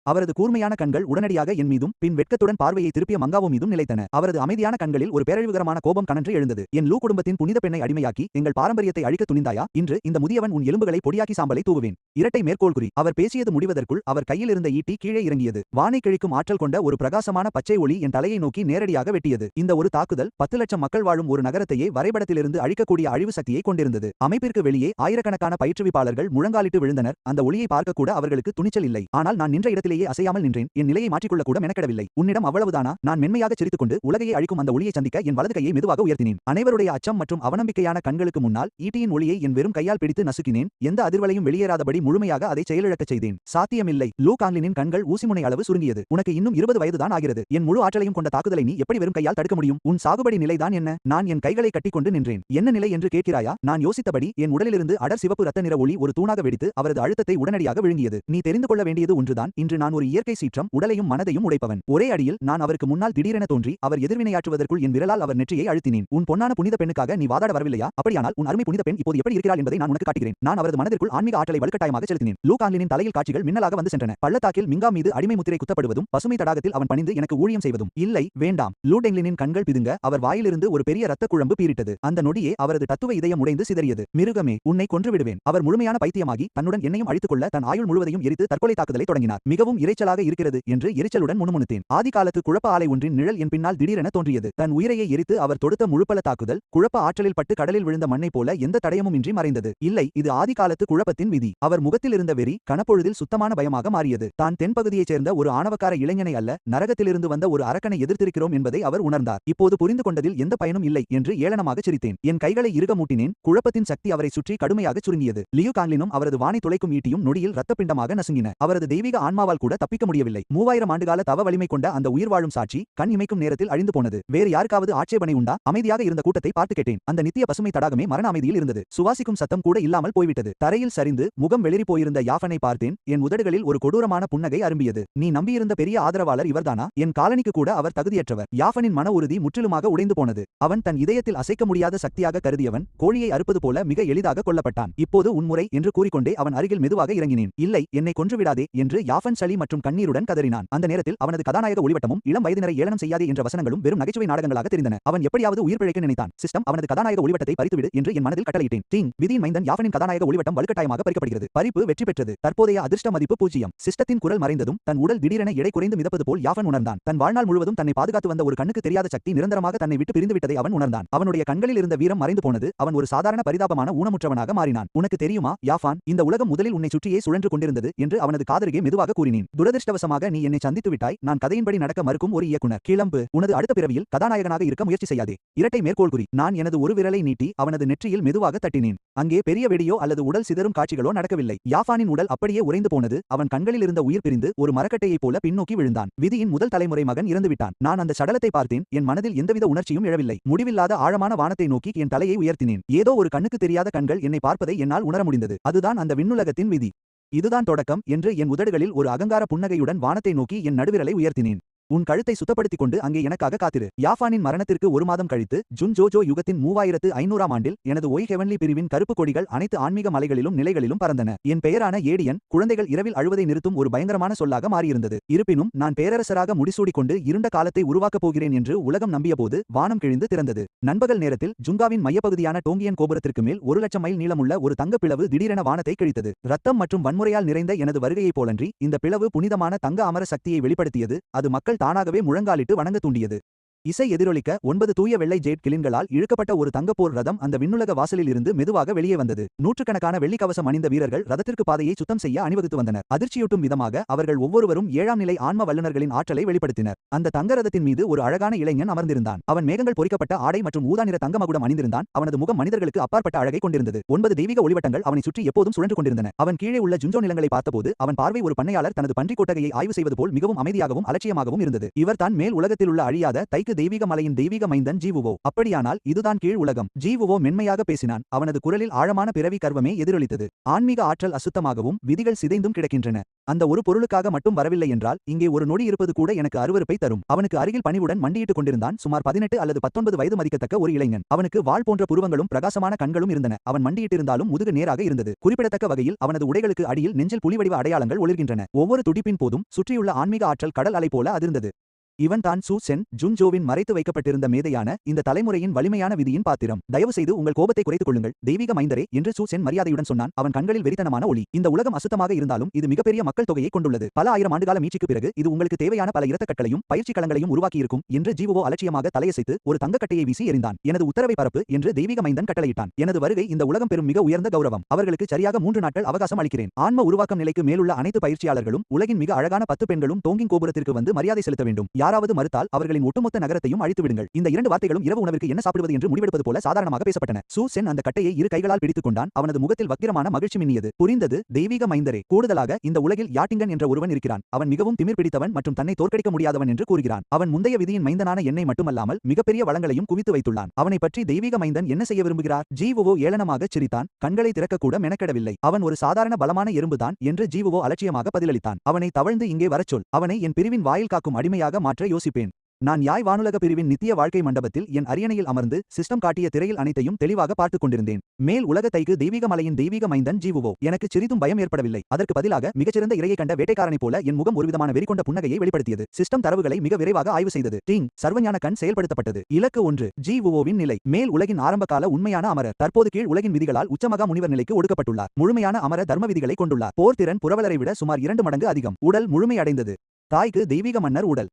அவரது கூர்மையான கண்கள் உடனடியாக என் மீதும் பின் வெட்கத்துடன் பார்வையை திருப்பிய மங்காவோ மீதும் நிலைத்தன. அவரது அமைதியான கண்களில் ஒரு பேரழிவுகரமான கோபம் கனன்று எழுந்தது. என் லூ குடும்பத்தின் புனித பெண்ணை அடிமையாக்கி எங்கள் பாரம்பரியத்தை அழிக்க துணிந்தாயா? இன்று இந்த முதியவன் உன் எலும்புகளை பொடியாக்கி சாம்பலை தூவுவேன். இரட்டை மேற்கோள் குறி. அவர் பேசியது முடிவதற்குள் அவர் கையில் இருந்த ஈட்டி கீழே இறங்கியது. வானை கிழிக்கும் ஆற்றல் கொண்ட ஒரு பிரகாசமான பச்சை ஒளி என் தலையை நோக்கி நேரடியாக வெட்டியது. இந்த ஒரு தாக்குதல் 10 லட்சம் மக்கள் வாழும் ஒரு நகரத்தையே வரைபடத்திலிருந்து அழிக்கக்கூடிய அழிவு சக்தியை கொண்டிருந்தது. அமைப்பிற்கு வெளியே ஆயிரக்கணக்கான பயிற்றுவிப்பாளர்கள் முழங்காலிட்டு விழுந்தனர். அந்த ஒளியை பார்க்க கூட அவர்களுக்கு துணிச்சல் இல்லை. ஆனால் நான் நின்ற இடத்திலேயே அசையாமல் நின்றேன். என் நிலையை மாற்றிக்கொள்ள கூட மெனக்கெடவில்லை. உன்னிடம் அவ்வளவுதானா? நான் மென்மையாக சிரித்துக்கொண்டு உலகையை அழிக்கும் அந்த ஒளியை சந்திக்க என் வலது கையை மெதுவாக உயர்த்தினேன். அனைவருடைய அச்சம் மற்றும் அவநம்பிக்கையான கண்களுக்கு முன்னால் ஈட்டியின் ஒளியை என் வெறும் கையால் பிடித்து நசுக்கினேன். எந்த அதிர்வலையும் வெளியேறாதபடி முழுமையாக அதை செயலிழக்கச் செய்தேன். சாத்தியமில்லை. லூ காங்லினின் கண்கள் ஊசிமுனை அளவு சுருங்கியது. உனக்கு இன்னும் 20 வயதுதான் ஆகிறது. என் முழு ஆற்றலையும் கொண்ட தாக்குதலை நீ எப்படி வெறும் கையால் தடுக்க முடியும்? உன் சாகுபடி நிலைதான் என்ன? நான் என் கைகளை கட்டிக்கொண்டு நின்றேன். என்ன நிலை என்று கேட்கிறாயா? நான் யோசித்தபடி என் உடலிலிருந்து அடர் சிவப்பு ரத்த நிற ஒளி ஒரு தூணாக வெடித்து அவரது அழுத்தத்தை உடனடியாக விழுங்கியது. நீ தெரிந்து கொள்ள வேண்டியது ஒன்றுதான். இன்று நான் ஒரு இயற்கை சீற்றம், உடலையும் மனதையும் உடைப்பவன். ஒரே அடியில் நான் அவருக்கு முன்னால் திடீரென தோன்றி அவர் எதிர்வினையாற்றுவதற்குள் என் விரலால் அவர் நெற்றியை அழுத்தினேன். உன் பொன்னான புனித பெண்ணுக்காக நீ வாதாட வரவில்லையா? அப்படியானால் உன் அருமை புனித பெண் இப்போது எப்படி இருக்கிறாள் என்பதை நான் உனக்கு காட்டுகிறேன். நான் அவரது மனதிற்குள் ஆன்மீக ஆற்றலை வலுக்கட்டாயமாக செலுத்தினேன். லூ கான்லினின் தலையில் காட்சிகள் மின்னலாக வந்து சென்றன. பள்ளத்தாக்கில் மிங்கா மீது அடிமை முத்திரை குத்தப்படுவதும் பசுமை தடாகத்தில் அவன் பணிந்து எனக்கு ஊழியம் செய்வதும். இல்லை, வேண்டாம். லூ டெங்லினின் கண்கள் பிதுங்க அவர் வாயிலிருந்து ஒரு பெரிய இரத்த குழம்பு பீரிட்டது. அந்த நொடியே அவரது தத்துவ இதயம் உடைந்து சிதறியது. மிருகமே, உன்னை கொன்று விடுவேன். அவர் முழுமையான பைத்தியமாகி தன்னுடன் என்னையும் அழித்துக் கொள்ள தன் ஆயுள் முழுவதையும் எரித்து தற்கொலை தாக்குதலை தொடங்கினார். மிகவும் இரைச்சலாக இருக்கிறது என்று எரிச்சலுடன் முணுமுணுத்தேன். ஆதிகாலத்து குழப்ப ஆலை ஒன்றின் நிழல் என் பின்னால் திடீரென தோன்றியது. தன் உயிரையை எரித்து அவர் தொடுத்த முழுப்பல தாக்குதல் குழப்ப ஆற்றலில் பட்டு கடலில் விழுந்த மண்ணை போல எந்த தடயமும் இன்றி மறைந்தது. இல்லை, இது ஆதிகாலத்து குழப்பத்தின் விதி. அவர் முகத்தில் இருந்த வெறி கணப்பொழுதில் சுத்தமான பயமாக மாறியது. தான் தென்பகுதியைச் சேர்ந்த ஒரு ஆணவக்கார இளைஞனை அல்ல, நரகத்திலிருந்து வந்த ஒரு அரக்கனை எதிர்த்திருக்கிறோம் என்பதை அவர் உணர்ந்தார். இப்போது புரிந்து கொண்டதில் எந்த பயனும் இல்லை என்று ஏளனமாக சிரித்தேன். என் கைகளை இறுக மூட்டினேன். குழப்பத்தின் சக்தி அவரை சுற்றி கடுமையாக சுருங்கியது. லியூ கான்லினும் அவரது வானை துளைக்கும் ஈட்டியும் நொடியில் ரத்தப்பிண்டமாக நசுங்கின. அவரது தெய்வீக ஆன்மாவால் கூட தப்பிக்க முடியவில்லை. 3000 ஆண்டுகால தவ வலிமை கொண்ட அந்த உயிர் வாழும் சாட்சி கண் இமைக்கும் நேரத்தில் அழிந்து போனது. வேறு யாருக்காவது ஆட்சேபனை உண்டா? அமைதியாக இருந்த கூட்டத்தை பார்த்து கேட்டேன். அந்த நித்திய பசுமை தடாகமே மரண அமைதியில் இருந்தது. சுவாசிக்கும் சத்தம் கூட இல்லாமல் போய்விட்டது. தரையில் சரிந்து முகம் வெளிரி போயிருந்த யாஃபனை பார்த்தேன். என் உதடுகளில் ஒரு கொடூரமான புன்னகை அரும்பியது. நீ நம்பியிருந்த பெரிய ஆதரவாளர் இவர்தானா? என் காலனிக்கு கூட அவர் தகுதியற்றவர். யாஃபனின் மன உறுதி முற்றிலுமாக உடைந்து போனது. அவன் தன் இதயத்தில் அசைக்க முடியாத சக்தியாக கருதியவன் கோழியை அறுப்பது போல மிக எளிதாக கொல்லப்பட்டான். இப்போது உன்முறை என்று கூறிக்கொண்டே அவன் அருகில் மெதுவாக இறங்கினேன். இல்லை, என்னை கொன்றுவிடாதே என்று யாஃபன் சளி மற்றும் கண்ணீருடன் கதறினான். அந்த நேரத்தில் அவனது கதாநாயக ஒளிவட்டமும் இளம் வயதினரை ஏளனம் செய்யாதே என்ற வசனங்களும் வெறும் நகைச்சுவை நாடகங்களாக தெரிந்தன. அவன் எப்படியாவது உயிர் பிழைக்க நினைத்தான். சிஸ்டம், அவனது கதாநாயக ஒளிவட்டத்தை பறித்துவிடு என்று என் மனதில் கட்டளையிட்டேன். டிங், விதியின் மைந்தன் யாஃபனின் கதாநாயக ஒளிவட்டம் வலுக்கட்டாயமாக பறிக்கப்படுகிறது. பறிப்பு வெற்றி பெற்றது. தற்போதைய அதிர்ஷ்ட மதிப்பு 0. சிஸ்டத்தின் குரல் மறைந்ததும் தன் உடல் திடீரென எடை குறைந்து மிதப்பது போல் யாஃபன் உணர்ந்தான். தன் வாழ்நாள் முழுவதும் தன்னை பாதுகாத்து வந்த ஒரு கண்ணுக்கு தெரியாத சக்தி நிரந்தரமாக தன்னை விட்டு பிரிந்துவிட்டதை அவன் உணர்ந்தான். அவனுடைய கண்களில் இருந்த வீரம் மறைந்து போனது. அவன் ஒரு சாதாரண பரிதாபமான ஊனமுற்றவனாக மாறினான். உனக்கு தெரியுமா யாஃபான், இந்த உலகம் முதலில் உன்னை சுற்றியே சுழன்று கொண்டிருந்தது என்று அவனது காதருகே மெதுவாக கூறினேன். துரதிர்ஷ்டவசமாக நீ என்னை சந்தித்து விட்டாய். நான் கதையின்படி நடக்க மறுக்கும் ஒரு இயக்குனர். கிளம்பு. உனது அடுத்த பிறவியில் கதாநாயகனாக இருக்க முயற்சி செய்யாதே. இரட்டை மேற்கோள் குறி. நான் எனது ஒரு விரலை நீட்டி அவனது நெற்றியில் மெதுவாக தட்டினேன். அங்கே பெரிய வெடியோ அல்லது உடல் சிதறும் காட்சிகளோ நடக்கவில்லை. யாஃபானின் உடல் அப்படியே உறைந்து போனது. அவன் கண்களில் இருந்த உயிர் பிரிந்து ஒரு மரக்கட்டையைப் போல பின்னோக்கி விழுந்தான். விதியின் முதல் தலைமுறை மகன் இறந்துவிட்டான். நான் அந்த சடலத்தை பார்த்தேன். என் மனதில் எந்தவித உணர்ச்சியும் எழவில்லை. முடிவில்லாத ஆழமான வானத்தை நோக்கி என் தலையை உயர்த்தினேன். ஏதோ ஒரு கண்ணுக்கு தெரியாத கண்கள் என்னை பார்ப்பதை என்னால் உணர முடிந்தது. அதுதான் அந்த விண்ணுலகத்தின் விதி. இதுதான் தொடக்கம் என்று என் உதடுகளில் ஒரு அகங்கார புன்னகையுடன் வானத்தை நோக்கி என் நடுவிரலை உயர்த்தினேன். உன் கழுத்தை சுத்தப்படுத்திக் கொண்டு அங்கே எனக்காக காத்திரு. யாஃபானின் மரணத்திற்கு 1 மாதம் கழித்து ஜுன் ஜோஜோ யுகத்தின் 3500ஆம் ஆண்டில் எனது ஒய் ஹெவன்லி பிரிவின் கருப்பு கொடிகள் அனைத்து ஆன்மீக மலைகளிலும் நிலைகளிலும் பறந்தன. என் பெயரான ஏடியன் குழந்தைகள் இரவில் அழுவதை நிறுத்தும் ஒரு பயங்கரமான சொல்லாக மாறியிருந்தது. இருப்பினும் நான் பேரரசராக முடிசூடிக் கொண்டு இருண்ட காலத்தை உருவாக்கப் போகிறேன் என்று உலகம் நம்பியபோது வானம் கிழிந்து திறந்தது. நண்பகல் நேரத்தில் ஜுங்காவின் மையப்பகுதியான டோங்கியன் கோபுரத்திற்கு மேல் 1,00,000 மைல் நீளமுள்ள ஒரு தங்க பிளவு திடீரென வானத்தை கிழித்தது. ரத்தம் மற்றும் வன்முறையால் நிறைந்த எனது வருகையைப் போலன்றி இந்த பிளவு புனிதமான தங்க அமர சக்தியை வெளிப்படுத்தியது. அது மக்கள் தானாகவே முழங்காலிட்டு வணங்க தூண்டியது. இசை எதிரொலிக்க 9 தூய வெள்ளை ஜேட் கிளின்களால் இழுக்கப்பட்ட ஒரு தங்கப்போர் ரதம் அந்த விண்ணுலக வாசலில் இருந்து மெதுவாக வெளியே வந்தது. நூற்றுக்கணக்கான வெள்ளி கவசம் அணிந்த வீரர்கள் ரதத்திற்கு பாதையை சுத்தம் செய்ய அணிவகுத்து வந்தனர். அதிர்ச்சியூட்டும் விதமாக அவர்கள் ஒவ்வொருவரும் 7ஆம் நிலை ஆன்ம வல்லுநர்களின் ஆற்றலை வெளிப்படுத்தினர். அந்த தங்க ரதத்தின் மீது ஒரு அழகான இளைஞன் அமர்ந்திருந்தான். அவன் மேகங்கள் பொறிக்கப்பட்ட ஆடை மற்றும் ஊதா நிற தங்க மகுடம் அணிந்திருந்தான். அவனது முகம் மனிதர்களுக்கு அப்பாற்பட்ட அழகை கொண்டிருந்தது. 9 தெய்வீக ஒளிவட்டங்கள் அவனை சுற்றி எப்போதும் சுழன்று கொண்டிருந்தன. அவன் கீழே உள்ள ஜுன்ஜோ நிலங்களை பார்த்தபோது அவன் பார்வை ஒரு பண்ணையாளர் தனது பன்றி கொட்டகையை ஆய்வு செய்வது போல் மிகவும் அமைதியாகவும் அலட்சியமாகவும் இருந்தது. இவர் தான் மேல் உலகத்தில் உள்ள அழியாத தைக்கு தெய்வீக மலையின் தெய்வீக மைந்தன் ஜீவுவோ. அப்படியானால் இதுதான் கீழ் உலகம். ஜீவுவோ மென்மையாக பேசினான். அவனது குரலில் ஆழமான பிறவி கர்வமே எதிரொலித்தது. ஆன்மீக ஆற்றல் அசுத்தமாகவும் விதிகள் சிதைந்தும் கிடக்கின்றன. அந்த ஒரு பொருளுக்காக மட்டும் வரவில்லை என்றால் இங்கே ஒரு நொடி இருப்பது கூட எனக்கு அருவருப்பை தரும். அவனுக்கு அருகில் பணிவுடன் மண்டியிட்டுக் கொண்டிருந்தான் சுமார் 18 அல்லது 19 வயது மதிக்கத்தக்க ஒரு இளைஞன். அவனுக்கு வாள் போன்ற புருவங்களும் பிரகாசமான கண்களும் இருந்தன. அவன் மண்டியிட்டிருந்தாலும் முதுகு நேராக இருந்தது. குறிப்பிடத்தக்க வகையில் அவனது உடைகளுக்கு அடியில் நெஞ்சில் புலிவடிவ அடையாளங்கள் ஒளிர்கின்றன. ஒவ்வொரு துடிப்பின் போதும் சுற்றியுள்ள ஆன்மீக ஆற்றல் கடல் அலை போல அதிர்ந்தது. இவன் தான் சூ சென் ஜுன்ஜோவின் மறைத்து வைக்கப்பட்டிருந்த மேதையான இந்த தலைமுறையின் வலிமையான விதியின் பாத்திரம். தயவு செய்து உங்கள் கோபத்தை குறைத்துக் கொள்ளுங்கள் தெய்வீக மைந்தரே என்று சூ சென் மரியாதையுடன் சொன்னான். அவன் கண்களில் வெறித்தனமான ஒளி. இந்த உலகம் அசுத்தமாக இருந்தாலும் இது மிகப்பெரிய மக்கள் தொகையை கொண்டுள்ளது. பல ஆயிரம் ஆண்டுகால மீட்சிக்கு பிறகு இது உங்களுக்கு தேவையான பல இரத்த கற்களையும் பயிற்சி களங்களையும் உருவாக்கியிருக்கும் என்று ஜீவோ அலட்சியமாக தலையசைத்து ஒரு தங்கக்கட்டையை வீசி எறிந்தான். எனது உத்தரவை பரப்பு என்று தெய்வீக மைந்தன் கட்டளையிட்டான். எனது வருகை இந்த உலகம் பெறும் மிக உயர்ந்த கௌரவம். அவர்களுக்கு சரியாக 3 நாட்கள் அவகாசம் அளிக்கிறேன். ஆன்ம உருவாக்கம் நிலைக்கு மேலுள்ள அனைத்து பயிற்சியாளர்களும் உலகின் மிக அழகான 10 பெண்களும் டோங்கிங் கோபுரத்திற்கு வந்து மரியாதை செலுத்த வேண்டும். யாரும் யாராவது மறுத்தால் அவர்களின் ஒட்டுமொத்த நகரத்தையும் அழித்து விடுங்கள். இந்த 2 வார்த்தைகளும் இரவு உணவிற்கு என்ன சாப்பிடுவது என்று முடிவெடுப்பது போல சாதாரணமாக பேசப்பட்டன. சூ சென் அந்த கட்டையை இரு கைகளால் பிடித்துக் கொண்டான். அவனது முகத்தில் வக்கிரமான மகிழ்ச்சி மின்னியது. புரிந்தது, தெய்வீக மைந்தரே. கூடுதலாக இந்த உலகில் யாட்டிங்கன் என்ற ஒருவன் இருக்கிறான். அவன் மிகவும் திமிர் பிடித்தவன் மற்றும் தன்னை தோற்கடிக்க முடியாதவன் என்று கூறுகிறான். அவன் முந்தைய விதியின் மைந்தனான என்னை மட்டுமல்லாமல் மிகப்பெரிய வளங்களையும் குவித்து வைத்துள்ளான். அவனை பற்றி தெய்வீக மைந்தன் என்ன செய்ய விரும்புகிறார்? ஜீவுவோ ஏளனமாகச் சிரித்தான். கண்களை திறக்கக்கூட மெனக்கெடவில்லை. அவன் ஒரு சாதாரண பலமான எறும்புதான் என்று ஜீவுவோ அலட்சியமாக பதிலளித்தான். அவனை தவழ்ந்து இங்கே வரச் சொல். அவனை என் பிரிவின் வாயில் காக்கும் அடிமையாக மாற்ற யோசிப்பேன். நான் யாய் வானுலக பிரிவின் நித்திய வாழ்க்கை மண்டபத்தில் என் அரியணையில் அமர்ந்து சிஸ்டம் காட்டிய திரையில் அனைத்தையும் தெளிவாக பார்த்துக் கொண்டிருந்தேன். மேல் உலக தைக்கு தெய்வீக மலையின் தெய்வீக மைந்தன் ஜீவுவோ. எனக்கு சிறிதும் பயம் ஏற்படவில்லை. அதற்கு பதிலாக மிகச்சிறந்த இரையை கண்ட வேட்டைக்காரனைப் போல என் முகம் ஒருவிதமான வெறிகொண்ட புன்னகையை வெளிப்படுத்தியது. சிஸ்டம் தரவுகளை மிக விரைவாக ஆய்வு செய்தது. டிங், சர்வஞான கண் செயல்படுத்தப்பட்டது. இலக்கு 1. ஜீவுவோவின் நிலை. மேல் உலகின் ஆரம்பகால உண்மையான அமரர். தற்போது கீழ் உலகின் விதிகளால் உச்சமகா முனிவர் நிலைக்கு ஒடுக்கப்பட்டுள்ளார். முழுமையான அமர தர்ம விதிகளை கொண்டுள்ளார். போர் திறன் புரவலரை விட சுமார் 2 மடங்கு அதிகம். உடல் முழுமை அடைந்தது. தாய்க்கு தெய்வீக மன்னர் உடல்.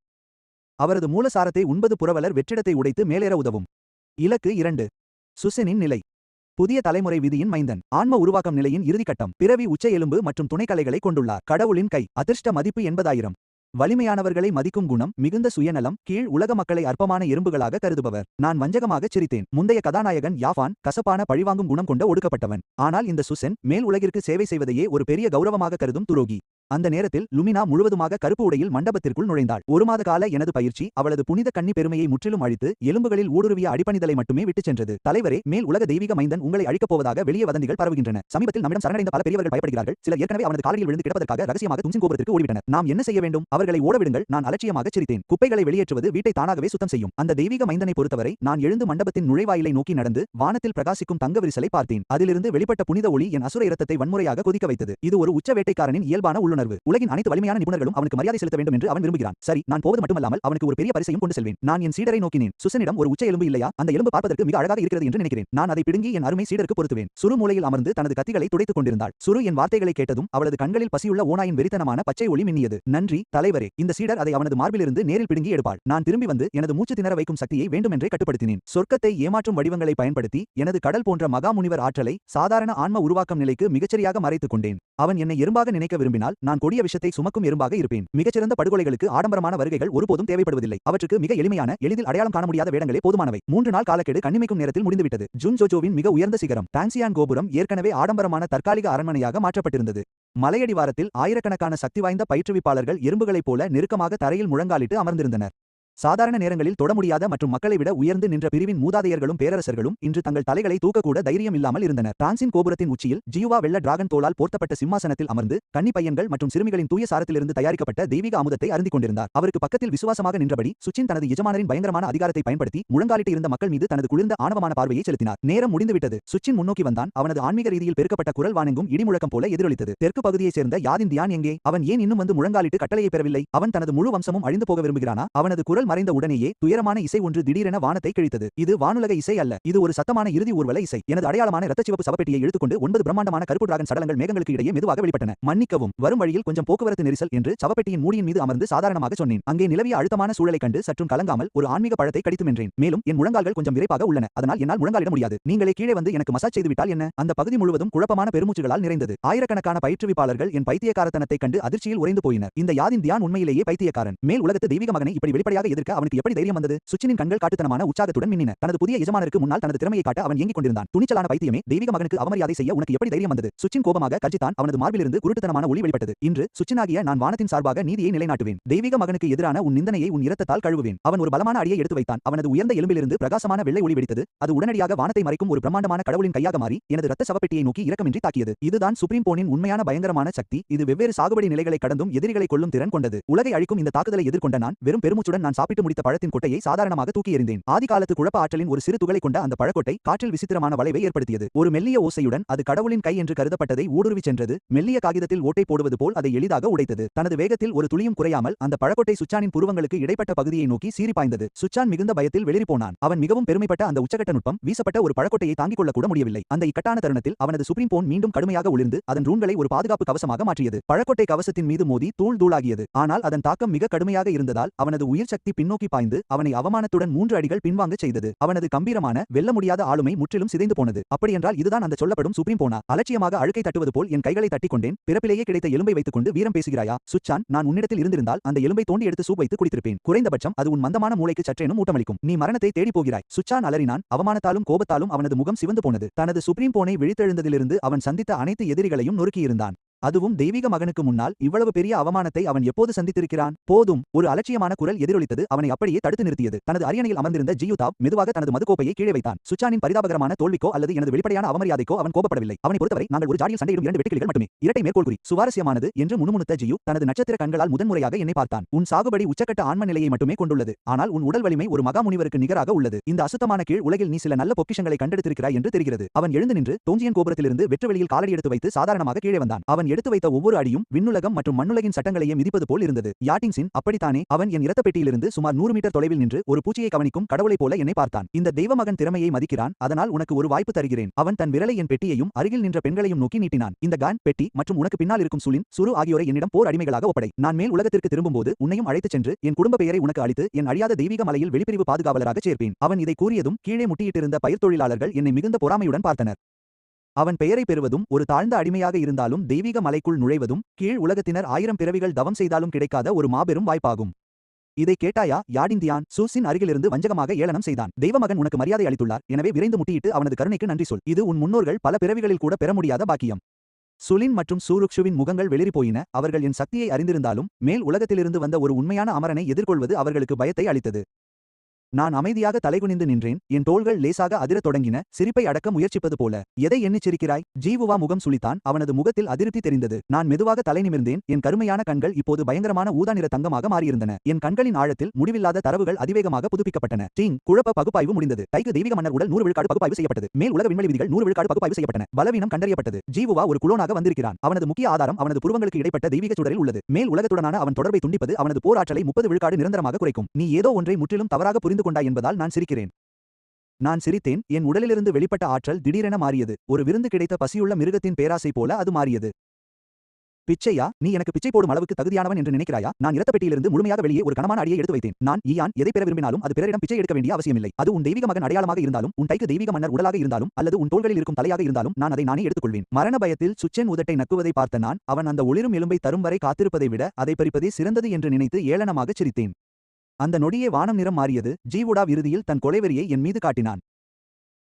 அவரது மூலசாரத்தை உண்பது புரவலர் வெற்றிடத்தை உடைத்து மேலேற உதவும். இலக்கு 2. சுசெனின் நிலை. புதிய தலைமுறை விதியின் மைந்தன். ஆன்ம உருவாக்கம் நிலையின் இறுதிக்கட்டம். பிறவி உச்ச எலும்பு மற்றும் துணைக்கலைகளை கொண்டுள்ளார். கடவுளின் கை. அதிர்ஷ்ட மதிப்பு 80,000. வலிமையானவர்களை மதிக்கும் குணம், மிகுந்த சுயநலம், கீழ் உலக மக்களை அற்பமான எறும்புகளாக கருதுபவர். நான் வஞ்சகமாகச் சிரித்தேன். முந்தைய கதாநாயகன் யாஃபான் கசப்பான பழிவாங்கும் குணம் கொண்ட ஒடுக்கப்பட்டவன். ஆனால் இந்த சுசென் மேல் உலகிற்கு சேவை செய்வதையே ஒரு பெரிய கௌரவமாக கருதும் துரோகி. அந்த நேரத்தில் லுமினா முழுவதுமாக கருப்பு உடையில் மண்டபத்திற்குள் நுழைந்தாள். 1 மாத கால எனது பயிற்சி அவளது புனித கன்னி பெருமையை முற்றிலும் அழித்து எலும்புகளில் ஊடுருவிய அடிப்பணிதலை மட்டுமே விட்டுச் சென்றது. தலைவரே, மேல் உலக தெய்வீக மைந்தன் உங்களை அழிக்கப் போவதாக வெளியே வதந்திகள் பரவுகின்றன. சமீபத்தில் நம்மிடம் சரணடைந்த பல பெரியவர்கள் பயப்படுகிறார்கள். சிலர் ஏற்கனவே அவனது காலடியில் விழுந்து கிடப்பதற்காக ரகசியமாக தும்சின் கோபுரத்திற்கு ஓடிவிட்டனர். நாம் என்ன செய்ய வேண்டும்? அவர்களை ஓடவிடுங்கள். நான் அலட்சியமாகச் சிரித்தேன். குப்பைகளை வெளியேற்றுவது வீட்டை தானாகவே சுத்தம் செய்யும். அந்த தெய்வீக மைந்தனை பொறுத்தவரை நான் எழுந்து மண்டபத்தின் நுழைவாயிலை நோக்கி நடந்து வானத்தில் பிரகாசிக்கும் தங்க விரிசலை பார்த்தேன். அதிலிருந்து வெளிப்பட்ட புனித ஒளி என் அசுர இரத்தத்தை வன்முறையாக கொதிக்க வைத்தது. இது ஒரு உச்ச வேட்டைக்காரனின் இயல்பான உள்ளுணர்வு. உலகின் அனைத்து வலிமையான நிபுணர்களும் அவனுக்கு மரியாதை செலுத்த வேண்டும் என்று அவன் விரும்புகிறான். சரி, நான் போவது மட்டுமல்லாமல் அவனுக்கு ஒரு பெரிய பரிசையும் கொண்டு செல்வேன். நான் என் சீடரை நோக்கினேன். சுசனிடம் ஒரு உச்ச எலும்பு இல்லையா? அந்த எலும்பு பார்ப்பதற்கு மிக அழகாக இருக்கிறது என்று நினைக்கிறேன். நான் அதை பிடுங்கி என் அருமை சீடருக்கு பொருத்துவேன். சுரு மூலையில் அமர்ந்து தனது கத்திகளை துடைத்துக் கொண்டிருந்தாள். சுரு என் வார்த்தைகளை கேட்டதும் அவளது கண்களில் பசியுள்ள ஓநாயின் வெறித்தனமான பச்சை ஒளி மின்னியது. நன்றி, தலைவரே. இந்த சீடர் அதை அவனது மார்பிலிருந்து நேரில் பிடுங்கி எடுப்பாள். நான் திரும்பி வந்து எனது மூச்சு திணற வைக்கும் சக்தியை வேண்டுமென்றே கட்டுப்படுத்தினேன். சொர்க்கத்தை ஏமாற்றும் வடிவங்களை பயன்படுத்தி எனது கடல் போன்ற மகா முனிவர் ஆற்றலை சாதாரண ஆன்ம உருவாக்கம் நிலைக்கு மிகச்சரியாக மறைத்துக் கொண்டேன். அவன் என்னை எறும்பாக நினைக்க விரும்பினால் நான் கொடிய விஷத்தை சுமக்கும் எறும்பாக இருப்பேன். மிகச்சிறந்த படுகொலைகளுக்கு ஆடம்பரமான வருகைகள் ஒருபோதும் தேவைப்படுவதில்லை. அவற்றுக்கு மிக எளிமையான, எளிதில் அடையாளம் காண முடியாத வேடங்களே போதுமானவை. 3 நாள் காலக்கெடு கண்ணிமைக்கும் நேரத்தில் முடிந்துவிட்டது. ஜுன் ஜோஜோவின் மிக உயர்ந்த சிகரம் டாங்சியான் கோபுரம் ஏற்கனவே ஆடம்பரமான தற்காலிக அரண்மனையாக மாற்றப்பட்டிருந்தது. மலையடிவாரத்தில் ஆயிரக்கணக்கான சக்தி வாய்ந்த பயிற்றுவிப்பாளர்கள் எறும்புகளைப் போல நெருக்கமாக தரையில் முழங்காலிட்டு அமர்ந்திருந்தனர். சாதாரண நேரங்களில் தொட முடியாத மற்றும் மக்களை விட உயர்ந்து நின்ற பிரிவின் மூதாதையர்களும் பேரரசர்களும் இன்று தங்கள் தலைகளை தூக்கக்கூட தைரியம் இல்லாமல் இருந்தனர். டான்சின் கோபுரத்தின் உச்சியில் ஜியுவா வெள்ள டிராகன் தோளால் போர்த்தப்பட்ட சிம்மாசனத்தில் அமர்ந்து கன்னி பையன்கள் மற்றும் சிறுமிகளின் தூய சாரத்திலிருந்து தயாரிக்கப்பட்ட தெய்வீக அமுதத்தை அருந்திக் கொண்டிருந்தார். அவருக்கு பக்கத்தில் விசுவாசமாக நின்றபடி சுச்சின் தனது எஜமானரின் பயங்கரமான அதிகாரத்தை பயன்படுத்தி முழங்காலிட்டு இருந்த மக்கள் மீது தனது குளிர்ந்த ஆணவமான பார்வையை செலுத்தினார். நேரம் முடிந்துவிட்டது. சுச்சின் முன்னோக்கி வந்தான். அவனது ஆன்மீக ரீதியில் பெருக்கப்பட்ட குரல் வானெங்கும் இடிமுழக்கம் போல எதிரொலித்தது. தெற்கு பகுதியைச் சேர்ந்த யாதின் தியான் எங்கே? அவன் ஏன் இன்னும் வந்து முழங்காலிட்டு கட்டளையை பெறவில்லை? அவன் தனது முழு வம்சமும் அழிந்து போக விரும்புகிறானா? அவனது குரல் மறைந்த உடனேயே துயரமான இசை ஒன்று திடீரென வானத்தை கிழித்தது. இது வானுலக இசை அல்ல. இது ஒரு சத்தமான இறுதி ஊர்வல இசை. எனது அடையாளமான இரத்தச்சிவப்பு சவப்பெட்டியை இழுத்துக்கொண்டு 9 பிரம்மாண்டமான கருப்பு டிராகன் சடலங்கள் மேகங்களுக்கு இடையே மெதுவாக வெளிப்பட்டன. மன்னிக்கவும், வரும் வழியில் கொஞ்சம் போக்குவரத்து நெரிசல் என்று சவப்பெட்டியின் மூடியின் மீது அமர்ந்து சாதாரணமாக சொன்னேன். அங்கே நிலவிய அழுத்தமான சூழலை கண்டு சற்றும் கலங்காமல் ஒரு ஆன்மீக பழத்தை கடித்தும் என்றேன். மேலும் என் முழங்கால்கள் கொஞ்சம் விரைப்பாக உள்ளன. அதனால் என்னால் முழங்காலிட முடியாது. நீங்களே கீழே வந்து எனக்கு மசாஜ் செய்துவிட்டால் என்ன? அந்த பகுதி முழுவதும் குழப்பமான பெருமூச்சுகளால் நிறைந்தது. ஆயிரக்கணக்கான பயிற்றுவிப்பாளர்கள் என் பைத்தியக்காரத்தனத்தை கண்டு அதிர்ச்சியில் உறைந்து போயினர். இந்த யாதின் தியான் உண்மையிலேயே பைத்தியக்காரன். மேல் உலகத்து தெய்வீக மகனை இப்படி வெளிப்படையாக எதிர்க்க அவனுக்கு எப்படி தைரியம் வந்தது? சுச்சினின் கண்கள் காட்டுத்தனமான உற்சாகத்துடன் மின்னின. தனது புதிய எஜமானருக்கு முன்னால் தனது திறமையை காட்ட அவன் ஏங்கிக் கொண்டிருந்தான். துணிச்சலான பைத்தியமே, தெய்வீக மகனுக்கு அவமரியாதை செய்ய உனக்கு எப்படி தைரியம் வந்தது? சுச்சின் கோபமாக கர்ஜித்தான். அவனது மார்பிலிருந்து குருட்டுத்தனமான ஒளி வெளிப்பட்டது. இன்று சுச்சினாகிய நான் வானத்தின் சார்பாக நீதியை நிலைநாட்டுவேன். தெய்வீக மகனுக்கு எதிரான உன் நிந்தனையை உன் இரத்தத்தால் கழுவுவேன். அவன் ஒரு பலமான அடியை எடுத்து வைத்தான். அவனது உயர்ந்த எலும்பிலிருந்து பிரகாசமான வெள்ளை ஒளி வெடித்தது. அது உடனடியாக வானத்தை மறைக்கும் ஒரு பிரம்மாண்டமான கடவுளின் கையாக மாறி எனது இரத்த சவப்பெட்டியை நோக்கி இரக்கமின்றி தாக்கியது. இதுதான் சுப்ரீம் போனின் உண்மையான பயங்கரமான சக்தி. இது வெவ்வேறு சாகுபடி நிலைகளை கடந்தும் எதிரிகளை கொல்லும் திறன் கொண்டது. உலகை அழிக்கும் இந்த தாக்குதலை எதிர்கொண்ட நான் வெறும் பெருமூச்சுடன் நான் சாப்பிட்டு முடித்த பழத்தின் கொட்டையை சாதாரணமாக தூக்கி எறிந்தேன். ஆதிகாலத்து குழப்ப ஆற்றலின் ஒரு சிறு துகளை கொண்ட அந்த பழக்கொட்டை காற்றில் விசித்திரமான வளைவை ஏற்படுத்தியது. ஒரு மெல்லிய ஓசையுடன் அது கடவுளின் கை என்று கருதப்பட்டதை ஊடுருவி சென்றது. மெல்லிய காகிதத்தில் ஓட்டை போடுவது போல் அதை எளிதாக உடைத்தது. தனது வேகத்தில் ஒரு துளியும் குறையாமல் அந்த பழக்கொட்டை சுச்சானின் புருவங்களுக்கு இடைப்பட்ட பகுதியை நோக்கி சீறி பாய்ந்தது. சுச்சான் மிகுந்த பயத்தில் வெளிரி போனான். அவன் மிகவும் பெருமைப்பட்ட அந்த உச்சகட்ட நுட்பம் வீசப்பட்ட ஒரு பழக்கொட்டையை தாங்கிக் கொள்ள கூட முடியவில்லை. அந்த இக்கட்டான தருணத்தில் அவனது சுப்ரீம் போன் மீண்டும் கடுமையாக ஒளிர்ந்து அதன் ரூன்களை ஒரு பாதுகாப்பு கவசமாக மாற்றியது. பழக்கொட்டை கவசத்தின் மீது மோதி தூள் தூளாகியது. ஆனால் அதன் தாக்கம் மிக கடுமையாக இருந்ததால் அவனது உயிர் சக்தி சக்தி பின்னோக்கி பாய்ந்து அவனை அவமானத்துடன் 3 அடிகள் பின்வாங்கச் செய்தது. அவனது கம்பீரமான வெல்ல முடியாத ஆளுமை முற்றிலும் சிதைந்து போனது. அப்படியென்றால் இதுதான் அந்த சொல்லப்படும் சுப்ரீம் போனா? அலட்சியமாக அழுக்கை தட்டுவது போல் என் கைகளை தட்டிக் கொண்டேன். பிறப்பிலேயே கிடைத்த எலும்பை வைத்துக்கொண்டு வீரம் பேசுகிறாயா? சுச்சான், நான் உன்னிடத்தில் இருந்திருந்தால் அந்த எலும்பை தோண்டி எடுத்து சூப் வைத்து குடித்திருப்பேன். குறைந்தபட்சம் அது உன் மந்தமான மூளைக்கு சற்றேனும் ஊட்டமளிக்கும். நீ மரணத்தை தேடி போகிறாய். சுச்சான் அலறினான். அவமானத்தாலும் கோபத்தாலும் அவனது முகம் சிவந்து போனது. தனது சுப்ரீம் போனை விழித்தெழுந்ததிலிருந்து அவன் சந்தித்த அனைத்து எதிரிகளையும் நொறுக்கியிருந்தான். அதுவும் தெய்வீக மகனுக்கு முன்னால் இவ்வளவு பெரிய அவமானத்தை அவன் எப்போது சந்தித்திருக்கிறான்? போதும்! ஒரு அலட்சியமான குரல் எதிரொலித்தது. அவனை அப்படியே தடுத்து நிறுத்தியது. தனது அரியணையில் அமர்ந்திருந்த ஜியூதாப் மெதுவாக தனது மதுக்கோப்பையை கீழே வைத்தான். சுச்சானின் பரிதாபகரமான தோல்விக்கோ அல்லது எனது வெளிப்படையான அவமரியாதைக்கோ அவன் கோபப்படவில்லை. அவனை பொறுத்தவரை நாங்கள் ஒரு ஜாடியில் சண்டையிடும் 2 வெட்டுக்கிளிகள் மட்டுமே. இரட்டை மேற்கோள் குறி. சுவாரஸ்யமானது என்று முணுமுணுத்த ஜியூ தனது நட்சத்திர கண்களால் முதன்முறையாக என்னை பார்த்தான். உன் சாகுபடி உச்சக்கட்ட ஆன்ம நிலையை மட்டுமே கொண்டுள்ளது. ஆனால் உன் உடல் வலிமை ஒரு மகா முனிவருக்கு நிகராக உள்ளது. இந்த அசுத்தமான கீழ் உலகில் நீ சில நல்ல பொக்கிஷங்களை கண்டெடுத்திருக்கிறாய் என்று தெரிகிறது. அவன் எழுந்து நின்று தோஞ்சியன் கோபுரத்திலிருந்து வெற்றுவெளியில் காலடி எடுத்து வைத்து சாதாரணமாக கீழே வந்தான். அவன் எடுத்து வைத்த ஒவ்வொரு அடியும் விண்ணுலகம் மற்றும் மண்ணுலகின் சட்டங்களையே மிதிப்பது போல் இருந்தது. யாட்டிங்ஸின் அப்படித்தானே? அவன் என் இரத்த பெட்டியிலிருந்து சுமார் 100 மீட்டர் தொலைவில் நின்று ஒரு பூச்சியை கவனிக்கும் கடவுளைப் போல என்னை பார்த்தான். இந்த தெய்வமகன் திறமையை மதிக்கிறான். அதனால் உனக்கு ஒரு வாய்ப்பு தருகிறேன். அவன் தன் விரலை என் பெட்டியையும் அருகில் நின்ற பெண்களையும் நோக்கி நீட்டினான். இந்த கான், பெட்டி மற்றும் உனக்கு பின்னால் இருக்கும் சுலின், சுரு ஆகியோரை என்னிடம் போர் அடிமைகளாக ஒப்படை. நான் மேல் உலகத்திற்கு திரும்பும்போது உன்னையும் அழைத்துச் சென்று என் குடும்ப பெயரை உனக்கு அளித்து என் அழியாத தெய்வீக மலையில் வெளிப்பிரிவு பாதுகாவலராக சேர்ப்பேன். அவன் இதை கூறியதும் கீழே முட்டியிட்டிருந்த பயிர் தொழிலாளர்கள் என்னை மிகுந்த பொறாமையுடன் பார்த்தனர். அவன் பெயரை பெறுவதும் ஒரு தாழ்ந்த அடிமையாக இருந்தாலும் தெய்வீக மலைக்குள் நுழைவதும் கீழ் உலகத்தினர் 1000 பிறவிகள் தவம் செய்தாலும் கிடைக்காத ஒரு மாபெரும் வாய்ப்பாகும். இதை கேட்டாயா? யாடிந்தியான் சூசின் அருகிலிருந்து வஞ்சகமாக ஏளனம் செய்தான். தெய்வமகன் உனக்கு மரியாதை அளித்துள்ளார். எனவே விரைந்து முட்டியிட்டு அவனது கருணைக்கு நன்றி சொல். இது உன் முன்னோர்கள் பல பிறவிகளில் கூட பெற முடியாத பாக்கியம். சுலின் மற்றும் சூருக்ஷுவின் முகங்கள் வெளிரி போயின. அவர்கள் என் சக்தியை அறிந்திருந்தாலும் மேல் உலகத்திலிருந்து வந்த ஒரு உண்மையான அமரனை எதிர்கொள்வது அவர்களுக்கு பயத்தை அளித்தது. நான் அமைதியாக தலைகுனிந்து நின்றேன். என் தோள்கள் லேசாக அதிரத் தொடங்கின. சிரிப்பை அடக்க முயற்சிப்பது போல. எதை எண்ணிச் சிரிக்கிறாய்? ஜீவுவா முகம் சுளித்தான். அவனது முகத்தில் அதிருப்தி தெரிந்தது. நான் மெதுவாக தலை நிமிர்ந்தேன். என் கருமையான கண்கள் இப்போது பயங்கரமான ஊதா நிற தங்கமாக மாறியிருந்தன. என் கண்களின் ஆழத்தில் முடிவில்லாத தரவுகள் அதிவேகமாக புதுப்பிக்கப்பட்டன. டீங் குழப்ப பகுப்பாய்வு முடிந்தது. கைக்கு தெய்வீக மன்னர் உடல் 100 விழுக்காடு பகுப்பாய்வு செய்யப்பட்டது. மேல் உலக விண்வெளி விதிகள் 100 விழுக்காடு பகுப்பாய்வு செய்யப்பட்டன. பலவீனம் கண்டறியப்பட்டது. ஜீவுவா ஒரு குளோனாக வந்திருக்கிறான். அவனது முக்கிய ஆதாரம் அவனது புருவங்களுக்கு இடைப்பட்ட தெய்வீக சுடரில் உள்ளது. மேல் உலகத்துடனான அவன் தொடர்பை துண்டிப்பது அவனது போர் ஆற்றலை 30 விழுக்காடு நிரந்தரமாக குறைக்கும். நீ ஏதோ ஒன்றை முற்றிலும் தவறாக புரிந்து கொண்டாய் என்பதால் நான் சிரிக்கிறேன். நான் சிரித்தேன். என் உடலிலிருந்து வெளிப்பட்ட ஆற்றல் திடீரென மாறியது. ஒரு விருந்து கிடைத்த பசியுள்ள மிருகத்தின் பேராசை போல அது மாறியது. பிச்சையா? நீ எனக்கு பிச்சை போடும் அளவுக்கு தகுதியானவன் என்று நினைக்கிறாயா? நான் இரத்த பெட்டியிலிருந்து முழுமையாக வெளியே ஒரு கனமான அடியை எடுத்து வைத்தேன். நான் ஈயான் எதை பெற விரும்பினாலும் அது பிறரிடம் பிச்சை எடுக்க வேண்டிய அவசியமில்லை. அது உன் தெய்வீக மகன் அடையாளமாக இருந்தாலும், உன் கைக்கு தெய்வீக மன்னர் உடலாக இருந்தாலும், அல்லது உன் தோள்களில் இருக்கும் தலையாக இருந்தாலும் நான் அதை நானே எடுத்துக்கொள்வேன். மரண பயத்தில் சுச்சென் உதட்டை நக்குவதை பார்த்த நான், அவன் அந்த ஒளிரும் எலும்பை தரும் வரை காத்திருப்பதை விட அதை பறிப்பதே சிறந்தது என்று நினைத்து ஏளனமாகச் சிரித்தேன். அந்த நொடியே வானம் நிறம் மாறியது. ஜீவுடா இறுதியில் தன் கொலைவெறியை என் மீது காட்டினான்.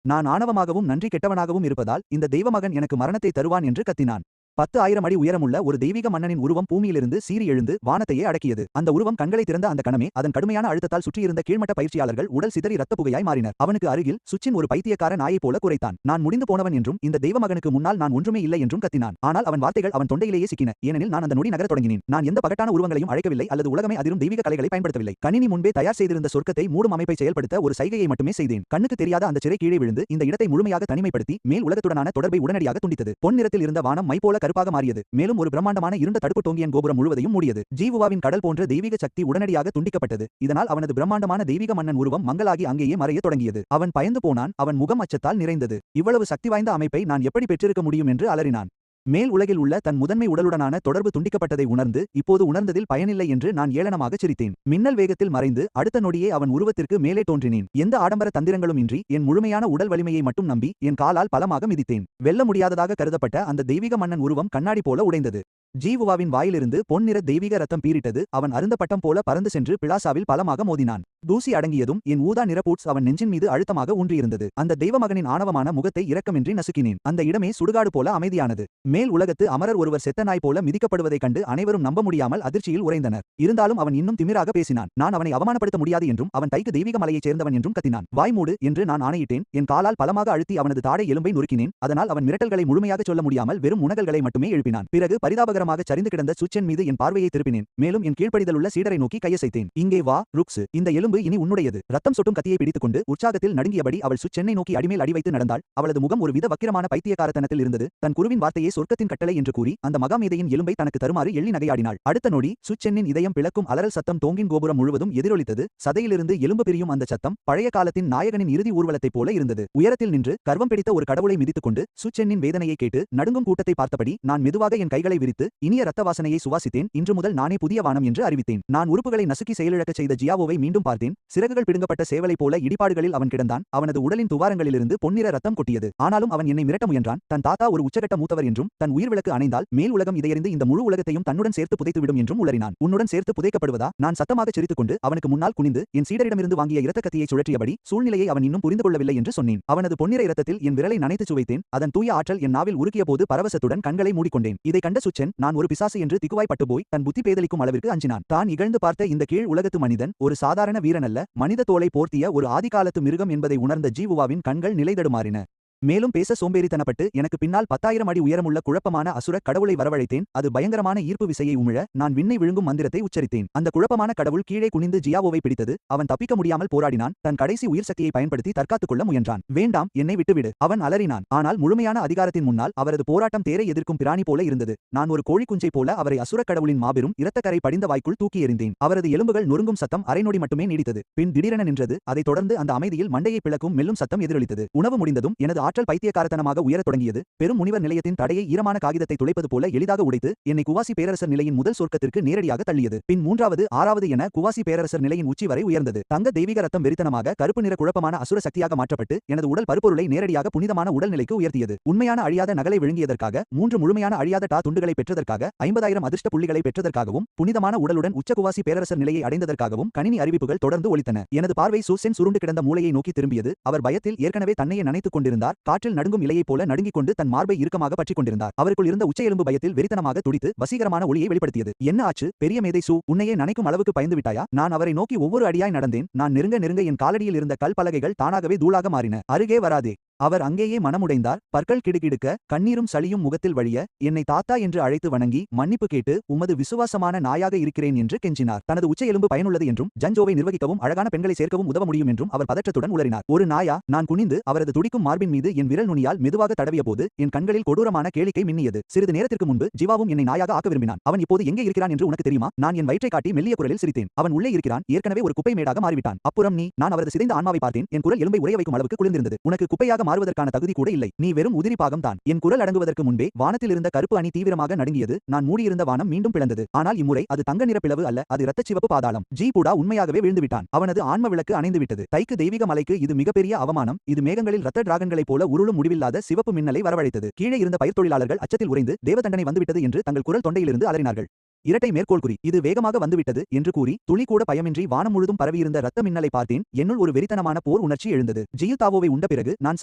நான் ஆணவமாகவும் நன்றி கெட்டவனாகவும் இருப்பதால் இந்த தெய்வமகன் எனக்கு மரணத்தை தருவான் என்று கத்தினான். 10,000 அடி உயரமுள்ள ஒரு தெய்வீக மன்னனின் உருவம் பூமியிலிருந்து சீறி எழுந்து வானத்தையே அடக்கியது. அந்த உருவம் கண்களை திறந்த அந்த கணமே அதன் கடுமையான அழுத்தத்தால் சுற்றியிருந்த கீழ்மட்ட பயிற்சியாளர்கள் உடல் சிதறி ரத்த புகையாய் மாறினர். அவனுக்கு அருகில் சுச்சின் ஒரு பைத்தியக்கார நாயை போல குறைத்தான். நான் முடிந்து போனவன் என்றும் இந்த தெய்வமகனுக்கு முன்னால் நான் ஒன்றுமே இல்லை என்றும் கத்தினான். ஆனால் அவன் வார்த்தைகள் அவன் தொண்டையிலேயே சிக்கின. ஏனெனில் நான் அந்த நொடி நகரத் தொடங்கினேன். நான் எந்த பகட்டான உருவங்களையும் அழைக்கவில்லை அல்லது உலகமே அதிரும் தெய்வீக கலைகளை பயன்படுத்தவில்லை. கணினி முன்பே தயார் செய்திருந்த சொர்க்கத்தை மூடும் அமைப்பை செயல்படுத்த ஒரு சைகையை மட்டுமே செய்தேன். கண்ணுக்கு தெரியாத அந்த சிறை கீழே விழுந்து இந்த இடத்தை முழுமையாக தனிமைப்படுத்தி மேல் உலகத்துடனான தொடர்பை உடனடியாக துண்டித்தது. பொன் நிறத்தில் இருந்த வானம் மை போல கருப்பாக மாறியது. மேலும் ஒரு பிரம்மாண்டமான இருண்ட தடுப்பு டோங்கியன் கோபுரம் முழுவதையும் மூடியது. ஜீவுவாவின் கடல் போன்ற தெய்வீக சக்தி உடனடியாக துண்டிக்கப்பட்டது. இதனால் அவனது பிரம்மாண்டமான தெய்வீக மன்னன் உருவம் மங்கலாகி அங்கேயே மறையத் தொடங்கியது. அவன் பயந்து போனான். அவன் முகம் அச்சத்தால் நிறைந்தது. இவ்வளவு சக்தி வாய்ந்த அமைப்பை நான் எப்படி பெற்றிருக்க முடியும் என்று அலறினான். மேல் உலகில் உள்ள தன் முதன்மை உடலுடனான தொடர்பு துண்டிக்கப்பட்டதை உணர்ந்து இப்போது உணர்ந்ததில் பயனில்லை என்று நான் ஏளனமாக சிரித்தேன். மின்னல் வேகத்தில் மறைந்து அடுத்த நொடியே அவன் உருவத்திற்கு மேலே தோன்றினேன். எந்த ஆடம்பர தந்திரங்களும் இன்றி என் முழுமையான உடல் வலிமையை மட்டும் நம்பி என் காலால் பலமாக மிதித்தேன். வெல்ல முடியாததாக கருதப்பட்ட அந்த தெய்வீக மன்னன் உருவம் கண்ணாடி போல உடைந்தது. ஜீவுவாவின் வாயிலிருந்து பொன்னிற தெய்வீக ரத்தம் பீரிட்டது. அவன் அருந்த பட்டம் போல பறந்து சென்று பிளாசாவில் பலமாக மோதினான். தூசி அடங்கியதும் என் ஊதா நிற பூட்ஸ் அவன் நெஞ்சின் மீது அழுத்தமாக ஊன்றியிருந்தது. அந்த தெய்வமகனின் ஆணவமான முகத்தை இரக்கமின்றி நசுக்கினேன். அந்த இடமே சுடுகாடு போல அமைதியானது. மேல் உலகத்து அமரர் ஒருவர் செத்த நாய் போல மிதிக்கப்படுவதைக் கண்டு அனைவரும் நம்ப முடியாமல் அதிர்ச்சியில் உறைந்தனர். இருந்தாலும் அவன் இன்னும் திமிராக பேசினான். நான் அவனை அவமானப்படுத்த முடியாது என்றும் அவன் கைக்கு தெய்வீக மலையைச் சேர்ந்தவன் என்றும் கத்தினான். வாய்மூடு என்று நான் ஆணையிட்டேன். என் காலால் பலமாக அழுத்தி அவனது தாடை எலும்பை நொறுக்கினேன். அதனால் அவன் மிரட்டல்களை முழுமையாக சொல்ல முடியாமல் வெறும் முனகல்களை மட்டுமே எழுப்பினான். பிறகு பரிதாபகரமாக சரிந்து கிடந்த சுச்சென் மீது என் பார்வையை திருப்பினேன். மேலும் என் கீழ்ப்படிதலுள்ள சீடரை நோக்கி கையசைத்தேன். இங்கே வா ருக்ஸ், இந்த எலும்பு இனி உன்னுடையது. ரத்தம் சொட்டும் கத்தியை பிடித்துக்கொண்டு உற்சாகத்தில் நடுங்கியபடி அவள் சுச்சென்னை நோக்கி அடிமேல் அடி வைத்து நடந்தாள். அவளது முகம் ஒரு வித வக்கிரமான பைத்தியக்காரத்தனத்தில் இருந்தது. தன் குருவின் வார்த்தையே சொர்க்கத்தின் கட்டளை என்று கூறி அந்த மகாமேதையின் எலும்பை தனக்கு தருமாறு எள்ளி நகையாடினாள். அடுத்த நொடி சுச்சென்னின் இதயம் பிளக்கும் அலறல் சத்தம் டோங்கின் கோபுரம் முழுவதும் எதிரொலித்தது. சதையிலிருந்து எலும்பு பிரியும் அந்த சத்தம் பழைய காலத்தின் நாயகனின் இறுதி ஊர்வலத்தைப் போல இருந்தது. உயரத்தில் நின்று கர்வம் பிடித்த ஒரு கடவுளை மிதித்துக்கொண்டு சுச்சென்னின் வேதனையை கேட்டு நடுங்கும் கூட்டத்தை பார்த்தபடி நான் மெதுவாக என் கைகளை விரித்து இனிய இரத்த வாசனையை சுவாசித்தேன். இன்று முதல் நானே புதிய வானம் என்று அறிவித்தேன். நான் உறுப்புகளை நசுக்கி செயலிழக்கச் செய்த ஜியாவோவை மீண்டும் பார்த்தேன். சிறகுகள் பிடுங்கப்பட்ட சேவலை போல இடிபாடுகளில் அவன் கிடந்தான். அவனது உடலின் துவாரங்களிலிருந்து பொன்னிற ரத்தம் கொட்டியது. ஆனாலும் அவன் என்னை மிரட்ட முயன்றான். தன் தாத்தா ஒரு உச்சகட்ட மூத்தவர் என்றும் தன் உயிர் விளக்கு அணைந்தால் மேல் உலகம் இதையறிந்து இந்த முழு உலகத்தையும் தன்னுடன் சேர்த்து புதைத்துவிடும் என்றும் உளறினான். உன்னுடன் சேர்த்து புதைக்கப்படுவதா? நான் சத்தமாகச் சிரித்துக்கொண்டு அவனுக்கு முன்னால் குனிந்து என் சீடரிடமிருந்து வாங்கிய இரத்த கத்தியை சுழற்றியபடி சூழ்நிலையை அவன் இன்னும் புரிந்து கொள்ளவில்லை என்று சொன்னேன். அவனது பொன்னிற இரத்தத்தில் என் விரலை நனைத்து சுவைத்தேன். அதன் தூய ஆற்றல் என் நாவில் உருக்கிய போது பரவசத்துடன் கண்களை மூடிக்கொண்டேன். இதை கண்ட சுச்சன் நான் ஒரு பிசாசு என்று திக்குவாய் பட்டுப்போய் தன் புத்தி பேதலிக்கும் அளவிற்கு அஞ்சினான். தான் இகழ்ந்து பார்த்த இந்த கீழ் உலகத்து மனிதன் ஒரு சாதாரண வீரனல்ல, மனித தோலை போர்த்திய ஒரு ஆதிகாலத்து மிருகம் என்பதை உணர்ந்த ஜீவுவாவின் கண்கள் நிலைதடுமாறின. மேலும் பேச சோம்பேறித்தனப்பட்டு எனக்கு பின்னால் 10,000 அடி உயரமுள்ள குழப்பமான அசுர கடவுளை வரவழைத்தேன். அது பயங்கரமான ஈர்ப்பு விசையை உமிழ நான் விண்ணை விழுங்கும் மந்திரத்தை உச்சரித்தேன். அந்த குழப்பமான கடவுள் கீழே குனிந்து ஜியாவோவை பிடித்தது. அவன் தப்பிக்க முடியாமல் போராடினான். தன் கடைசி உயிர் சக்தியை பயன்படுத்தி தற்காத்துக் கொள்ள முயன்றான். வேண்டாம், என்னை விட்டுவிடு, அவன் அலறினான். ஆனால் முழுமையான அதிகாரத்தின் முன்னால் அவரது போராட்டம் தேரை எதிர்க்கும் பிராணி போல இருந்தது. நான் ஒரு கோழி குஞ்சை போல அவரை அசுர கடவுளின் மாபெரும் இரத்தக்கரை படிந்த வாய்க்குள் தூக்கி எறிந்தேன். அவரது எலும்புகள் நொறுங்கும் சத்தம் அரை நொடி மட்டுமே நீடித்தது. பின் திடீரென நின்றது. அதைத் தொடர்ந்து அந்த அமைதியில் மண்டையை பிளக்கும் மெல்லும் சத்தம் எதிரொலித்தது. உணவு முடிந்ததும் எனது ஆற்றல் பைத்தியக்காரத்தனமாக உயரத் தொடங்கியது. பெரும் முனிவர் நிலையத்தின் தடையை ஈரமான காகிதத்தை துளைப்பது போல எளிதாக உடைத்து என்னை குவாசி பேரரசர் நிலையின் முதல் சொர்க்கத்திற்கு நேரடியாக தள்ளியது. பின் 3வது 6வது என குவாசி பேரரசர் நிலையின் உச்சி வரை உயர்ந்தது. தங்க தெய்வீக ரத்தம் வெறித்தனமாக கருப்பு நிற குழப்பமான அசுர சக்தியாக மாற்றப்பட்டு எனது உடல் பருப்பொருளை நேரடியாக புனிதமான உடல்நிலைக்கு உயர்த்தியது. உண்மையான அழியாத நகலை விழுங்கியதற்காக, 3 முழுமையான அழியாத டா துண்டுகளை பெற்றதற்காக, 50,000 அதிர்ஷ்ட புள்ளிகளை பெற்றதற்காகவும், புனிதமான உடலுடன் உச்ச குவாசி பேரரசர் நிலையை அடைந்ததற்காகவும் கணினி அறிவிப்புகள் தொடர்ந்து ஒலித்தன. எனது பார்வை சூசென் சுருண்டு கிடந்த மூளையை நோக்கி திரும்பியது. அவர் பயத்தில் ஏற்கனவே தன்னையே நனைத்துக் கொண்டிருந்தார். காற்றில் நடுங்கும் இலையைப் போல நடுங்கிக் கொண்டு தன் மார்பை இறுக்கமாக பற்றிக் கொண்டிருந்தார். அவருக்குள் இருந்த உச்ச எலும்பு பயத்தில் வெறித்தனமாக துடித்து வசீகரமான ஒளியை வெளிப்படுத்தியது. என்ன ஆச்சு பெரிய மேதை சூ? உன்னையே நனைக்கும் அளவுக்கு பயந்து விட்டாயா? நான் அவரை நோக்கி ஒவ்வொரு அடியாய் நடந்தேன். நான் நெருங்க நெருங்க என் காலடியில் இருந்த கல் பலகைகள் தானாகவே தூளாக மாறின. அருகே வராதே. அவர் அங்கேயே மனமுடைந்தார். பற்கள் கிடுகிடுக்க, கண்ணீரும் சளியும் முகத்தில் வழிய, என்னை தாத்தா என்று அழைத்து வணங்கி மன்னிப்பு கேட்டு உமது விசுவாசமான நாயாக இருக்கிறேன் என்று கெஞ்சினார். தனது உச்ச எலும்பு பயனுள்ளது என்றும் ஜன்ஜோவை நிர்வகிக்கவும் அழகான பெண்களை சேர்க்கவும் உதவ முடியும் என்றும் அவர் பதற்றத்துடன் உளறினார். ஒரு நாயா? நான் குனிந்து அவரது துடிக்கும் மார்பின் மீது என் விரல் நுனியால் மெதுவாக தடவிய போது என் கண்களில் கொடூரமான கேளிக்கை மின்னியது. சிறிது நேரத்திற்கு முன்பு ஜிவாவும் என்னை நாயாக ஆக்க விரும்பினான். அவன் இப்போது எங்கே இருக்கிறான் என்று உனக்கு தெரியுமா? நான் என் வயிற்றை காட்டி மெல்லிய குரலில் சிரித்தேன். அவன் உள்ளே இருக்கிறான். ஏற்கனவே ஒரு குப்பை மேடாக மாறிவிட்டான். அப்புறம் நீ? நான் அவரது சிதைந்த ஆன்மாவை பார்த்தேன். என் குரல் எலும்பை உறைய வைக்கும் அளவுக்கு குளிர்ந்திருந்தது. உனக்கு குப்பையாக மாறுவதற்கான தகுதி கூட இல்லை. நீ வெறும் உதிரி பாகம் தான். என் குரல் அடங்குவதற்கு முன்பே வானத்தில் இருந்த கருப்பு அணி தீவிரமாக நடுங்கியது. நான் மூடியிருந்த வானம் மீண்டும் பிளந்தது. ஆனால் இம்முறை அது தங்க நிற பிளவு அல்ல, அது இரத்தச்சிவப்பு பாதாளம். ஜி பூடா உண்மையாகவே விழுந்துவிட்டான். அவனது ஆன்ம விளக்கு அணைந்து விட்டது. தைக்கு தெய்வீக மலைக்கு இது மிகப்பெரிய அவமானம். இது மேகங்களில் ரத்த டிராகன்களைப் போல உருளும் முடிவில்லாத சிவப்பு மின்னலை வரவழைத்தது. கீழே இருந்த பயிர் தொழிலாளர்கள் அச்சத்தில் உறைந்து தேவதண்டனை வந்துவிட்டது என்று தங்கள் குரல் தொண்டையிலிருந்து அலறினார்கள். இரட்டை மேற்கோள் குறி. இது வேகமாக வந்துவிட்டது என்று கூறி துளி கூட பயமின்றி வானம் முழுதும் பரவியிருந்த ரத்த மின்னலை பார்த்தேன். என்னுள் ஒரு வெறித்தனமான போர் உணர்ச்சி எழுந்தது. ஜியுதாவோவை உண்ட பிறகு நான்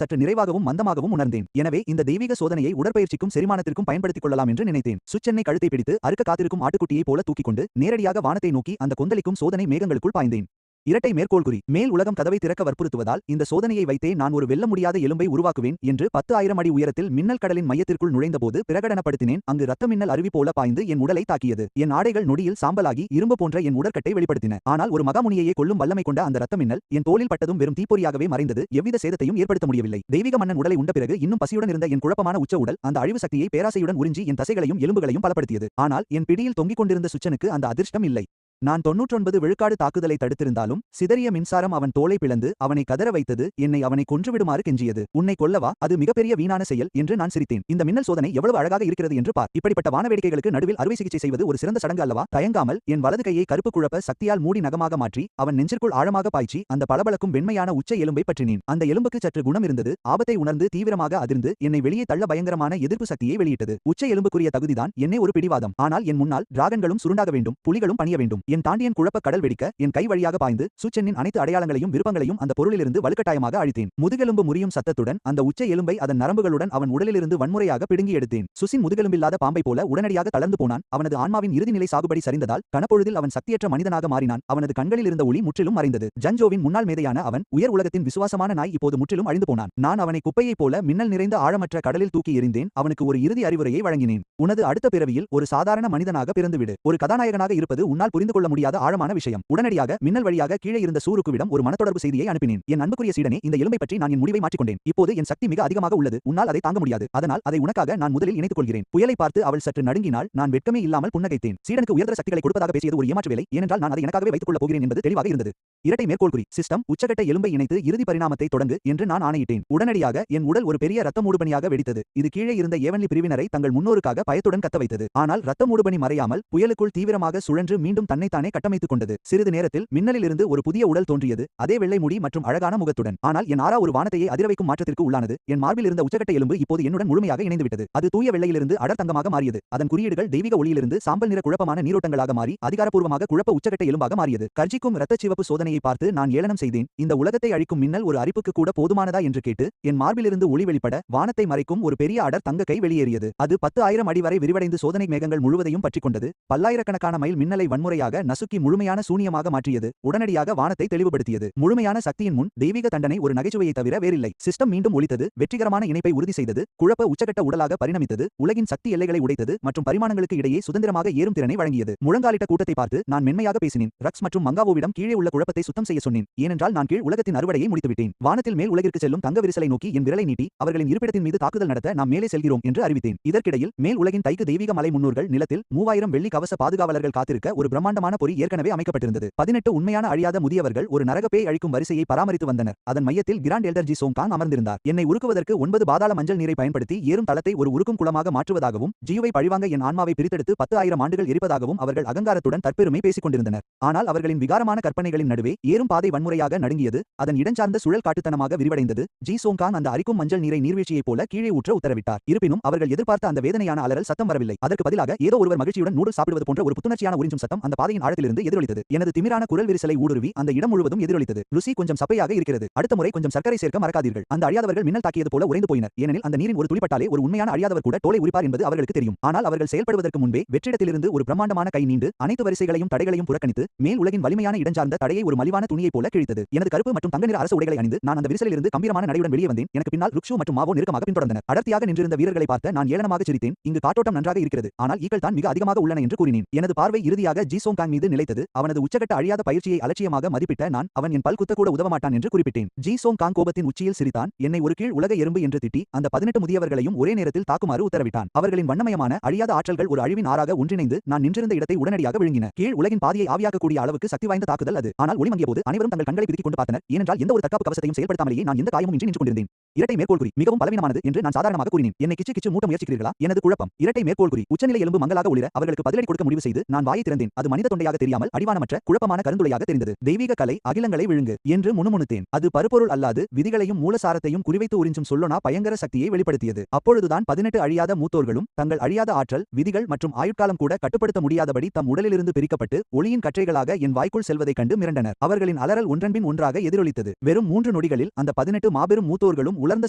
சற்று நிறைவாகவும் மந்தமாகவும் உணர்ந்தேன். எனவே இந்த தெய்வீக சோதனையை உடற்பயிற்சிக்கும் செரிமானத்திற்கும் பயன்படுத்திக் கொள்ளலாம் என்று நினைத்தேன். சுச்சென்னை கழுத்தை பிடித்து அறுக்க காத்திருக்கும் ஆட்டுக்குட்டியை போல தூக்கிக் கொண்டு நேரடியாக வானத்தை நோக்கி அந்த கொந்தளிக்கும் சோதனை மேகங்களுக்குள் பாய்ந்தேன். இரட்டை மேற்கோள் குறி. மேல் உலகம் கதவை திறக்க வற்புறுத்துவதால் இந்த சோதனையை வைத்தே நான் ஒரு வெல்ல முடியாத எலும்பை உருவாக்குவேன் என்று 10,000 அடி உயரத்தில் மின்னல் கடலின் மையத்திற்குள் நுழைந்தபோது பிரகடனப்படுத்தினேன். அங்கு ரத்த மின்னல் அருவி போல பாய்ந்து என் உடலை தாக்கியது. என் ஆடைகள் நொடியில் சாம்பலாகி இரும்பு போன்ற என் உடற்கட்டை வெளிப்படுத்தின. ஆனால் ஒரு மகாமுனியையே கொல்லும் வல்லமை கொண்ட அந்த ரத்த மின்னல் என் தோளில் பட்டதும் வெறும் தீப்பொறியாகவே மறைந்தது. எவ்வித சேதத்தையும் ஏற்படுத்த முடியவில்லை. தெய்வீக மன்னன் உடலை உண்ட பிறகு இன்னும் பசியுடன் இருந்த என் குழப்பமான உச்ச உடல் அந்த அழிவு சக்தியை பேராசையுடன் உறிஞ்சி என் தசைகளையும் எலும்புகளையும் பலப்படுத்தியது. ஆனால் என் பிடியில் தொங்கிக் கொண்டிருந்த சுச்சனுக்கு அந்த அதிர்ஷ்டம் இல்லை. நான் 99 விழுக்காடு தாக்குதலை தடுத்திருந்தாலும் சிதறிய மின்சாரம் அவன் தோலை பிளந்து அவனை கதற வைத்தது. என்னை அவனை கொன்றுவிடுமாறு கெஞ்சியது. உன்னை கொல்லவா? அது மிகப்பெரிய வீணான செயல் என்று நான் சிரித்தேன். இந்த மின்னல் சோதனை எவ்வளவு அழகாக இருக்கிறது என்று பார். இப்படிப்பட்ட வானவேடிக்கைகளுக்கு நடுவில் அறுவை சிகிச்சை செய்வது ஒரு சிறந்த சடங்கு அல்லவா? தயங்காமல் என் வலது கையை கருப்பு குழப்ப சக்தியால் மூடி நகமாக மாற்றி அவன் நெஞ்சிற்குள் ஆழமாக பாய்ச்சி அந்த பளபளக்கும் வெண்மையான உச்ச எலும்பை பற்றினேன். அந்த எலும்புக்கு சற்று குணம் இருந்தது. ஆபத்தை உணர்ந்து தீவிரமாக அதிர்ந்து என்னை வெளியே தள்ள பயங்கரமான எதிர்ப்பு சக்தியை வெளியிட்டது. உச்ச எலும்புக்குரிய தகுதிதான் என்னை ஒரு பிடிவாதம். ஆனால் என் முன்னால் டிராகன்களும் சுருண்டாக வேண்டும், புலிகளும் பணிய வேண்டும். என் தாண்டியன் குழப்ப கடல் வெடிக்க என் கை வழியாக பாய்ந்து சுச்சென்னின் அனைத்து அடையாளங்களையும் விருப்பங்களையும் அந்த பொருளிலிருந்து வலுக்கட்டாயமாக அழித்தேன். முதுகெலும்பு முறியும் சத்தத்துடன் அந்த உச்ச எலும்பை அதன் நரம்புகளுடன் அவன் உடலிலிருந்து வன்முறையாக பிடுங்கி எடுத்தேன். சுசின் முதுகெலும்பில்லாத பாம்பை போல உடனடியாக தளர்ந்து போனான். அவனது ஆன்மாவின் இறுதிநிலை சாகுபடி சரிந்ததால் கனப்பொழுதில் அவன் சக்தியற்ற மனிதனாக மாறினான். அவனது கண்களில் இருந்த ஒளி முற்றிலும் மறைந்தது. ஜன்ஜோவின் முன்னாள் மேதையான அவன், உயர் உலகத்தின் விசுவாசமான நாய், இப்போது முற்றிலும் அழிந்து போனான். நான் அவனை குப்பையைப் போல மின்னல் நிறைந்த ஆழமற்ற கடலில் தூக்கி எறிந்தேன். அவனுக்கு ஒரு இறுதி அறிவுரையை வழங்கினேன். உனது அடுத்த பிறவியில் ஒரு சாதாரண மனிதனாக பிறந்துவிடு. ஒரு கதாநாயகனாக இருப்பது உன்னால் புரிந்து கொள்ள முடியாத ஆழமான விஷயம். உடனடியாக மின்னல் வழியாக கீழே இருந்த சூருக்குவிடம் ஒரு மனத்தொடர்பு செய்தியை அனுப்பினேன். என் அன்புக்குரிய சீடனே, இந்த எலும்பை பற்றி நான் என் முடிவை மாற்றிக்கொண்டேன். இப்போது என் சக்தி மிக அதிகமாக உள்ளது. உன்னால் அதை தாங்க முடியாது. அதனால் அதை உனக்காக நான் முதலில் இணைத்துக் கொள்கிறேன். புயலை பார்த்து அவள் சற்று நடுங்கினாள். நான் வெட்கமே இல்லாமல் புன்னகைத்தேன். சீடனுக்கு உயர்ந்த சக்திகளை கொடுப்பதாக பேசியது ஒரு ஏமாற்று வேலை. ஏனென்றால் நான் அதை எனக்காகவே வைத்துக் கொள்ளப் போகிறேன் என்பது தெளிவாக இருந்தது. இரட்டை மேற்கோள் குறி. சிஸ்டம் உச்சகட்ட எலும்பை இணைத்து இறுதி பரிணாமத்தை தொடங்கு என்று நான் ஆணையிட்டேன். உடனடியாக என் உடல் ஒரு பெரிய இரத்த மூடுபனியாக வெடித்தது. இது கீழே இருந்த ஏவன்லி பிரிவினரை தங்கள் முன்னோருக்காக பயத்துடன் கத்த வைத்தது. ஆனால் இரத்த மூடுபனி மறையாமல் புயலுக்குள் தீவிரமாக சுழன்று மீண்டும் தன்னைத்தானே கட்டமைத்துக் கொண்டது. சிறிது நேரத்தில் மின்னலிலிருந்து ஒரு புதிய உடல் தோன்றியது. அதே வெள்ளை முடி மற்றும் அழகான முகத்துடன். ஆனால் என் ஆறா ஒரு வானத்தையே அதிரவைக்கும் மாற்றத்திற்கு உள்ளானது. என் மார்பில் இருந்த உச்சகட்ட எலும்பு இப்போது என்னுடன் முழுமையாக இணைந்துவிட்டது. அது தூய வெள்ளையிலிருந்து அடர் தங்கமாக மாறியது. அதன் குறியீடுகள் தெய்வீக ஒளியிலிருந்து சாம்பல் நிற குழப்பமான நீரோட்டங்களாக மாறி அதிகாரப்பூர்வமாக குழப்ப உச்சகட்ட எலும்பாக மாறியது. கர்ஜிக்கும் இரத்த சிவப்பு சோதனையை பார்த்து நான் ஏளனம் செய்தேன். இந்த உலகத்தை அழிக்கும் மின்னல் ஒரு அரிப்புக்கு கூட போதுமானதா என்று கேட்டு என் மார்பிலிருந்து ஒளி வெளிப்பட வானத்தை மறைக்கும் ஒரு பெரிய அடர் தங்க கை வெளியேறியது. அது 10,000 அடி வரை விரிவடைந்து சோதனை மேகங்கள் முழுவதையும் பற்றிக்கொண்டது. பல்லாயிரக்கணக்கான மைல் மின்னலை வன்முறையாக நசுக்கி முழுமையான சூனியமாக மாற்றியது. உடனடியாக வானத்தை தெளிவுபடுத்தியது. முழுமையான சக்தியின் முன் தெய்வீக தண்டனை ஒரு நகைச்சுவையை தவிர வேறில்லை. சிஸ்டம் மீண்டும் ஒலித்தது. வெற்றிகரமான இணைப்பை உறுதி செய்தது. குழப்ப உச்சகட்ட உடலாக பரிணமித்தது. உலகின் சக்தி எல்லைகளை உடைத்தது மற்றும் பரிமாணங்களுக்கு இடையே சுதந்திரமாக ஏறும் திறனை வழங்கியது. முழங்காலிட்ட கூட்டத்தை பார்த்து நான் மென்மையாக பேசினேன். ரக்ஸ் மற்றும் மங்காவோவிடம் கீழே உள்ள குழப்பத்தை சுத்தம் செய்ய சொன்னேன். ஏனென்றால் நான் கீழ் உலகத்தின் அறுவடையை முடித்துவிட்டேன். வானத்தில் மேல் உலகிற்கு செல்லும் தங்க விரிசலை நோக்கி என் விரலை நீட்டி அவர்களின் இருப்பிடத்தின் மீது தாக்குதல் நடத்த நாம் மேலே செல்கிறோம் என்று அறிவித்தேன். இதற்கிடையில் மேல் உலகின் தைக்கு தெய்வீக மலை முன்னோர்கள் நிலத்தில் 3000 வெள்ளி கவச பாதுகாவலர்கள் காத்திருக்க ஒரு பிரம்மாண்டமான பொறி ஏற்கனவே அமைக்கப்பட்டிருந்தது. 18 உண்மையான அழியாத முதியவர்கள் ஒரு நரக பேய் அழிக்கும் வரிசையை பராமரித்து வந்தனர். அதன் மையத்தில் கிராண்ட் எல்டர் ஜி சோங் காங் அமர்ந்திருந்தார். என்னை உருக்குவதற்கு 9 பாதாள மஞ்சள் நீரை பயன்படுத்தி ஏறும் தளத்தை ஒரு உருக்கும் குளமாக மாற்றுவதாகவும் ஜியுவை பழிவாங்க என் ஆன்மாவை பிரித்தெடுத்து 10,000 ஆண்டுகள் எரிப்பதாகவும் அவர்கள் அகங்காரத்துடன் தற்பெருமை பேசிக் கொண்டிருந்தனர். ஆனால் அவர்களின் விகாரமான கற்பனைகளின் நடுவே ஏறும் பாதை வன்முறையாக நடுங்கியது. அதன் இடஞ்சார்ந்த சுழல் காட்டுத்தனமாக விரிவடைந்தது. ஜி சோங் காங் அந்த அரிக்கும் மஞ்சள் நீரை நீர்வீழ்ச்சியைப் போல கீழே ஊற்ற உத்தரவிட்டார். இருப்பினும் அவர்கள் எதிர்பார்த்த அந்த வேதனையான அலறல் சத்தம் வரவில்லை. அதற்கு பதிலாக ஏதோ ஒருவர் மகிழ்ச்சியுடன் நூடுல்ஸ் சாப்பிடுவது போன்ற ஒரு புத்துணர்ச்சியான உறிஞ்சும் சத்தம் அந்த பாதையின் ஆழத்திலிருந்து எதிரொலித்தது. எனது திமிரான குரல் விரிசலை ஊடுருவி அந்த இடம் முழுவதும் எதிரொலித்தது. ருசி கொஞ்சம் சப்பையாக இருக்கிறது. அடுத்த முறை கொஞ்சம் சர்க்கரை சேர்க்க மறக்காதீர்கள். அந்த அழியாதவர்கள் மின்னல் தாக்கியது போல உறைந்து போயினர். ஏனெனில் அந்த நீரின் ஒரு துளிப்பட்டாலே ஒரு உண்மையான அழியாதவர் கூட தோலை உரிப்பார் என்பது அவர்களுக்கு தெரியும். ஆனால் அவர்கள் செயல்படுவதற்கு முன்பே வெற்றிடத்திலிருந்து ஒரு பிரம்மாண்டமான கை நீண்டு அனைத்து வரிசைகளையும் தடைகளையும் புறக்கணித்து மேல் உலகின் வலிமையான இடஞ்சார்ந்த தடையை ஒரு மலிவான துணியைப் போல கிழித்தது. எனது கருப்பு மற்றும் தங்க நிற அரசு உடைகளை அணிந்து நான் அந்த விரிசலிலிருந்து கம்பீரமான நடையுடன் வெளியே வந்தேன். எனக்கு பின்னால் ருக்ஷு மற்றும் மாவோ நெருக்கமாக பின்தொடர்ந்தனர். அடர்த்தியாக நின்றிருந்த வீரர்களை பார்த்த நான் ஏளனமாக சிரித்தேன். இங்கு காற்றோட்டம் நன்றாக இருக்கிறது. ஆனால் ஈக்கள் தான் மிக அதிகமாக உள்ளன என்று கூறினேன். எனது பார்வை இறுதியாக ஜி சோங் காங் மீது நிலைத்தது. அவனது உச்சகட்ட அழியாத பயிற்சியை அலட்சியமாக மதிப்பிட்ட நான் அவன் என் பல் குத்த கூட உதவமாட்டான் என்று குறிப்பிட்டேன். ஜி சோங் காங் கோபத்தின் உச்சியில் சிரித்தான். என்னை ஒரு கீழ் உலக எறும்பு என்று திட்டி அந்த 18 முதியவர்களையும் ஒரே நேரத்தில் தாக்குமாறு உத்தரவிட்டான். அவர்களின் வண்ணமயமான அழியாத ஆற்றல்கள் ஒரு அழிவின் ஆறாக ஒன்றிணைந்து நான் நின்றிருந்த இடத்தை உடனடியாக விழுங்கின. கீழ் உலகின் பாதியை ஆவியாக்கக்கூடிய அளவுக்கு சக்தி வாய்ந்த தாக்குதல் அது. ஆனால் ஒளி மங்கிய போது அனைவரும் தங்கள் கண்களை பிதுக்கிக் கொண்டு பார்த்தனர். ஏனென்றால் எந்த ஒரு தற்காப்பு கவசத்தையும் செயல்படுத்தாமலேயே நான் எந்த காயமும் இன்றி நின்று கொண்டிருந்தேன். இரட்டை மேற்கோள் குறி. மிகவும் பலவீனமானது என்று நான் சாதாரணமாக கூறினேன். என்னை கிச்சு கிச்சு மூட்ட முயற்சிக்கிறீர்களா? எனது குழப்பம். இரட்டை மேற்கோள் குறி. உச்சநிலை எலும்பு மங்கலாக ஒளிர அவர்களுக்கு பதிலடி கொடுக்க முடிவு செய்து நான் வாயை திறந்தேன். அது மனித தொண்டையாக தெரியாமல் அடிவானமற்ற குழப்பமான கருந்துளையாக தெரிந்தது. தெய்வீக கலை அகிலங்களை விழுங்கு என்று முணுமுணுத்தேன். அது பருப்பொருள் அல்லாது விதிகளையும் மூலசாரத்தையும் குறிவைத்து உறிஞ்சும் சொல்லொனா பயங்கர சக்தியை வெளிப்படுத்தியது. அப்பொழுதுதான் 18 அழியாத மூத்தோர்களும் தங்கள் அழியாத ஆற்றல், விதிகள் மற்றும் ஆயுட்காலம் கூட கட்டுப்படுத்த முடியாதபடி தம் உடலிலிருந்து பிரிக்கப்பட்டு ஒளியின் கற்றைகளாக என் வாய்க்குள் செல்வதைக் கண்டு மிரண்டனர். அவர்களின் அலறல் ஒன்றன்பின் ஒன்றாக எதிரொலித்தது. வெறும் 3 நொடிகளில் அந்த 18 மாபெரும் மூத்தோர்களும் உலர்ந்த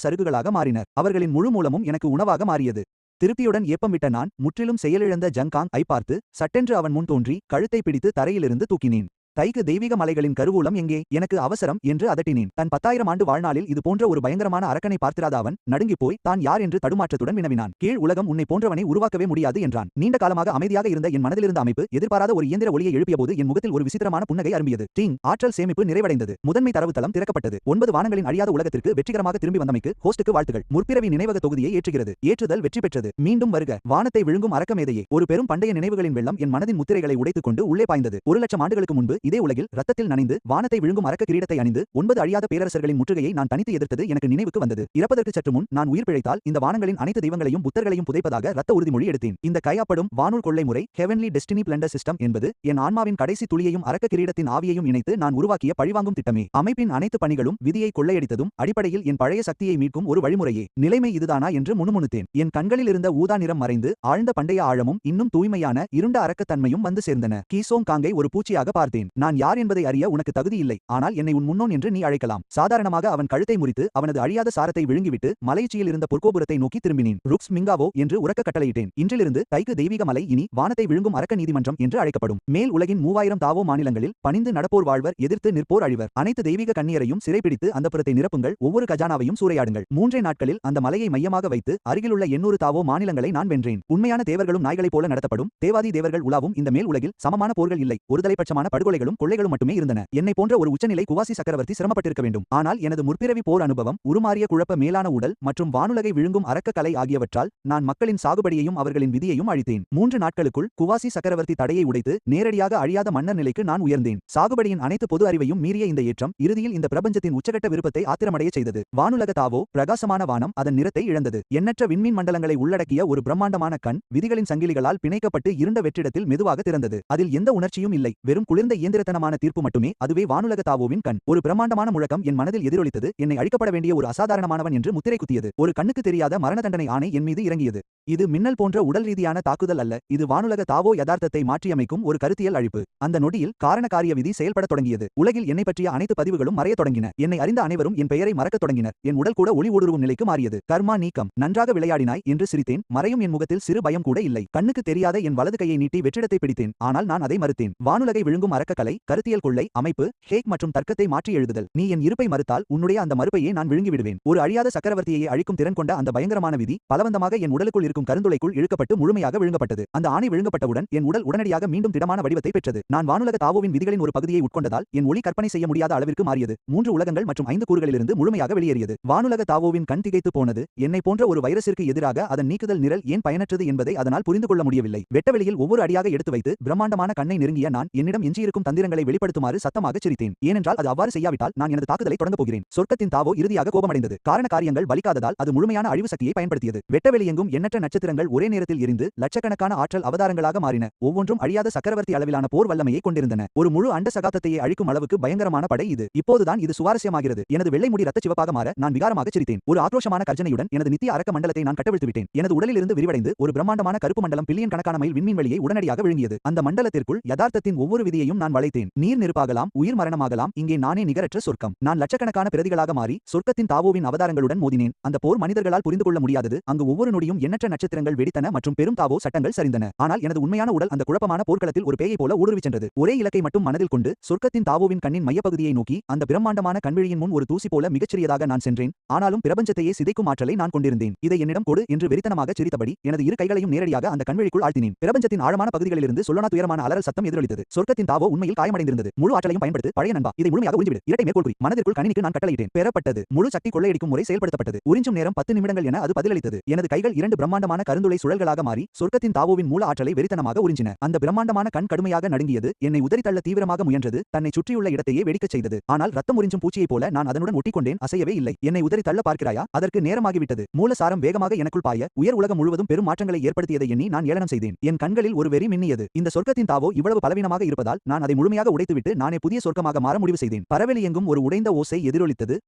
சருகுகளாக மாறினர். அவர்களின் முழு மூலமும் எனக்கு உணவாக மாறியது. திருப்தியுடன் ஏப்பம் விட்ட நான் முற்றிலும் செயலிழந்த ஜங்காங் ஐ பார்த்து சட்டென்று அவன் முன் தோன்றி கழுத்தை பிடித்து தரையிலிருந்து தூக்கினேன். தைக்கு தெய்வீக மலைகளின் கருவூலம் எங்கே? எனக்கு அவசரம் என்று அதட்டினேன். தன் 10,000 ஆண்டு வாழ்நாளில் இது போன்ற ஒரு பயங்கரமான அரக்கனை பார்த்திராத அவன் நடுங்கிப் போய் தான் யார் என்று தடுமாற்றத்துடன் வினவினான். கீழ் உலகம் உன்னை போன்றவனை உருவாக்கவே முடியாது என்றான். நீண்ட காலமாக அமைதியாக இருந்த என் மனதிலிருந்த அமைப்பு எதிர்பாராத ஒரு இயந்திர ஒளியை எழுப்பியபோது என் முகத்தில் ஒரு விசித்திரமான புன்னகை அரும்பியது. டிங். ஆற்றல் சேமிப்பு நிறைவடைந்தது. முதன்மை தரவுத்தளம் திறக்கப்பட்டது. 9 வானங்களின் அழியாத உலகத்திற்கு வெற்றிகரமாக திரும்பி வந்தமைக்கு ஹோஸ்டுக்கு வாழ்த்துகள். முற்பிறவி நினைவக தொகுதியை ஏற்றுகிறது. ஏற்றுதல் வெற்றி பெற்றது. மீண்டும் வருக. வானத்தை விழுங்கும் அரக்கமேதையே. ஒரு பெரும் பண்டைய நினைவுகளின் வெள்ளம் என் மனதின் முத்திரைகளை உடைத்துக் கொண்டு உள்ளே பாய்ந்தது. 1,00,000 ஆண்டுகளுக்கு முன்பு இதே உலகில் ரத்தத்தில் நனைந்து வானத்தை விழுங்கும் அரக்க கிரீடத்தை அணிந்து 9 அழியாத பேரரசர்களின் முற்றுகையை நான் தனித்து எதிர்த்தது எனக்கு நினைவுக்கு வந்தது. இறப்பதற்கு சற்று முன் நான் உயிர் பிழைத்தால் இந்த வானங்களின் அனைத்து தெய்வங்களையும் புத்தர்களையும் புதைப்பதாக ரத்த உறுதிமொழி எடுத்தேன். இந்த கையாப்படும் வானூர் கொள்ளை முறை ஹெவன்லி டெஸ்டினி பிளண்டர் சிஸ்டம் என்பது என் ஆன்மாவின் கடைசி துளியையும் அரக்க கிரீடத்தின் ஆவியையும் இணைத்து நான் உருவாக்கிய பழிவாங்கும் திட்டமே. அமைப்பின் அனைத்து பணிகளும் விதியை கொள்ளையடித்ததும் அடிப்படையில் என் பழைய சக்தியை மீட்கும் ஒரு வழிமுறையே. நிலைமை இதுதானா என்று முணுமுணுத்தேன். என் கண்களில் இருந்த ஊதா நிறம் மறைந்து ஆழ்ந்த பண்டைய ஆழமும் இன்னும் தூய்மையான இருண்ட அரக்கத்தன்மையும் வந்து சேர்ந்தன. கீசோங் காங்கை ஒரு பூச்சியாக பார்த்தேன். நான் யார் என்பதை அறிய உனக்கு தகுதி இல்லை, ஆனால் என்னை உன் முன்னோன் என்று நீ அழைக்கலாம். சாதாரணமாக அவன் கழுத்தை முறித்து அவனது அழியாத சாரத்தை விழுங்கிவிட்டு மலையுச்சியில் இருந்த பொற்கோபுரத்தை நோக்கி திரும்பினேன். ருக்ஸ் மிங்காவோ என்று உரக்க கட்டளையிட்டேன். இன்றிலிருந்து தைக்கு தெய்வீக மலை இனி வானத்தை விழுங்கும் அரக்க நீதிமன்றம் என்று அழைக்கப்படும். மேல் உலகின் 3000 தாவோ மாநிலங்களில் பணிந்து நடப்போர் வாழ்வர், எதிர்த்து நிற்போர் அழிவர். அனைத்து தெய்வீக கன்னியரையும் சிறைப்பிடித்து அந்த புறத்தை நிரப்புங்கள், ஒவ்வொரு கஜானாவையும் சூறையாடுங்கள். 3 நாட்களில் அந்த மலையை மையமாக வைத்து அருகிலுள்ள 800 தாவோ மாநிலங்களை நான் வென்றேன். உண்மையான தேவர்களும் நாய்களைப் போல நடத்தப்படும். தேவாதி தேவர்கள் உலாவும் இந்த மேல் உலகில் சமமான போர்கள் இல்லை. ஒருதலைப்பட்சமான படுகொலைகளும் கொள்ளைகளும் மட்டுமே இருந்தன. என்னை போன்ற ஒரு உச்சநிலை குவாசி சக்கரவர்த்தி சிரமப்பட்டிருக்க வேண்டும். ஆனால் எனது முற்பிறவி போர் அனுபவம், உருமாறிய குழப்ப மேலான உடல் மற்றும் வானுலகை விழுங்கும் அரக்க கலை ஆகியவற்றால் நான் மக்களின் சாகுபடியையும் அவர்களின் விதியையும் அழித்தேன். 3 நாட்களுக்குள் குவாசி சக்கரவர்த்தி தடையை உடைத்து நேரடியாக அழியாத மன்னர் நிலைக்கு நான் உயர்ந்தேன். சாகுபடியின் அனைத்து பொது அறிவையும் மீறிய இந்த ஏற்றம் இறுதியில் இந்த பிரபஞ்சத்தின் உச்சகட்ட விருப்பத்தை ஆத்திரமடைய செய்தது. வானுலக தாவோ, பிரகாசமான வானம் அதன் நிறத்தை இழந்தது. எண்ணற்ற விண்மீன் மண்டலங்களை உள்ளடக்கிய ஒரு பிரம்மாண்டமான கண் விதிகளின் சங்கிலிகளால் பிணைக்கப்பட்டு இருண்ட வெற்றிடத்தில் மெதுவாக திறந்தது. அதில் எந்த உணர்ச்சியும் இல்லை, வெறும் குளிர்ந்த இயந்திரத்தனமான தீர்ப்பு மட்டுமே. அதுவே வானுலக தாவோவின் கண். ஒரு பிரம்மாண்டமான முழக்கம் என் மனதில் எதிரொலித்தது. என்னை அழிக்கப்பட வேண்டிய ஒரு அசாதாரணமானவன் என்று முத்திரை குத்தியது. ஒரு கண்ணுக்கு தெரியாத மரண தண்டனை ஆணை என் மீது இறங்கியது. இது மின்னல் போன்ற உடல் ரீதியான தாக்குதல் அல்ல, இது வானுலக தாவோ யதார்த்தத்தை மாற்றியமைக்கும் ஒரு கருத்தியல் அழிப்பு. அந்த நொடியில் காரண காரிய விதி செயல்படத் தொடங்கியது. உலகில் என்னை பற்றிய அனைத்து பதிவுகளும் மறையத் தொடங்கின. என்னை அறிந்த அனைவரும் என் பெயரை மறக்கத் தொடங்கினர். என் உடல் கூட ஒளி ஊடுருவும் நிலைக்கு மாறியது. கர்மா நீக்கம். நன்றாக விளையாடினாய் என்று சிரித்தேன். மறையும் என் முகத்தில் சிறு பயம் கூட இல்லை. கண்ணுக்கு தெரியாத என் வலது கையை நீட்டி வெற்றிடத்தை பிடித்தேன். ஆனால் நான் அதை மறுத்தேன். வானுலகை விழுங்கும் அரக்க கலை, கருத்தியல் கொள்ளை, அமைப்பு, ஹேக் மற்றும் தர்க்கத்தை மாற்றி எழுதுதல். நீ என் இருப்பை மறுத்தால் உன்னுடைய அந்த மறுப்பையே நான் விழுங்கிவிடுவேன். ஒரு அழியாத சக்கரவர்த்தியை அழிக்கும் திறன் கொண்ட அந்த பயங்கரமான விதி பலவந்தமாக என் உடலுக்குள் இருக்கும் கருந்துளைக்குள் இழுக்கப்பட்டு முழுமையாக விழுங்கப்பட்டது. அந்த ஆணை விழுங்கப்பட்டவுடன் என் உடல் உடனடியாக மீண்டும் திடமான வடிவத்தை பெற்றது. நான் வானுலக தாவோவின் விதிகளின் ஒரு பகுதியை உட்கொண்டதால் என் ஒளி கற்பனை செய்ய முடியாத அளவிற்கு மாறியது. 3 உலகங்கள் மற்றும் 5 கூறுகளிலிருந்து முழுமையாக வெளியேறியது. வானுலக தாவோவின் கண் திகைத்து போனது. என்னை போன்ற ஒரு வைரசிற்கு எதிராக அதன் நீக்குதல் நிரல் ஏன் பயனற்றது என்பதை அதனால் புரிந்து கொள்ள முடியவில்லை. வெட்டவெளியில் ஒவ்வொரு அடியாக எடுத்து வைத்து பிரம்மாண்டமான கண்ணை நெருங்கிய நான் என்னிடம் எஞ்சியிருக்கும் தந்திரங்களை வெளிப்படுத்துமாறு சத்தமாக சிரித்தேன். ஏனென்றால் அது அவ்வாறு செய்யாவிட்டால் நான் எனது தாக்குதலை தொடங்கப் போகிறேன். சொர்க்கத்தின் தாவோ இறுதியாக கோபமடைந்தது. காரண காரியங்கள் பலிக்காததால் அது முழுமையான அழிவு சக்தியை பயன்படுத்தியது. வெட்டவெளியெங்கும் எண்ணற்ற நட்சத்திரங்கள் ஒரே நேரத்தில் எரிந்து லட்சக்கணக்கான ஆற்றல் அவதாரங்களாக மாறின. ஒவ்வொன்றும் அழியாத சக்கரவர்த்தி அளவிலான போர் வல்லமையை கொண்டிருந்தன. ஒரு முழு அண்ட சகாப்தத்தையே அழிக்கும் அளவுக்கு பயங்கரமான படை இது. இப்போதுதான் இது சுவாரஸ்யமாகிறது. எனது வெள்ளை முடி ரத்த சிவப்பாக மாற நான் விகாரமாக சிரித்தேன். ஒரு ஆக்ரோஷமான கர்ஜனையுடன் எனது நித்திய அரக்க மண்டலத்தை நான் கட்டவிழ்த்து விட்டேன். எனது உடலிலிருந்து விரிவடைந்து ஒரு பிரம்மாண்டமான கருப்பு மண்டலம் பில்லியன் கணக்கான மைல் விண்மீன் வெளியை உடனடியாக விழுங்கியது. அந்த மண்டலத்திற்குள் யதார்த்தத்தின் ஒவ்வொரு விதியையும் நான் வளைத்தேன். நீர் நெருப்பாகலாம், உயிர் மரணமாகலாம், இங்கே நானே நிகரற்ற சொர்க்கம். நான் லட்சக்கணக்கான பிரதிகளாக மாறி சொர்க்கத்தின் தாவோவின் அவதாரங்களுடன் மோதினேன். அந்த போர் மனிதர்களால் புரிந்து கொள்ள முடியாதது. அங்கு ஒவ்வொரு நொடியும் எண்ணற்ற நட்சத்திரங்கள் வெடித்தன மற்றும் பெரும் தாவோ சட்டங்கள் சரிந்தன. ஆனால் எனது உண்மையான உடல் அந்த குழப்பமான போர்க்களத்தில் ஒரு பேயை போல ஊடுருவிச் சென்றது. ஒரே இலக்கை மட்டும் மனதில் கொண்டு சொர்க்கத்தின் தாவோவின் கண்ணின் மையப்பகுதியை நோக்கி அந்த பிரம்மாண்டமான கண்விழியின் முன் ஒரு தூசி போல மிகச்சிறியதாக நான் சென்றேன். ஆனாலும் பிரபஞ்சத்தையே சிதைக்கும் ஆற்றலை நான் கொண்டிருந்தேன். இதை என்னிடம் கொடு என்று வெறித்தனமாக சிரித்தபடி எனது இரு கைகளையும் நேரடியாக அந்த கண்விழிக்குள் ஆழ்த்தினேன். பிரபஞ்சத்தின் ஆழமான பகுதிகளிலிருந்து சொல்லனா துயரமான அலறல் சத்தம் எதிரொலித்தது. சொர்க்கத்தின் தாவோ உண்மையில் காயமடைந்திருந்தது. முழு ஆற்றலையும் பயன்படுத்து பழைய நண்பா, இதை முழுமையாக உறிஞ்சிவிடு. இரட்டை மேற்கோள் குறி. மனதிற்குள் கணினிக்கு நான் கட்டளையிட்டேன். பெறப்பட்டது. முழு சக்தி கொள்ளையடிக்கும் முறை செயல்படுத்தப்பட்டது. உறிஞ்சும் நேரம் 10 நிமிடங்கள் என அது பதிலளித்தது. எனது கைகள் 2 பிரம்மாண்டமான கருந்துளை சுழல்களாக மாறி சொர்க்கத்தின் தாவோவின் மூல ஆற்றலை வெறித்தனமாக உறிஞ்சின. அந்த பிரம்மாண்டமான கண் கடுமையாக நடுங்கியது. என்னை உதறித்தள்ள தீவிரமாக முயன்றது. தன்னை சுற்றியுள்ள இடத்தையே வெடிக்கச் செய்தது. ஆனால் ரத்தம் உறிஞ்சும் பூச்சியைப் போல நான் அதனுடன் ஒட்டிக்கொண்டேன். அசையவே இல்லை. என்னை உதறித்தள்ள பார்க்கிறாயா? அதற்கு நேரமாகிவிட்டது. மூலசாரம் வேகமாக எனக்குள் பாய உயர் உலகம் முழுவதும் பெரும் மாற்றங்களை ஏற்படுத்தியதை எண்ணி நான் ஏளனம் செய்தேன். என் கண்களில் ஒரு வெறி மின்னியது. இந்த சொர்க்கத்தின் தாவோ இவ்வளவு பலவீனமாக இருப்பதால் நான் அதை முழுமையாக உடைத்துவிட்டு நானே புதிய சொர்க்கமாக மாற முடிவு செய்தேன். பரவெளி எங்கும் ஒரு உடைந்த ஓசை எதிரொலித்தது.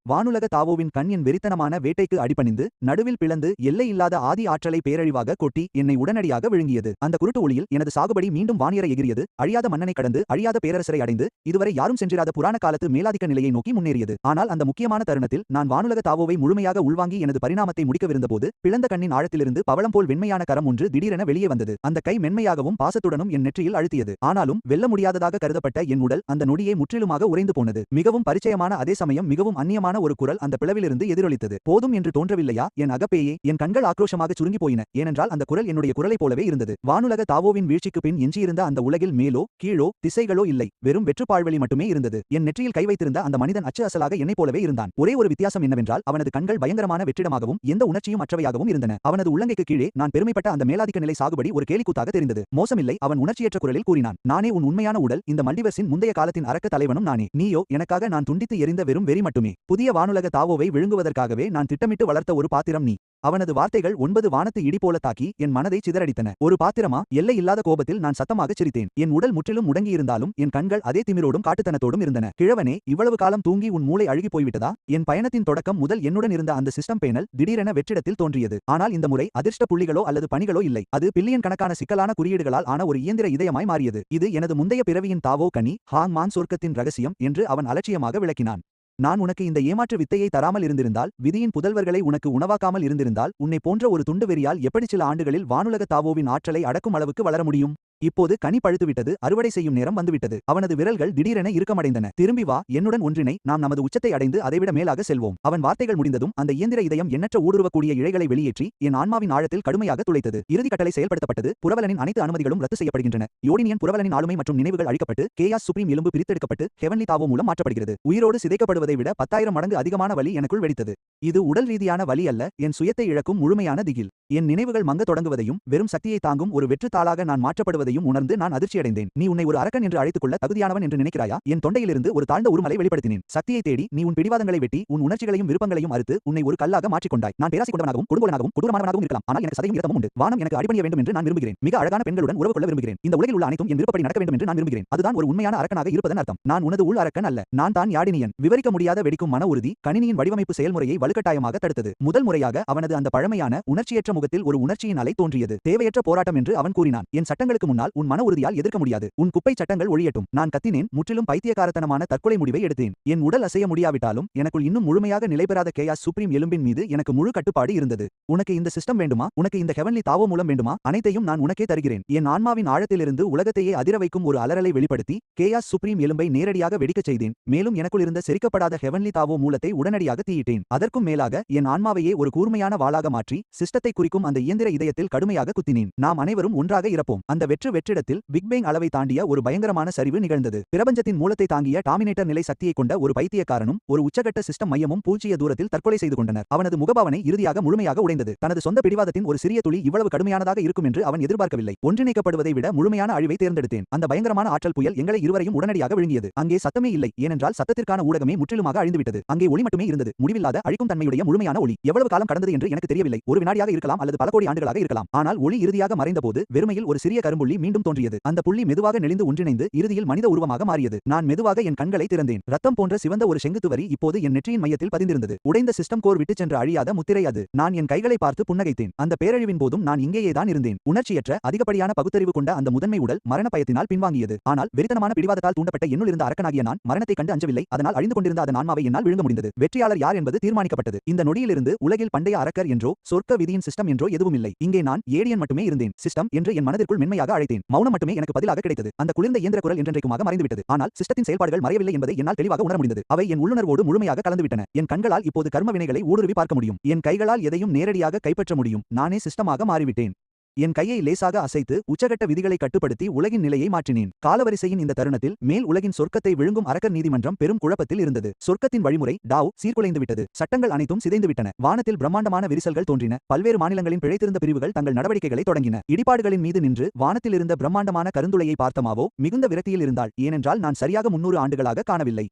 வானுலக தாவோவின் கண் என் வெறித்தனமான வேட்டைக்கு அடிபணிந்து நடுவில் பிளந்து எல்லை இல்லாத ஆதி ஆற்றலை பேரழிவாக கொட்டி என்னை உடனடியாக விழுங்கியது. அந்த குருட்டு ஒளியில் எனது சாகுபடி மீண்டும் வானியர எகிரியது. அழியாத மன்னனை கடந்து அழியாத பேரரசரை அடைந்து இதுவரை யாரும் சென்றிராத புராண காலத்து மேலாதிக்க நிலையை நோக்கி முன்னேறியது. ஆனால் அந்த முக்கியமான தருணத்தில் நான் வானுலக தாவோவை முழுமையாக உள்வாங்கி எனது பரிணாமத்தை முடிக்கவிருந்தபோது பிளந்த கண்ணின் ஆழத்திலிருந்து பவளம் போல் வெண்மையான கரம் ஒன்று திடீரென வெளியே வந்தது. அந்த கை மென்மையாகவும் பாசத்துடனும் என் நெற்றியில் அழுத்தியது. ஆனாலும் வெல்ல முடியாததாக கருதப்பட்ட என் உடல் அந்த நொடியே முற்றிலுமாக உறைந்து போனது. மிகவும் பரிச்சயமான அதே சமயம் மிகவும் அந்நியமான ஒரு குரல் அந்த பிளவிலிருந்து எதிரொலித்தது. போதும் என்று தோன்றவில்லையா என் அகப்பேயே? என் கண்கள் ஆக்ரோஷமாக சுருங்கி போயின. ஏனென்றால் அந்த குரல் என்னுடைய குரலைப் போலவே இருந்தது. வானுலக தாவோவின் வீழ்ச்சிக்கு பின் எஞ்சியிருந்த அந்த உலகில் மேலோ கீழோ திசைகளோ இல்லை. வெறும் வெற்றுப்பாழ்வெளி மட்டுமே இருந்தது. என் நெற்றியில் கை வைத்திருந்த அந்த மனிதன் அச்சு அசலாக என்னைப் போலவே இருந்தான். ஒரே ஒரு வித்தியாசம் என்னவென்றால் அவனது கண்கள் பயங்கரமான வெற்றிடமாகவும் எந்த உணர்ச்சியும் அற்றவையாகவும் இருந்தன. அவனது உள்ளங்கைக்கு கீழே நான் பெருமைப்பட்ட அந்த மேலாதிக்க நிலை சாகுபடி ஒரு கேலிக்கூத்தாக தெரிந்தது. மோசமில்லை, அவன் உணர்ச்சியற்ற குரலில் கூறினான். நானே உன் உண்மையான உடல். இந்த மல்டிவர்ஸின் முந்தைய காலத்தின் அரக்க தலைவனும் நானே. நீயோ எனக்காக நான் துண்டித்து எறிந்த வெறும் வெறி மட்டுமே. புதிய வானுலக தாவோவை விழுங்குவதற்காகவே நான் திட்டமிட்டு வளர்த்த ஒரு பாத்திரம் நீ. அவனது வார்த்தைகள் 9 வானத்து இடி போல தாக்கி என் மனதை சிதறடித்தன. ஒரு பாத்திரமா? எல்லை இல்லாத கோபத்தில் நான் சத்தமாகச் சிரித்தேன். என் உடல் முற்றிலும் முடங்கியிருந்தாலும் என் கண்கள் அதே திமிரோடும் காட்டுத்தனத்தோடும் இருந்தன. கிழவனே, இவ்வளவு காலம் தூங்கி உன் மூளை அழுகி போய்விட்டதா? என் பயணத்தின் தொடக்கம் முதல் என்னுடன் இருந்த அந்த சிஸ்டம் பேனல் திடீரென வெற்றிடத்தில் தோன்றியது. ஆனால் இந்த முறை அதிர்ஷ்ட புள்ளிகளோ அல்லது பணிகளோ இல்லை. அது பில்லியன் கணக்கான சிக்கலான குறியீடுகளால் ஆன ஒரு இயந்திர இதயமாய் மாறியது. இது எனது முந்தைய பிறவியின் தாவோ கனி, ஹாங் மான் சொர்க்கத்தின் ரகசியம் என்று அவன் அலட்சியமாக விளக்கினான். நான் உனக்கு இந்த ஏமாற்று வித்தையை தராமல் இருந்திருந்தால், விதியின் புதல்வர்களை உனக்கு உணவாக்காமல் இருந்திருந்தால், உன்னை போன்ற ஒரு துண்டு வெறியால் எப்படி சில ஆண்டுகளில் வானுலக தாவோவின் ஆற்றலை அடக்கும் அளவுக்கு வளர முடியும்? இப்போது கனி பழுத்துவிட்டது, அறுவடை செய்யும் நேரம் வந்துவிட்டது. அவனது விரல்கள் திடீரென இறுக்கமடைந்தன. திரும்பி வா, என்னுடன் ஒன்றினை, நாம் நமது உச்சத்தை அடைந்து அதைவிட மேலாக செல்வோம். அவன் வார்த்தைகள் முடிந்ததும் அந்த இயந்திர இதயம் எண்ணற்ற ஊடுருவக்கூடிய இழைகளை வெளியேற்றி என் ஆன்மாவின் ஆழத்தில் கடுமையாக துளைத்தது. இறுதி கட்டளை செயல்படுத்தப்பட்டது. புரவலனின் அனைத்து அனுமதிகளும் ரத்து செய்யப்படுகின்றன. யோடினியன் புரவலனின் ஆளுமை மற்றும் நினைவுகள் அழிக்கப்பட்டு கேயாஸ் சுப்ரீம் எலும்பு பிரித்தெடுக்கப்பட்டு ஹெவன்லி தாவோ மூலம் மாற்றப்படுகிறது. உயிரோடு சிதைக்கப்படுவதை விட 10,000 மடங்கு அதிகமான வலி எனக்குள் வெடித்தது. இது உடல் ரீதியான வலி அல்ல, என் சுயத்தை இழக்கும் முழுமையான திகில். என் நினைவுகள் மங்க தொடங்குவதையும் வெறும் சக்தியை தாங்கும் ஒரு வெற்று தாளாக நான் மாற்றப்படுவதையும் உணர்ந்து நான் அதிர்ச்சியடைந்தேன். நீ உன்னை ஒரு அரக்கன் என்று அழைத்துக் கொள்ள தகுதியானவன் என்று நினைக்கிறாயா? என் தொண்டையிலிருந்து ஒரு தாழ்ந்த உருமலை வெளிப்படுத்தினேன். சக்தியை தேடி நீ உன் பிடிவாதங்களை வெட்டி உன் உணர்ச்சிகளையும் விருப்பங்களையும் அறுத்து உன்னை ஒரு கல்லாக மாற்றிக்கொண்டாய். நான் பேராசை கொண்டவனாகவும் கொடுங்கோலனாகவும் கொடூரமானவனாகவும் இருக்கலாம். ஆனால் எனக்கு சதையும் இரத்தமும் உண்டு. வானம் எனக்கு அடிபணிய வேண்டும் என்று நான் விரும்புகிறேன். மிக அழகான பெண்களுடன் உறவு கொள்ள விரும்புகிறேன். இந்த உலகில் உள்ள அனைத்தும் என் விருப்பப்படி நடக்க வேண்டும் என்று நான் விரும்புகிறேன். அதுதான் ஒரு உண்மையான அரக்கனாக இருப்பதன் அர்த்தம். நான் உனது உள் அரக்கன் அல்ல. நான் தான் யாடினியன். விவரிக்க முடியாத வெடிக்கும் மன உறுதி கணினியின் வடிவமைப்பு செயல்முறையை வலுக்கட்டாயமாக தடுத்தது. முதல் முறையாக அவனது அந்த பழமையான உணர்ச்சியற்ற முகத்தில் ஒரு உணர்ச்சியின் அலை தோன்றியது. தேவையற்ற போராட்டம் என்று அவன் கூறினான். என் சட்டங்களுக்கு முன்னால் உன் மன உறுதியால் எதிர்க்க முடியாது. உன் குப்பை சட்டங்கள் ஒழியட்டும். நான் கத்தினேன். முற்றிலும் பைத்தியக்காரத்தனமான தற்கொலை முடிவை எடுத்தேன். என் உடல் அசைய முடியாவிட்டாலும் எனக்குள் இன்னும் முழுமையாக நிலைபெறாத கேயாஸ் சுப்ரீம் எலும்பின் மீது எனக்கு முழு கட்டுப்பாடு இருந்தது. உனக்கு இந்த சிஸ்டம் வேண்டுமா? உனக்கு இந்த ஹெவன்லி தாவோ மூலம் வேண்டுமா? அனைத்தையும் நான் உனக்கே தருகிறேன். என் ஆன்மாவின் ஆழத்திலிருந்து உலகத்தையே அதிர வைக்கும் ஒரு அலறலை வெளிப்படுத்தி கேயாஸ் சுப்ரீம் எலும்பை நேரடியாக வெடிக்கச் செய்தேன். மேலும் எனக்குள் இருந்த செரிக்கப்படாத ஹெவன்லி தாவோ மூலத்தை உடனடியாக தீயிட்டேன். அதற்கும் மேலாக என் ஆன்மாவையே ஒரு கூர்மையான வாளாக மாற்றி சிஸ்டத்தை குறிக்கும் அந்த இயந்திர இதயத்தில் கடுமையாக குத்தினேன். நாம் அனைவரும் ஒன்றாக இறப்போம். அந்த வெற்றிடத்தில் பிக் பேங் அளவை தாண்டிய ஒரு பயங்கரமான சரிவு நிகழ்ந்தது. பிரபஞ்சத்தின் மூலத்தை தாங்கிய டாமினேட்டர் நிலை சக்தியை கொண்ட ஒரு பைத்தியக்காரனும் ஒரு உச்சகட்ட சிஸ்டம் மையமும் பூஜ்ஜிய தூரத்தில் தற்கொலை செய்து கொண்டனர். அவனது முகபாவனை இறுதியாக முழுமையாக உடைந்தது. தனது சொந்த பிடிவாதத்தின் ஒரு சிறிய துளி இவ்வளவு கடுமையானதாக இருக்கும் என்று அவன் எதிர்பார்க்கவில்லை. ஒன்றிணைக்கப்படுவதை விட முழுமையான அழிவை தேர்ந்தெடுத்தேன். அந்த பயங்கரமான ஆற்றல் புயல் எங்களை இருவரையும் உடனடியாக விழுங்கியது. அங்கே சத்தமே இல்லை, ஏனென்றால் சத்தத்திற்கான ஊடகமே முற்றிலுமாக அழிந்துவிட்டது. அங்கே ஒளி மட்டுமே இருந்தது, முடிவில்லாத அழிக்கும் தன்மையுடைய முழுமையான ஒளி. எவ்வளவு காலம் கடந்தது என்று எனக்கு தெரியவில்லை. ஒரு வினாடியாக இருக்கலாம் அல்லது பல கோடி ஆண்டுகளாக இருக்கலாம். ஆனால் ஒளி இறுதியாக மறைந்தபோது வெறுமையில் ஒரு சிறிய கரும்புள்ளி மீண்டும் தோன்றியது. அந்த புள்ளி மெதுவாக நெளிந்து ஒன்றிணைந்து இறுதியில் மனித உருவமாக மாறியது. நான் மெதுவாக என் கண்களை திறந்தேன். ரத்தம் போன்ற சிவந்த ஒரு செங்குத்து வரி இப்போது என் நெற்றியின் மையத்தில் பதிந்திருந்தது. உடைந்த சிஸ்டம் கோர் விட்டுச் சென்ற அழியாத முத்திரை அது. நான் என் கைகளை பார்த்து புன்னகைத்தேன். அந்த பேரழிவின் போதும் நான் இங்கேயேதான் இருந்தேன். உணர்ச்சியற்ற அதிகப்படியான பகுத்தறிவு கொண்ட அந்த முதன்மை உடல் மரண பயத்தினால் பின்வாங்கியது. ஆனால் வெறித்தனமான பிடிவாதத்தால் தூண்டப்பட்ட என்னுள் இருந்த அரக்கனாகிய நான் மரணத்தை கண்டு அஞ்சவில்லை. அதனால் அழிந்து கொண்டிருந்த அதன் ஆன்மாவை என்னால் விழுங்க முடிந்தது. வெற்றியாளர் யார் என்பது தீர்மானிக்கப்பட்டது. இந்த நொடியிலிருந்து உலகில் பண்டைய அரக்கர் என்றோ சொர்க்க விதியின் சிஸ்டம் என்றோ எதுவும் இல்லை. இங்கே நான் ஏடியன் மட்டுமே இருந்தேன். சிஸ்டம் என்று என் மனதிற்குள் மென்மையாக அழைத்தேன். மௌனம் மட்டுமே எனக்கு பதிலாக கிடைத்தது. அந்த குளிர்ந்த இயந்திர குரல் என்றென்றைக்குமாக மறைந்துவிட்டது. ஆனால் சிஸ்டத்தின் செயல்பாடுகள் மறையவில்லை என்பதை என்னால் தெளிவாக உணர முடிந்தது. அவை என் உள்ளுணர்வோடு முழுமையாக கலந்துவிட்டன. என் கண்களால் இப்போது கர்ம வினைகளை ஊடுருவி பார்க்க முடியும். என் கைகளால் எதையும் நேரடியாக கைப்பற்ற முடியும். நானே சிஸ்டமாக மாறிவிட்டேன். என் கையை லேசாக அசைத்து உச்சகட்ட விதிகளை கட்டுப்படுத்தி உலகின் நிலையை மாற்றினேன். காலவரிசையின் இந்த தருணத்தில் மேல் உலகின் சொர்க்கத்தை விழுங்கும் அரக்கர் நீதிமன்றம் பெரும் குழப்பத்தில் இருந்தது. சொர்க்கத்தின் வழிமுறை டாவ் சீர்குலைந்துவிட்டது. சட்டங்கள் அனைத்தும் சிதைந்துவிட்டன. வானத்தில் பிரம்மாண்டமான விரிசல்கள் தோன்றின. பல்வேறு மாநிலங்களின் பிழைத்திருந்த பிரிவுகள் தங்கள் நடவடிக்கைகளை தொடங்கின. இடிபாடுகளின் மீது நின்று வானத்தில் இருந்த பிரம்மாண்டமான கருந்துளையை பார்த்த மாவோ மிகுந்த விரக்தியில் இருந்தாள். ஏனென்றால் நான் சரியாக 300 ஆண்டுகளாக காணவில்லை.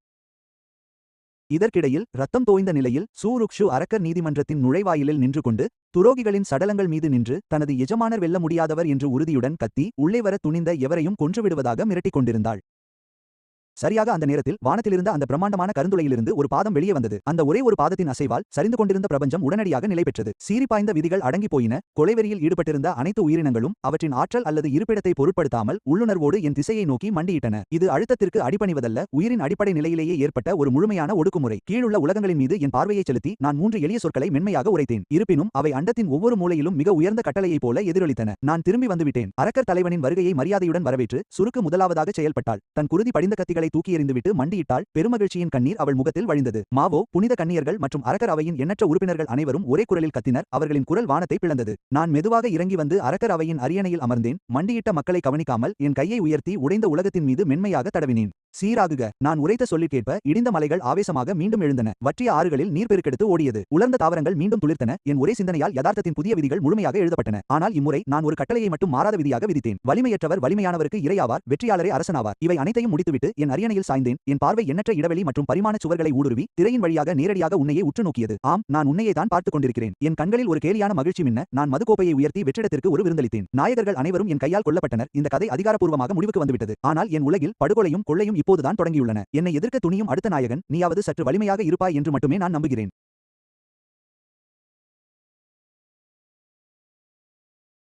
இதற்கிடையில் ரத்தம் தோய்ந்த நிலையில் சூருக்ஷு அரக்கர் நீதிமன்றத்தின் நுழைவாயிலில் நின்று கொண்டு துரோகிகளின் சடலங்கள் மீது நின்று தனது எஜமானர் வெல்ல முடியாதவர் என்று உறுதியுடன் கத்தி உள்ளே வர துணிந்த எவரையும் கொன்றுவிடுவதாக மிரட்டிக் கொண்டிருந்தாள். சரியாக அந்த நேரத்தில் வானத்திலிருந்த அந்த பிரம்மாண்டமான கருந்துளையிலிருந்து ஒரு பாதம் வெளியே வந்தது. அந்த ஒரே ஒரு பாதத்தின் அசைவால் சரிந்து கொண்டிருந்த பிரபஞ்சம் உடனடியாக நிலை பெற்றது. சீரிப்பாய்ந்த விதிகள் அடங்கி போயின. கொலைவெறியில் ஈடுபட்டிருந்த அனைத்து உயிரினங்களும் அவற்றின் ஆற்றல் அல்லது இருப்பிடத்தை பொருட்படுத்தாமல் உள்ளுணர்வோடு என் திசையை நோக்கி மண்டியிட்டன. இது அழுத்தத்திற்கு அடிபணிவதல்ல, உயிரின் அடிப்படை நிலையிலேயே ஏற்பட்ட ஒரு முழுமையான ஒடுக்குமுறை. கீழுள்ள உலகங்களின் மீது என் பார்வையை செலுத்தி நான் 3 எளிய சொற்களை மென்மையாக உரைத்தேன். இருப்பினும் அவை அண்டத்தின் ஒவ்வொரு மூலையிலும் மிக உயர்ந்த கட்டளையைப் போல எதிரொலித்தன. நான் திரும்பி வந்துவிட்டேன். அரக்கர் தலைவனின் வருகையை மரியாதையுடன் வரவேற்று சுருக்கு முதலாவதாக செயல்பட்டாள். தன் குருதி படிந்த கத்திகளை தூக்கி எறிந்துவிட்டு மண்டியிட்டாள். பெருமகிழ்ச்சியின் கண்ணீர் அவள் முகத்தில் வழிந்தது. மாவோ, புனித கன்னியர்கள் மற்றும் அரக்கர் அவையின் எண்ணற்ற உறுப்பினர்கள் அனைவரும் ஒரே குரலில் கத்தினர். அவர்களின் குரல் வானத்தை பிளந்தது. நான் மெதுவாக இறங்கி வந்து அரக்கர் அவையின் அரியணையில் அமர்ந்தேன். மண்டியிட்ட மக்களை கவனிக்காமல் என் கையை உயர்த்தி உடைந்த உலகத்தின் மீது மென்மையாக தடவினேன். சீராகுக. நான் உரைத்த சொல்லிற்கேற்ப இடிந்த மலைகள் ஆவேசமாக மீண்டும் எழுந்தன. வற்றிய ஆறுகளில் நீர் பெருக்கெடுத்து ஓடியது. உலர்ந்த தாவரங்கள் மீண்டும் துளிர்த்தன. என் ஒரே சிந்தனையால் யதார்த்தத்தின் புதிய விதிகள் முழுமையாக எழுதப்பட்டன. ஆனால் இம்முறை நான் ஒரு கட்டளையை மட்டும் மாறாத விதியாக விதித்தேன். வலிமையற்றவர் வலிமையானவருக்கு இரையாவார், வெற்றியாளரே அரசனாவார். இவை அனைத்தையும் முடித்துவிட்டு என் அரியணையில் சாய்ந்தேன். என் பார்வை எண்ணற்ற இடைவெளி மற்றும் பரிமாண சுவர்களை ஊடுருவி திரையின் வழியாக நேரடியாக உன்னையே உற்று நோக்கியது. ஆம், நான் உன்னையே தான் பார்த்துக் கொண்டிருக்கிறேன். என் கண்களில் ஒரு கேலியான மகிழ்ச்சி மின்ன நான் மதுக்கோப்பையை உயர்த்தி வெற்றிடத்திற்கு ஒரு விருந்தளித்தேன். நாயகர்கள் அனைவரும் என் கையால் கொல்லப்பட்டனர். இந்த கதை அதிகாரப்பூர்வமாக முடிவுக்கு வந்துவிட்டது. ஆனால் என் உலகில் படுகொலையும் கொள்ளையும் இப்போதுதான் தொடங்கியுள்ளன. என்னை எதிர்க்க துணியும் அடுத்த நாயகன், நீயாவது சற்று வலிமையாக இருப்பாய் என்று மட்டுமே நான் நம்புகிறேன்.